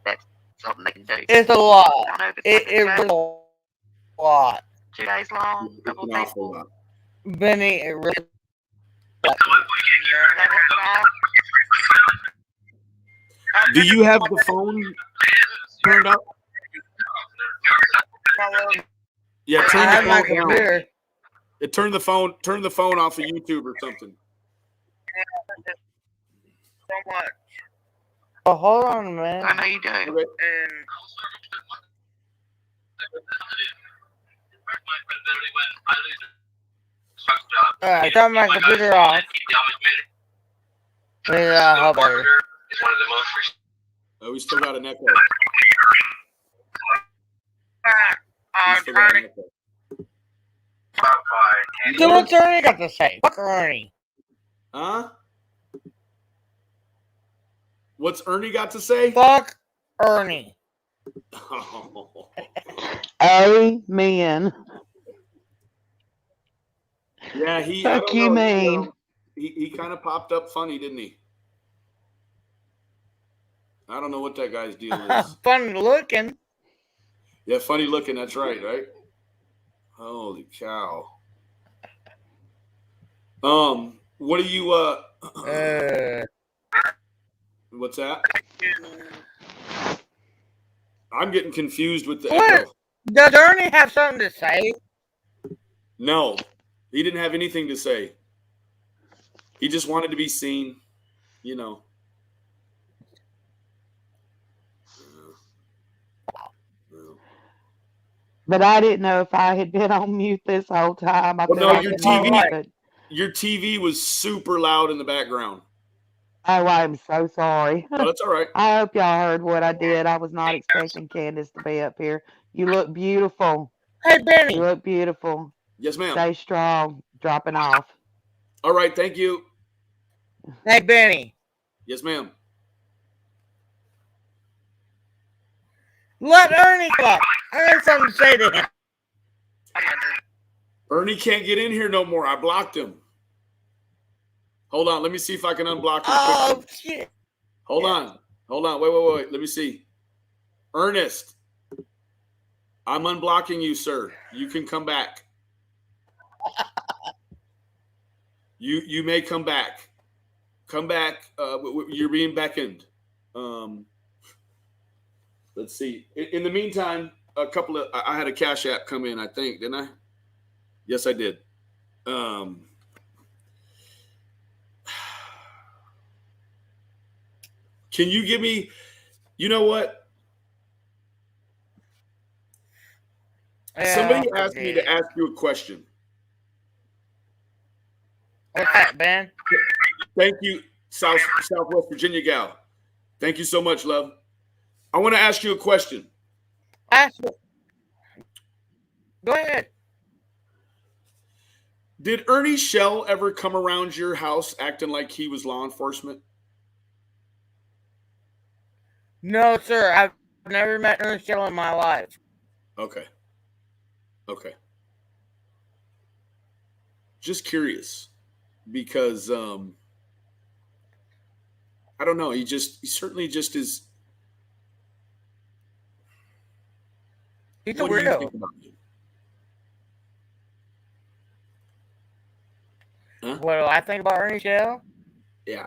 that's something they can do. It's a lot. I don't know if it's It like really a lot. 2 days long, It's couple an days awful long. lot. Benny, it really. Do you have the phone turned up? Yeah, turn I have the my phone down. computer. Turn the phone off of YouTube or something. So much. Oh, hold on, man. I know you do. Okay. Alright, turn my computer off. Yeah, how better. Oh, we still got an echo. I'm trying to. So what's Ernie got to say? Fuck Ernie. Huh? What's Ernie got to say? Fuck Ernie. Amen. Yeah, he. Fuck you, mean. He kind of popped up funny, didn't he? I don't know what that guy's deal is. Funny looking. Yeah, funny looking. That's right, right? Holy cow. What do you what's that? I'm getting confused with the echo. Does Ernie have something to say? No, he didn't have anything to say. He just wanted to be seen, you know. But I didn't know if I had been on mute this whole time. Well, no, your TV was super loud in the background. Oh, I'm so sorry. Oh, that's all right. I hope y'all heard what I did. I was not expecting Candace to be up here. You look beautiful. Hey, Benny. You look beautiful. Yes, ma'am. Stay strong. Dropping off. All right, thank you. Hey, Benny. Yes, ma'am. Let Ernie talk. I have something to say to him. Ernie can't get in here no more. I blocked him. Hold on. Let me see if I can unblock him. Oh, shit. Hold on. Wait. Let me see. Ernest, I'm unblocking you, sir. You can come back. You may come back. Come back. You're being beckoned. Let's see. In the meantime, I had a Cash App come in, I think, didn't I? Yes, I did. Can you give me, you know what? Somebody asked me to ask you a question. What's that, Ben? Thank you, Southwest Virginia gal. Thank you so much, love. I want to ask you a question. Ask me. Go ahead. Did Ernie Shell ever come around your house acting like he was law enforcement? No, sir. I've never met Ernie Shell in my life. Okay. Just curious, because I don't know. He certainly just is. He's a weirdo. Huh? What do I think about Ernie Shell? Yeah.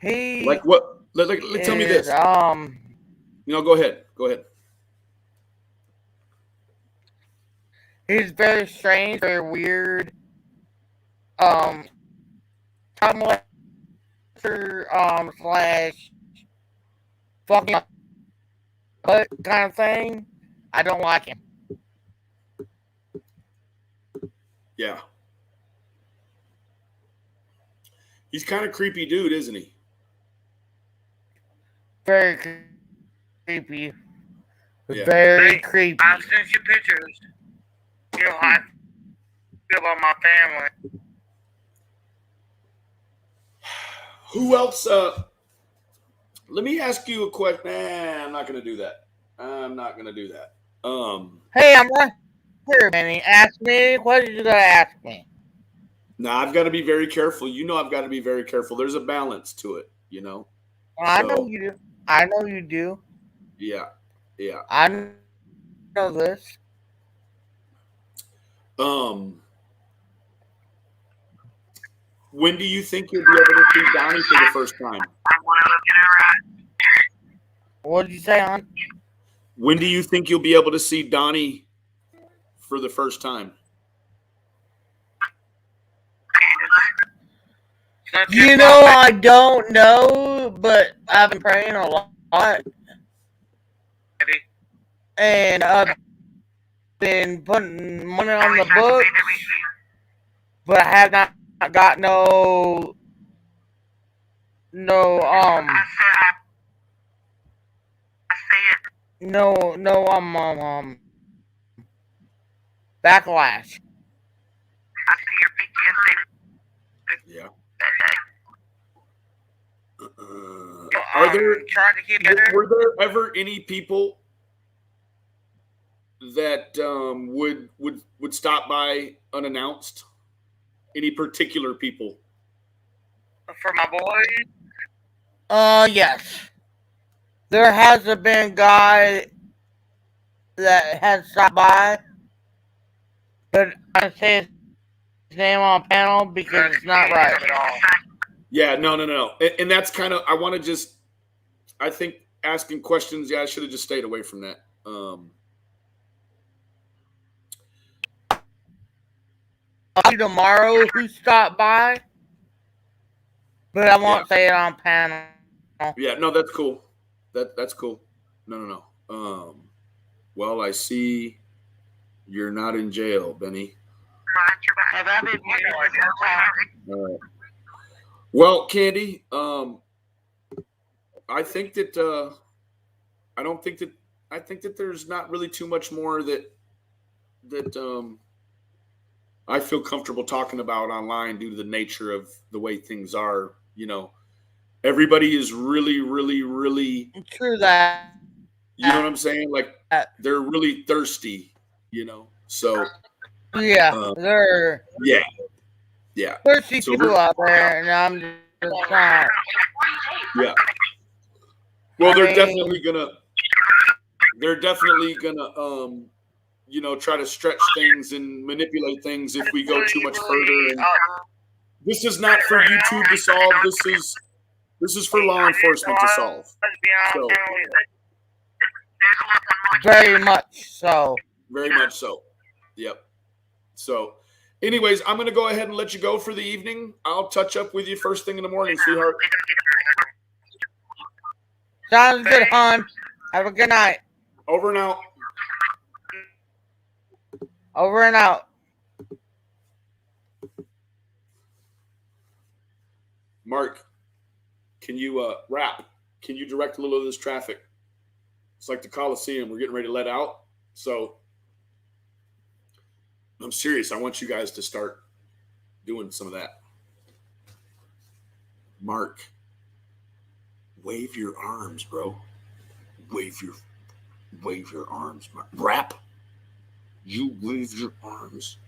He like what? Tell me this. Go ahead. He's very strange, very weird. Slash fucking butt kind of thing. I don't like him. Yeah. He's kind of creepy dude, isn't he? Very creepy. Yeah. Very creepy. I'll send you pictures. You know how I feel about my family. Who else? Let me ask you a question. Nah, I'm not going to do that. Hey, I'm right here, Benny. Ask me. What are you gonna ask me? Now I've got to be very careful. You know, I've got to be very careful. There's a balance to it. You know. I know you do. I know you do. Yeah. I know this. When do you think you'll be able to see Donnie for the first time? What did you say, hon? When do you think you'll be able to see Donnie for the first time? You know, I don't know, but I've been praying a lot. And I've been putting money on the books, but I have not got no backlash. Yeah. Were there ever any people that would stop by unannounced? Any particular people? For my boys? Yes. There hasn't been a guy that has stopped by, but I don't say his name on panel because it's not right at all. Yeah, no. And that's kind of, I think asking questions, I should have just stayed away from that. I'll see tomorrow who stopped by, but I won't say it on panel. Yeah, no, that's cool. That's cool. No. Well, I see you're not in jail, Benny. Have I been All right. Well, Candy, I think that I think that there's not really too much more that I feel comfortable talking about online due to the nature of the way things are. You know, everybody is really, really, really true that. You know what I'm saying? Like they're really thirsty. You know, so yeah, they're thirsty So people out there, and I'm just not. Yeah. Well, they're definitely gonna try to stretch things and manipulate things if we go too much further. And this is not for YouTube to solve. This is for law enforcement to solve. So, very much so. Very much so. Yep. So, anyways, I'm going to go ahead and let you go for the evening. I'll touch up with you first thing in the morning, sweetheart. Sounds good, hon. Have a good night. Over and out. Over and out. Mark, can you wrap? Can you direct a little of this traffic? It's like the Coliseum. We're getting ready to let out. So I'm serious. I want you guys to start doing some of that. Mark, wave your arms, bro. Wave your arms, Mark. Rap. You wave your arms.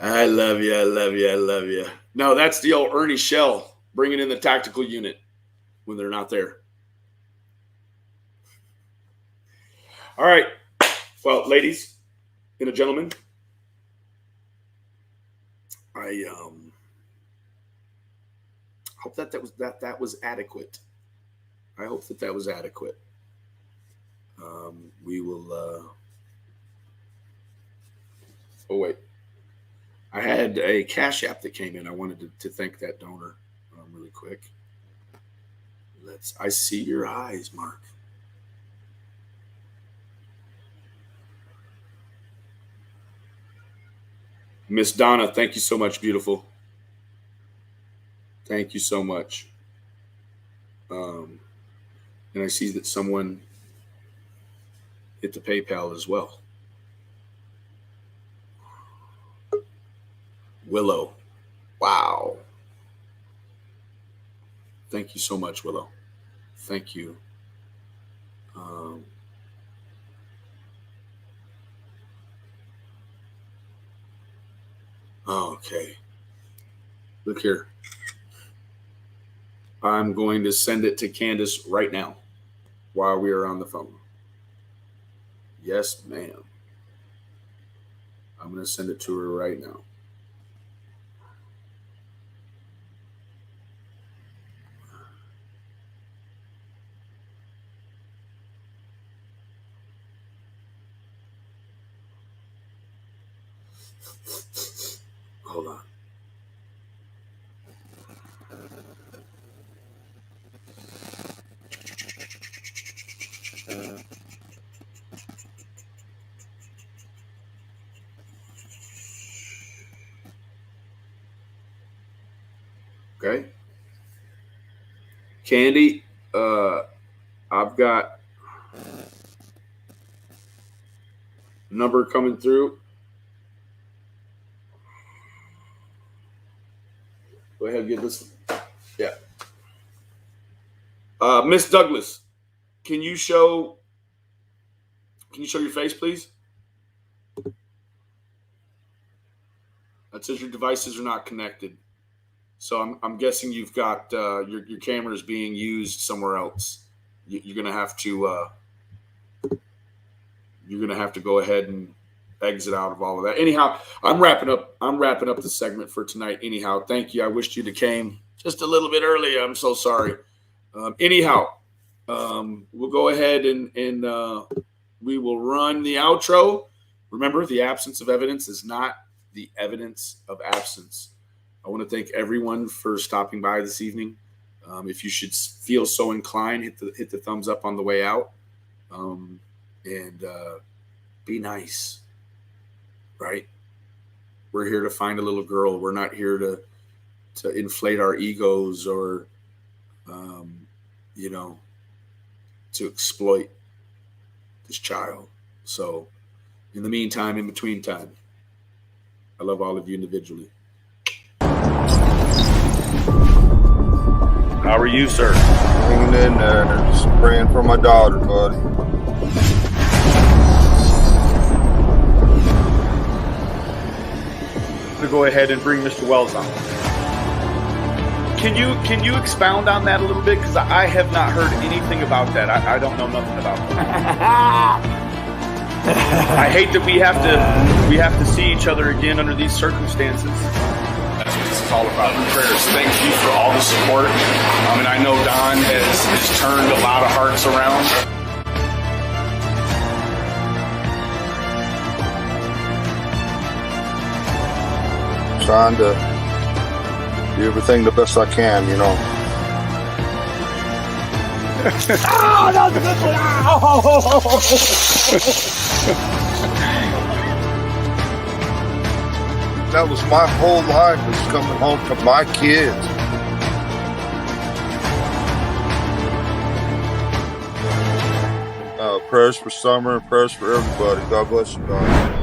I love you. I love you. I love you. No, that's the old Ernie Shell bringing in the tactical unit when they're not there. All right. Well, ladies and gentlemen, I hope that was adequate. I hope that was adequate. We will. Oh wait, I had a Cash App that came in. I wanted to thank that donor really quick. I see your eyes, Mark. Miss Donna, thank you so much, beautiful. Thank you so much. And I see that someone hit the PayPal as well. Willow. Wow. Thank you so much, Willow. Thank you. Okay. Look here. I'm going to send it to Candace right now while we are on the phone. Yes, ma'am. I'm going to send it to her right now. Hold on. Okay. Candy, I've got number coming through. Go ahead and get this. Yeah. Miss Douglas, can you show your face, please? That says your devices are not connected. So I'm guessing you've got your camera is being used somewhere else. You're gonna have to go ahead and exit out of all of that. Anyhow, I'm wrapping up the segment for tonight. Anyhow, thank you. I wished you'd have came just a little bit earlier. I'm so sorry. Anyhow, we'll go ahead and we will run the outro. Remember, the absence of evidence is not the evidence of absence. I want to thank everyone for stopping by this evening. If you should feel so inclined, hit the thumbs up on the way out, and be nice. Right? We're here to find a little girl. We're not here to inflate our egos or, to exploit this child. So, in the meantime, in between time, I love all of you individually. How are you, sir? Hanging in there, just praying for my daughter, buddy. To go ahead and bring Mr. Wells on. Can you expound on that a little bit? Because I have not heard anything about that. I don't know nothing about that. I hate that we have to see each other again under these circumstances. That's what this is all about. Prayers. Thank you for all the support. And I know Don has turned a lot of hearts around. Trying to do everything the best I can, Oh, that was a good one. That was my whole life, was coming home to my kids. Prayers for Summer, prayers for everybody. God bless you guys.